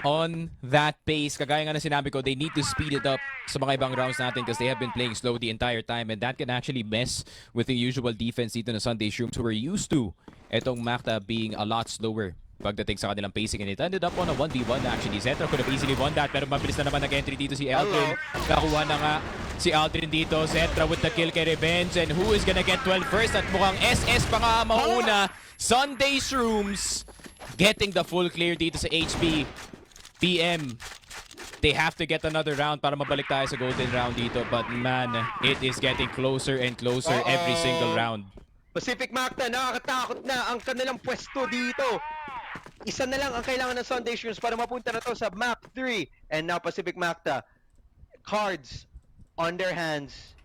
on that pace. Kagaya nga na sinabi ko, they need to speed it up sa mga ibang rounds natin because they have been playing slow the entire time and that can actually mess with the usual defense dito na Sunday Shrooms who were used to etong Macta being a lot slower pagdating sa kanilang pacing, and it ended up on a 1v1 actually. Zetra could have easily won that pero mabilis na naman nag-entry dito si Aldrin. Nakuha na nga si Aldrin dito. Zetra with the kill kay Revenge, and who is gonna get 12 first? At mukhang SS pa nga mauna. Sunday Shrooms getting the full clear dito sa HB. PM, they have to get another round para mabalik tayo sa golden round dito. But man, it is getting closer and closer every single round. Pacific Macta, nakakatakot na ang kanilang pwesto dito. Isa na lang ang kailangan ng Sunday Shrooms para mapunta na to sa map 3. And now Pacific Macta, cards on their hands.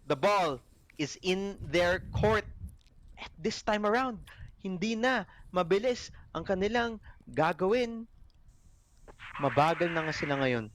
The ball is in their court. At this time around, hindi na mabilis ang kanilang gagawin. Mabagal na nga sila ngayon.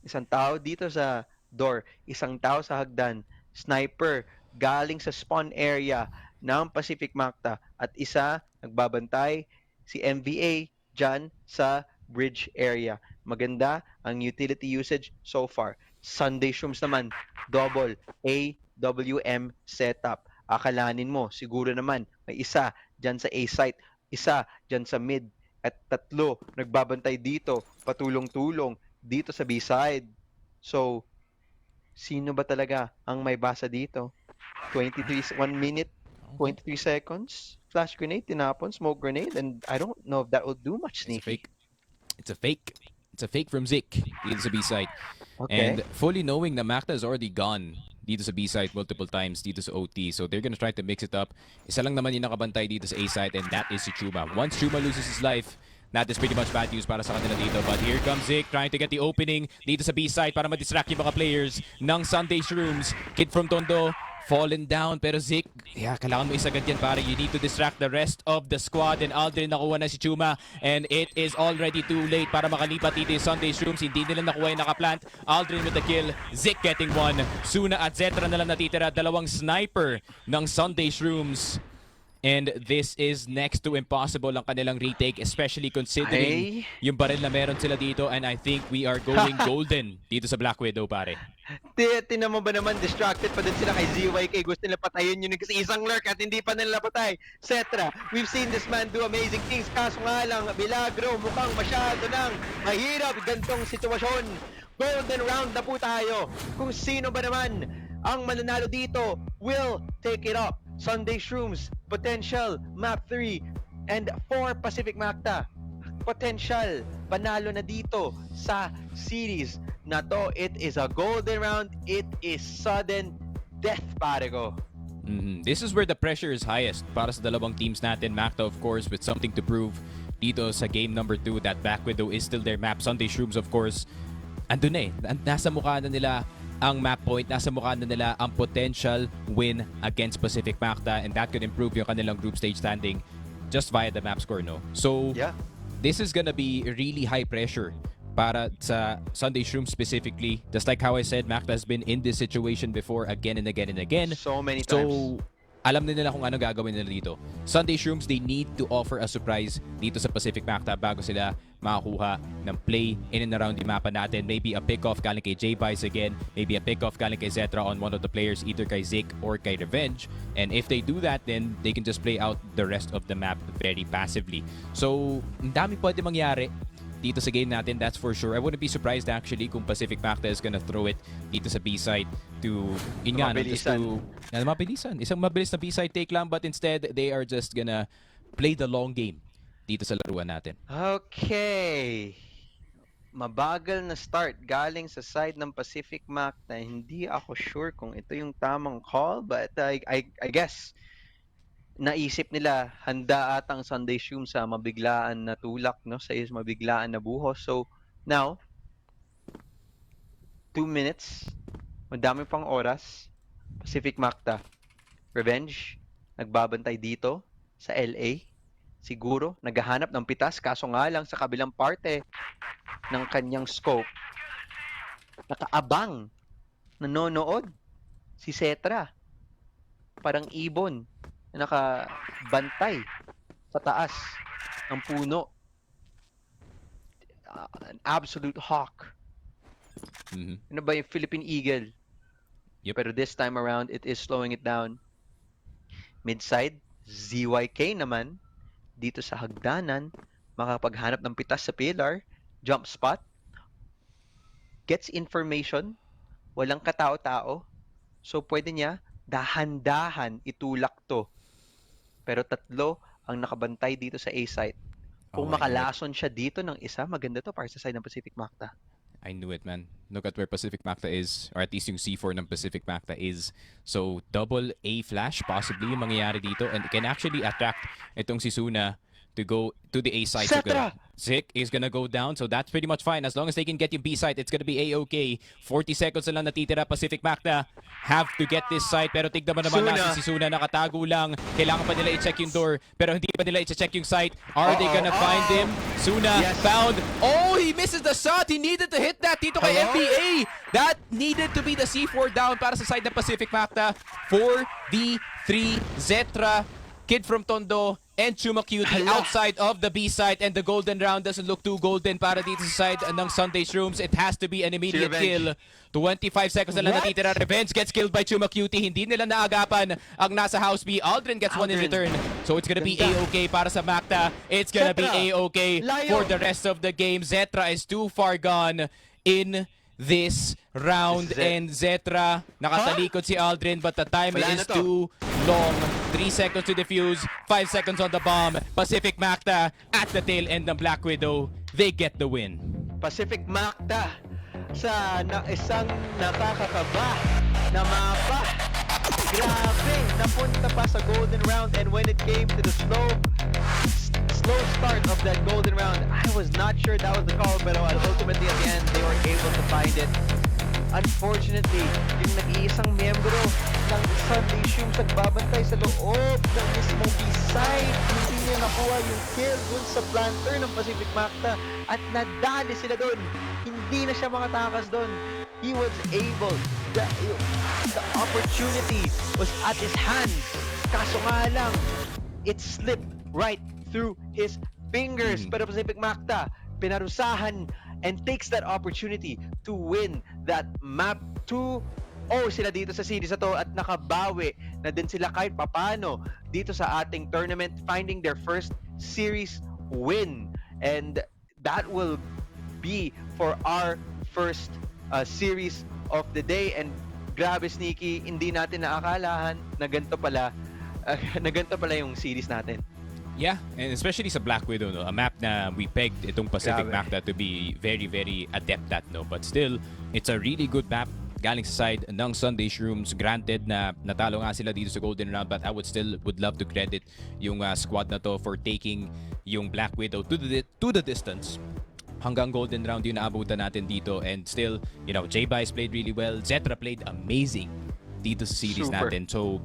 Isang tao dito sa door, isang tao sa hagdan, sniper galing sa spawn area ng Pacific Macta, at isa nagbabantay, si MVA dyan sa bridge area. Maganda ang utility usage so far. Sunday Shrooms naman, double AWM setup. Akalanin mo, siguro naman may isa dyan sa A site, isa dyan sa mid, at tatlo nagbabantay dito, patulong-tulong dito sa B side. So, sino ba talaga ang may basa dito? 1 minute, 23 seconds, flash grenade, tinapon, smoke grenade, and I don't know if that will do much, Sneaky. It's a fake. It's a fake from Zik dito sa B-side. Okay. And fully knowing na Macta is already gone dito sa B-side multiple times dito sa OT. So they're gonna try to mix it up. Isa lang naman yung nakabantay dito sa A-side, and that is si Chuma. Once Chuma loses his life, that is pretty much bad news para sa kanila dito. But here comes Zik trying to get the opening dito sa B-side para ma-distract yung mga players ng Sunday Shrooms. Kid from Tondo fallen down, pero Zik, kailangan mo isagad yan para you need to distract the rest of the squad, and Aldrin nakuha na si Chuma, and it is already too late para makalipat dito yung Sunday Shrooms. Hindi nila nakuha yung nakaplant. Aldrin with the kill, Zik getting one. Suna at Zetra na lang natitira, dalawang sniper ng Sunday Shrooms. And this is next to impossible ang kanilang retake, especially considering yung baril na meron sila dito, and I think we are going golden dito sa Black Widow, pare. Tinan mo ba naman, distracted pa din sila kay ZYK. Gusto nila patayin yun kasi isang lurk at hindi pa nila patay. Cetra, we've seen this man do amazing things. Kaso nga lang, Milagro, mukhang masyado nang mahirap gantong sitwasyon. Golden round na po tayo. Kung sino ba naman ang mananalo dito will take it up. Sunday Shrooms, potential, map 3, and 4 Pacific Macta. Potential, panalo na dito sa series na to. It is a golden round. It is sudden death, pare ko. This is where the pressure is highest para sa dalawang teams natin. Macta, of course, with something to prove dito sa game number 2. That Black Widow is still their map. Sunday Shrooms, of course, andun na eh. Nasa mukha na nila ang map point, nasa mukha na nila ang potential win against Pacific Macta, and that could improve yung kanilang group stage standing just via the map score, no? So, this is gonna be really high pressure para sa Sunday Shrooms specifically. Just like how I said, Macta has been in this situation before again and again and again. So many times. So, alam na nila kung ano gagawin nila dito. Sunday Shrooms, they need to offer a surprise dito sa Pacific Macta bago sila makakuha ng play in and around the mapa natin. Maybe a pick-off galing kay J-Vice again. Maybe a pick-off galing kay Zetra on one of the players, either kay Zik or kay Revenge. And if they do that, then they can just play out the rest of the map very passively. So, ang dami pwede mangyari dito sa game natin, that's for sure. I wouldn't be surprised actually kung Pacific Macta is gonna throw it dito sa B-side to, yun nga, just to, mabilisan. Isang mabilis na B-side take lang, but instead, they are just gonna play the long game dito sa laruan natin. Okay. Mabagal na start galing sa side ng Pacific Macta. Hindi ako sure kung ito yung tamang call, but I guess naisip nila handa atang Sunday Shrooms sa mabiglaan na tulak, no, sa mabiglaan na buhos. So now 2 minutes, madami pang oras. Pacific Macta, Revenge nagbabantay dito sa LA, siguro naghahanap ng pitas, kaso nga lang sa kabilang parte ng kanyang scope nakaabang, nanonood si Cetra. parang ibon na nakabantay sa taas ng puno. An absolute hawk. Mhm. Ano ba yung Philippine Eagle? Yep. Pero this time around, it is slowing it down. Midside, ZYK naman, dito sa hagdanan, makapaghanap ng pitas sa pillar, jump spot, gets information, walang katao-tao, so pwede niya dahan-dahan itulak to. Pero tatlo ang nakabantay dito sa A site. Kung Oh, I knew it. makalason siya dito ng isa, maganda to para sa side ng Pacific Macta. I knew it, man. Look at where Pacific Macta is, or at least yung C4 ng Pacific Macta is. So, double A flash, possibly yung mangyayari dito. And it can actually attract itong si Suna to go to the A side. So, Cetra! Zik is gonna go down, so that's pretty much fine. As long as they can get yung B side, it's gonna be A-okay. 40 seconds na lang natitira, Pacific Macta. Have to get this side, pero tignan mo naman Suna. natin si Suna nakatago lang. Kailangan pa nila i-check yung door, pero hindi pa nila i-check yung site. Are they gonna find him? Suna Yes. found. Oh, he misses the shot. He needed to hit that dito kay Hello? NBA. That needed to be the C4 down para sa side ng Pacific Macta. 4v3 Zetra, Kid from Tondo, and Chuma Cutie Hala. outside of the B side, and the golden round doesn't look too golden para dito sa side ng Sunday Shrooms. It has to be an immediate kill. 25 seconds na lang What? natitira. Revenge gets killed by Chuma Cutie. Hindi nila naagapan ang nasa house B. Aldrin gets one in Aldrin. return. So it's gonna be Ganda. A-okay para sa Macta. It's gonna be Zetra. A-okay Layo. for the rest of the game. Zetra is too far gone in this round, and Zetra nakatalikod si Aldrin, but the time Wala is na to. too long. 3 seconds to defuse, 5 seconds on the bomb. Pacific Macta at the tail end ng Black Widow. They get the win. Pacific Macta sa isang nakakakaba na mapa. Grabe, napunta pa sa golden round, and when it came to the slow start of that golden round, I was not sure that was the call, but ultimately at the end, they were able to find it. Unfortunately, yung nag-iisang miyembro ng Sunday Shrooms nagbabantay sa loob ng mismong B-side. Hindi niya nakuha yung kill dun sa planter ng Pacific Macta at nadali sila dun. Hindi na siya makatakas dun. He was able, the opportunity was at his hands. Kaso nga lang, it slipped right through his fingers. Pero Pacific Macta, pinarusahan and takes that opportunity to win that map 2-0 sila dito sa series na to, at nakabawi na din sila kahit papano dito sa ating tournament, finding their first series win. And that will be for our first series of the day. And grabe, Sneaky, hindi natin naakalahan na ganito pala yung series natin. Yeah, and especially sa Black Widow, no, a map na we pegged itong Pacific Grabe. Macta to be very, very adept at, no. But still, it's a really good map galing sa side ng Sunday Shrooms. Granted na natalo nga sila dito sa golden round, but I would love to credit yung squad na to for taking yung Black Widow to the distance. Hanggang golden round yung naabutan natin dito, and still, you know, J-Bice played really well. Zetra played amazing dito sa series Super. natin. So,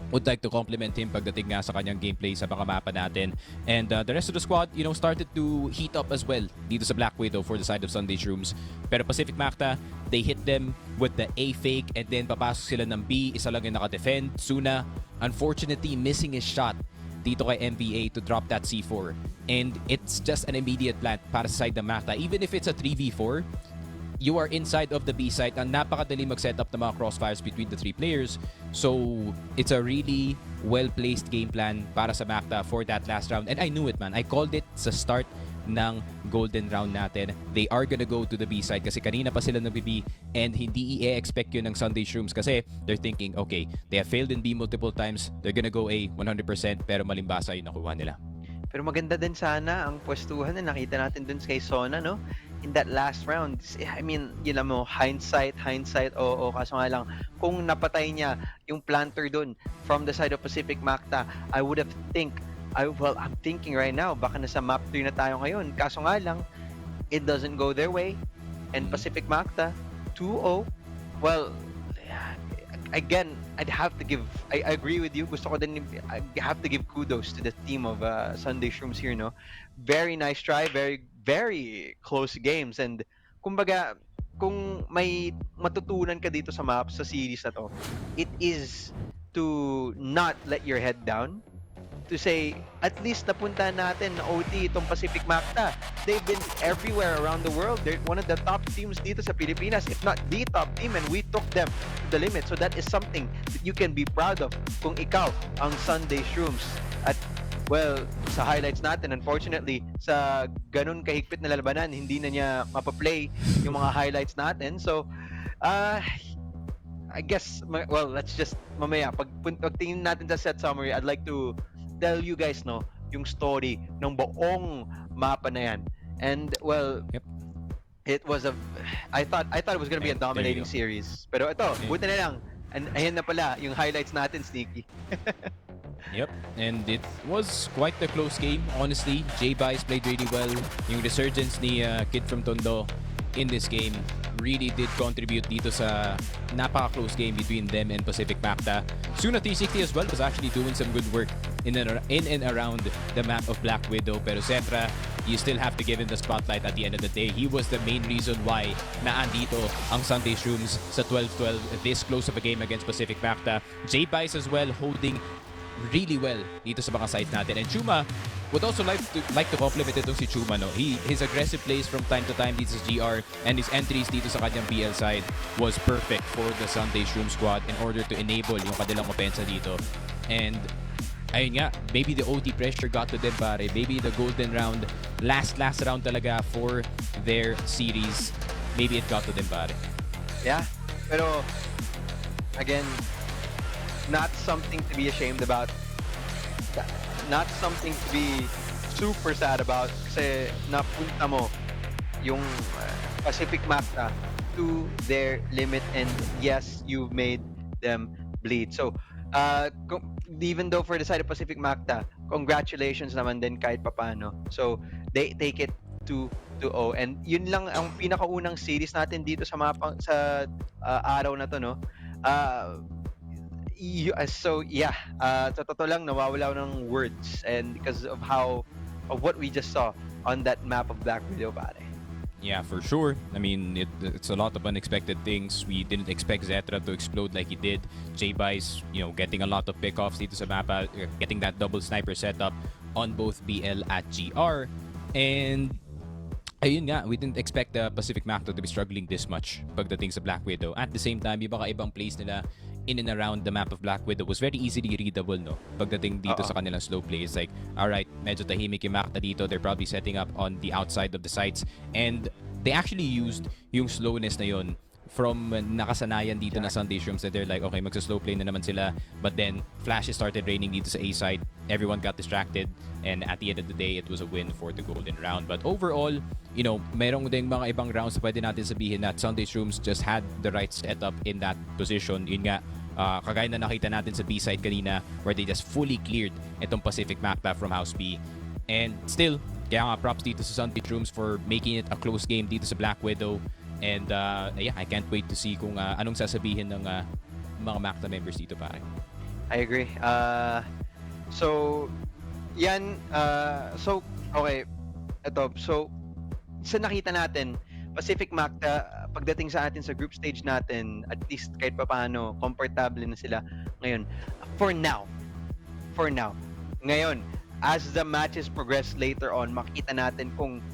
would like to compliment him pagdating nga sa kanyang gameplay sa mga mapa natin. And the rest of the squad, you know, started to heat up as well dito sa Black Widow for the side of Sunday Shrooms. Pero Pacific Macta, they hit them with the A fake, and then papasok sila ng B. Isa lang yung naka-defend. Suna, unfortunately, missing his shot dito kay MVA to drop that C4. And it's just an immediate plant para sa side ng Macta. Even if it's a 3v4, you are inside of the B site, and napakadali mag-set up ng mga crossfires between the three players. So, it's a really well-placed game plan para sa Macta for that last round. And I knew it, man. I called it sa start ng golden round natin. They are gonna go to the B side kasi kanina pa sila nag-B, and hindi i-expect yun ng Sunday Shrooms kasi they're thinking, okay, they have failed in B multiple times. They're gonna go A 100%, pero malimbasa yung nakuha nila. Pero maganda din sana ang pwestuhan na nakita natin dun kay Sona, no? In that last round. I mean, yun lang mo, hindsight, oo. Kaso nga lang, kung napatay niya yung planter dun from the side of Pacific Macta, I would have I'm thinking right now, baka nasa map 3 na tayo ngayon. Kaso nga lang, it doesn't go their way. And Pacific Macta, 2-0. Well, again, I agree with you. Gusto ko din, I have to give kudos to the team of Sunday Shrooms here, no? Very nice try, very, very close games. And kumbaga, kung may matutunan ka dito sa map, sa series na to, it is to not let your head down, to say, at least napunta natin na OT itong Pacific Macta. They've been everywhere around the world. They're one of the top teams dito sa Pilipinas, if not the top team, and we took them to the limit. So that is something that you can be proud of kung ikaw ang Sunday Shrooms. At well, sa highlights natin, unfortunately, sa ganun kahigpit na lalabanan, hindi na niya mapaplay yung mga highlights natin. So, I guess, well, let's just, mamaya, pagtingin natin sa set summary, I'd like to tell you guys, no, yung story ng buong mapa na yan. And, well, Yep. it was I thought it was gonna be a dominating series. Pero ito, buti na lang. And ayan na pala, yung highlights natin, Sneaky. Yep, and it was quite a close game, honestly. J-Bice played really well. Yung resurgence ni Kid from Tondo in this game really did contribute dito sa napaka-close game between them and Pacific Macta. Suna 360 as well was actually doing some good work in and around the map of Black Widow. Pero Cetra, you still have to give him the spotlight at the end of the day. He was the main reason why naandito ang Sunday Shrooms sa 12-12 this close of a game against Pacific Macta. J-Bice as well holding really well dito sa mga sides natin. And Chuma would also like to compliment itong si Chuma, no? His aggressive plays from time to time dito sa GR and his entries dito sa kanyang BL side was perfect for the Sunday Shroom squad in order to enable yung kanilang opensa dito. And ayun nga, maybe the OT pressure got to them, pare. Maybe the golden round, last round talaga for their series, maybe it got to them, pare. Yeah, pero again, not something to be ashamed about. Not something to be super sad about kasi napunta mo yung Pacific Macta to their limit, and yes, you've made them bleed. So, even though for the side of Pacific Macta, congratulations naman din kahit papano. So, they take it 2-0, and yun lang ang pinakaunang series natin dito sa mapa, sa araw na to, no? So yeah, sa totoo lang nawawala ng words, and because of what we just saw on that map of Black Widow, pare. Yeah, for sure. I mean, it's a lot of unexpected things. We didn't expect Zetra to explode like he did. J-Bice, getting a lot of pickoffs dito sa mapa, getting that double sniper setup on both BL at GR. And ayun nga, we didn't expect the Pacific Macta to be struggling this much pagdating sa Black Widow. At the same time, yung baka ibang plays nila in and around the map of Black Widow was very easily readable, no? Pagdating dito sa kanilang slow plays, like, alright, medyo tahimik yung Macta dito. They're probably setting up on the outside of the sites. And they actually used yung slowness na yun from nakasanayan dito na Sunday Shrooms, that they're like, okay, magsa-slow play na naman sila. But then, flashes started raining dito sa A side. Everyone got distracted. And at the end of the day, it was a win for the golden round. But overall, merong ding mga ibang rounds na pwede natin sabihin that Sunday Shrooms just had the right setup in that position. Yun nga, kagaya na nakita natin sa B side kanina, where they just fully cleared itong Pacific Macta from House B. And still, kaya nga props dito sa Sunday Shrooms for making it a close game dito sa Black Widow. And yeah, I can't wait to see kung anong sasabihin ng mga Macta members dito, pare. I agree. So, yan. So, okay. Ito. So, sa nakita natin, Pacific Macta, pagdating sa atin sa group stage natin, at least kahit papaano, komportable na sila ngayon. For now. Ngayon, as the matches progress later on, makita natin kung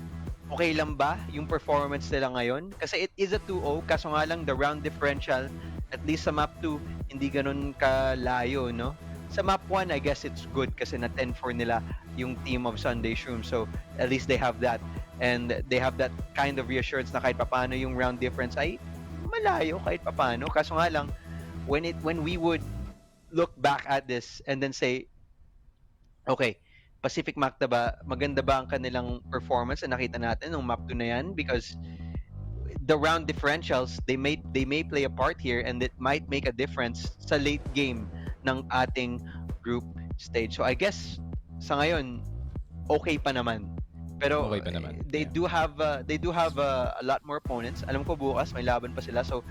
okay lang ba yung performance nila ngayon? Kasi it is a 2-0, kaso nga lang the round differential, at least sa map 2, hindi ganun kalayo, no? Sa map 1, I guess it's good kasi na 10-4 nila yung team of Sunday Shroom. So, at least they have that. And they have that kind of reassurance na kahit papano yung round difference ay malayo kahit papano. Kaso nga lang, when we would look back at this and then say, okay, Pacific Macta ba, maganda ba ang kanilang performance na nakita natin ng map 2 na yan? Because the round differentials, they may play a part here, and it might make a difference sa late game ng ating group stage. So I guess sa ngayon okay pa naman. Pero Okay pa naman. they do have a lot more opponents. Alam ko bukas may laban pa sila. So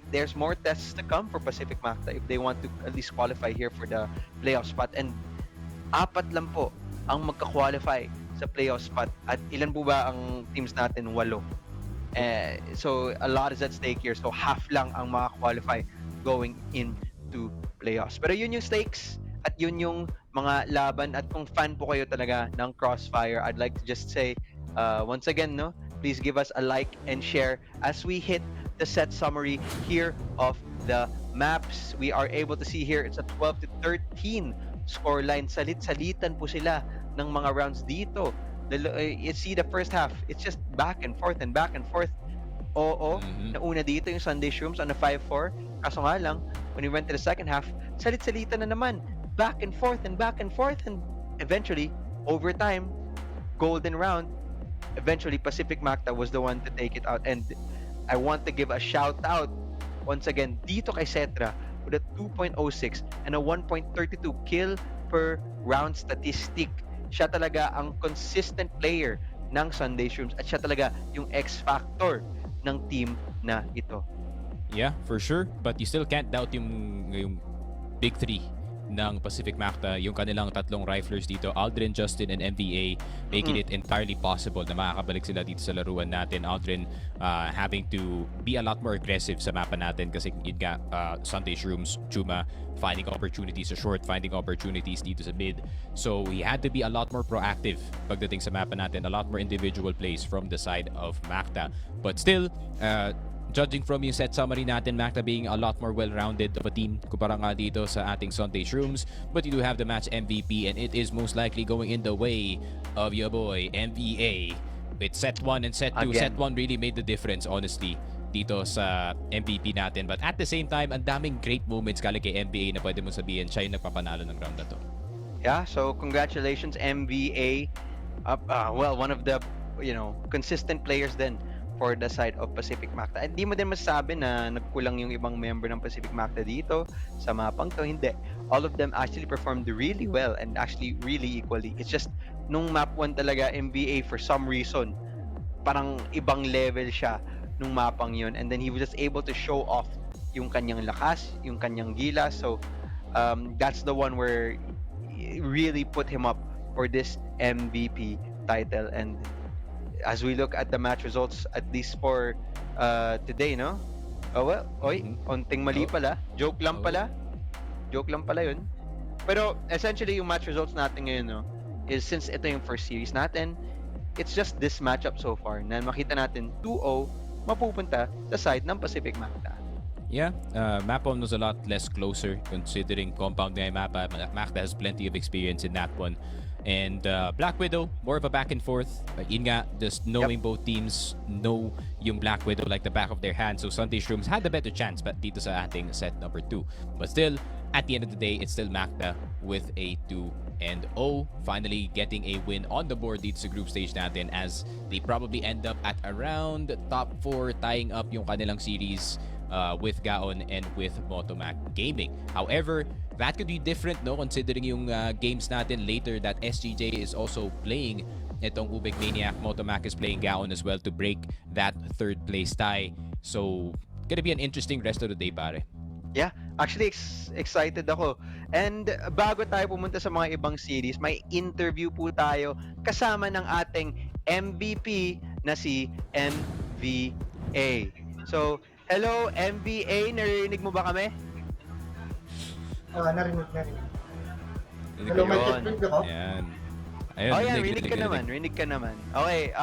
there's more tests to come for Pacific Macta if they want to at least qualify here for the playoff spot. And 4 lang po ang magka-qualify sa playoff spot. At ilan po ba ang teams natin? 8. So a lot is at stake here. So half lang ang maka-qualify going in to playoffs. Pero yun yung stakes at yun yung mga laban. At kung fan po kayo talaga ng Crossfire, I'd like to just say once again, no, please give us a like and share as we hit the set summary here of the maps. We are able to see here it's a 12-13 scoreline. Salit-salitan po sila ng mga rounds dito. You see the first half, it's just back and forth and back and forth. Oo, nauna dito yung Sunday Shrooms on a 5-4. Kaso nga lang, when we went to the second half, salit-salita na naman. Back and forth and back and forth. And eventually, overtime, golden round, eventually Pacific Macta was the one to take it out. And I want to give a shout out once again dito kay Cetra with a 2.06 and a 1.32 kill per round statistic. Siya talaga ang consistent player ng Sunday Shrooms at siya talaga yung X-factor ng team na ito. Yeah, for sure. But you still can't doubt yung big three ng Pacific Macta, yung kanilang tatlong riflers dito, Aldrin, Justin, and MVA, making it entirely possible na makakabalik sila dito sa laruan natin. Aldrin having to be a lot more aggressive sa mapa natin kasi yun nga, Sunday Shrooms, Chuma, finding opportunities sa short, finding opportunities dito sa mid. So he had to be a lot more proactive pagdating sa mapa natin, a lot more individual plays from the side of Macta. But still, judging from yung set summary natin, Macta being a lot more well-rounded of a team kumpara nga dito sa ating Sunday Shrooms. But you do have the match MVP and it is most likely going in the way of your boy, MVA. With set 1 and set 2. Again. Set 1 really made the difference, honestly, dito sa MVP natin. But at the same time, ang daming great moments kala kay MVA na pwede mo sabihin siya yung nagpapanalo ng round na to. Yeah, so congratulations MVA. Well, one of the consistent players then for the side of Pacific Macta. Hindi mo din masasabi na nagkulang yung ibang member ng Pacific Macta dito sa mapang to. Hindi. All of them actually performed really well and actually really equally. It's just nung map 1 talaga, MVA for some reason, parang ibang level siya nung mapang yun. And then he was just able to show off yung kanyang lakas, yung kanyang gila. So that's the one where really put him up for this MVP title. And as we look at the match results, at least for today, no? Oh well, onting mali pala. Joke lang pala. Joke lang pala yun. Pero essentially, yung match results natin ngayon, no, is since ito yung first series natin, it's just this matchup so far na makita natin 2-0 mapupunta sa side ng Pacific Macta. Yeah, map 1 was a lot less closer considering compound nga yung mapa. Macta has plenty of experience in that one. And Black Widow, more of a back and forth. Yun nga, just knowing both teams know yung Black Widow like the back of their hand. So Sunday Shrooms had the better chance but dito sa ating set number 2. But still, at the end of the day, it's still Macta with a 2-0. Finally getting a win on the board dito sa group stage natin as they probably end up at around top 4, tying up yung kanilang series with Gaon and with Motomac Gaming. However, that could be different, no, considering yung games natin later that SGJ is also playing itong Ubek Maniac. Motomac is playing Gaon as well to break that third place tie. So, gonna be an interesting rest of the day, pare. Yeah, actually excited ako. And bago tayo pumunta sa mga ibang series, may interview po tayo kasama ng ating MVP na si MVA. So, hello MVA, narinig mo ba kami? Narinig. Rinig Hello, ko may yun. check ako? Ayan. Ayun, Oh yeah, rinig rinig ka naman. Okay,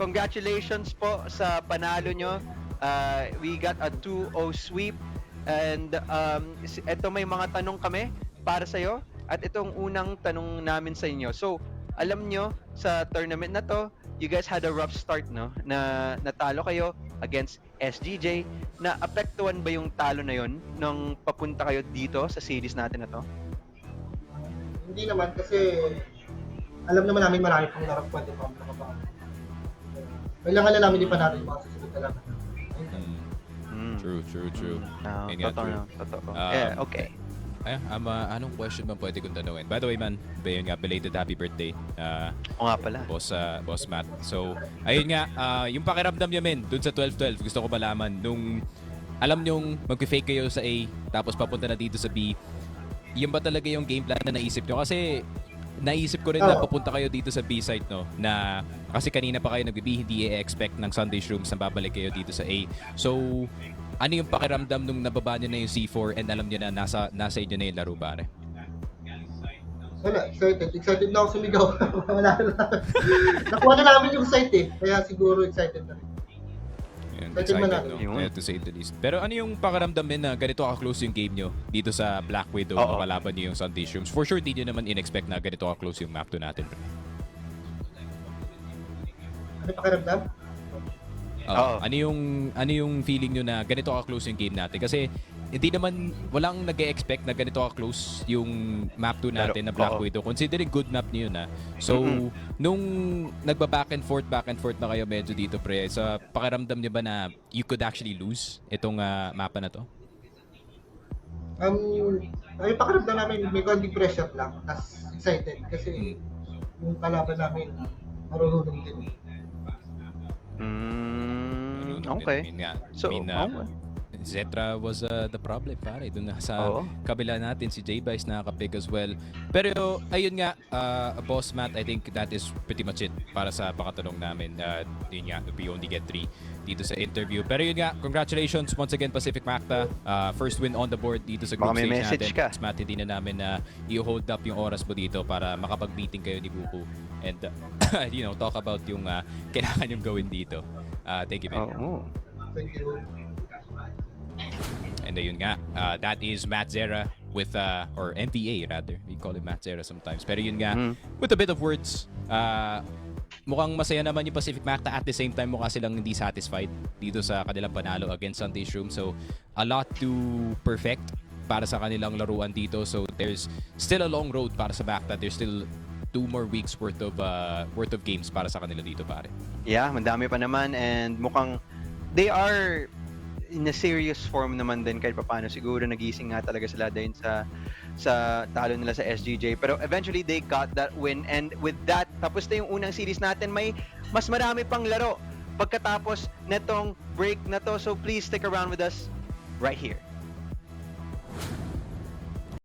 congratulations po sa panalo nyo. We got a 2-0 sweep. And ito may mga tanong kami para sa'yo. At itong unang tanong namin sa inyo. So, alam nyo, sa tournament na to, you guys had a rough start, no? Na natalo kayo against SGJ. Na apektuhan ba yung talo na yon nung papunta kayo dito sa series natin na to? Hindi naman kasi alam naman namin marami pang larap pwede pa makapang. Kailangan na namin di pa natin mga susunod na laban. True. Yun nga, Totoo true. na, totoo. Um, Okay. Anong question ba pwede kong tanungin? By the way, man, yun nga, belated happy birthday. O nga pala. Boss Matt. So, ayun nga, yung pakiramdam niya, men, dun sa 12-12, gusto ko malaman, nung alam nyong mag-fake kayo sa A, tapos papunta na dito sa B, yun ba talaga yung game plan na naisip nyo? Kasi, naisip ko rin na papunta kayo dito sa B site, no? Na, kasi kanina pa kayo nag-B, hindi i-expect ng Sunday Shrooms na babalik kayo dito sa A. So, Ano yung pakiramdam nung nababa nyo na yung C4 and alam nyo na nasa inyo na yung laro, pare? Wala, excited na ako sumigaw. Wala na. Nakuha na namin yung site eh, kaya siguro excited na rin. Yun, Excited man excited, natin. no? Yun. Yeah, to say the least. Pero ano yung pakiramdam din na ganito ka-close yung game nyo dito sa Black Widow, Oo. makalaban nyo yung Sunday Shrooms? For sure, di nyo naman in-expect na ganito ka-close yung Macta natin. Ano pakiramdam? Oo. Ano yung feeling nyo na ganito ka-close yung game natin? Kasi hindi naman, walang nag-expect na ganito ka-close yung map 2 natin na Black oo. Widow. Considering good map niyo na. So, nung nagba-back and forth na kayo medyo dito, pre, sa pakiramdam niyo ba na you could actually lose itong mapa na to? Ay pakiramdam namin may konting pressure lang, tas excited kasi yung kalaban namin marunong din. Okay. So, Zetra was the problem, pare. Doon na sa Oo. kabila natin, si J-Vice nakaka-pick as well. Pero, ayun nga, Boss Matt, I think that is pretty much it para sa pakatanong namin. Yun nga, we only get 3 dito sa interview. Pero yun nga, congratulations once again, Pacific Macta. First win on the board dito sa group Baka may stage message natin. ka. Boss Matt, hindi na namin na i-hold up yung oras mo dito para makapag-meeting kayo ni Buku. And, talk about yung kailangan yung gawin dito. Thank you, man. Oo. Thank you. And ayun nga, that is Matt Zera with, or MVA rather. We call him Matt Zera sometimes. Pero yun nga, with a bit of words, mukhang masaya naman yung Pacific Macta. At the same time, mukha silang hindi satisfied dito sa kanilang panalo against Sunday Shroom. So, a lot to perfect para sa kanilang laruan dito. So, there's still a long road para sa Macta. There's still 2 more weeks worth of games para sa kanila dito, pare. Yeah, madami pa naman and mukhang they are in a serious form naman din kahit paano. Siguro nagising nga talaga sila din sa talo nila sa SGJ. Pero eventually they got that win and with that, tapos na yung unang series natin. May mas marami pang laro pagkatapos netong break na to. So please stick around with us right here.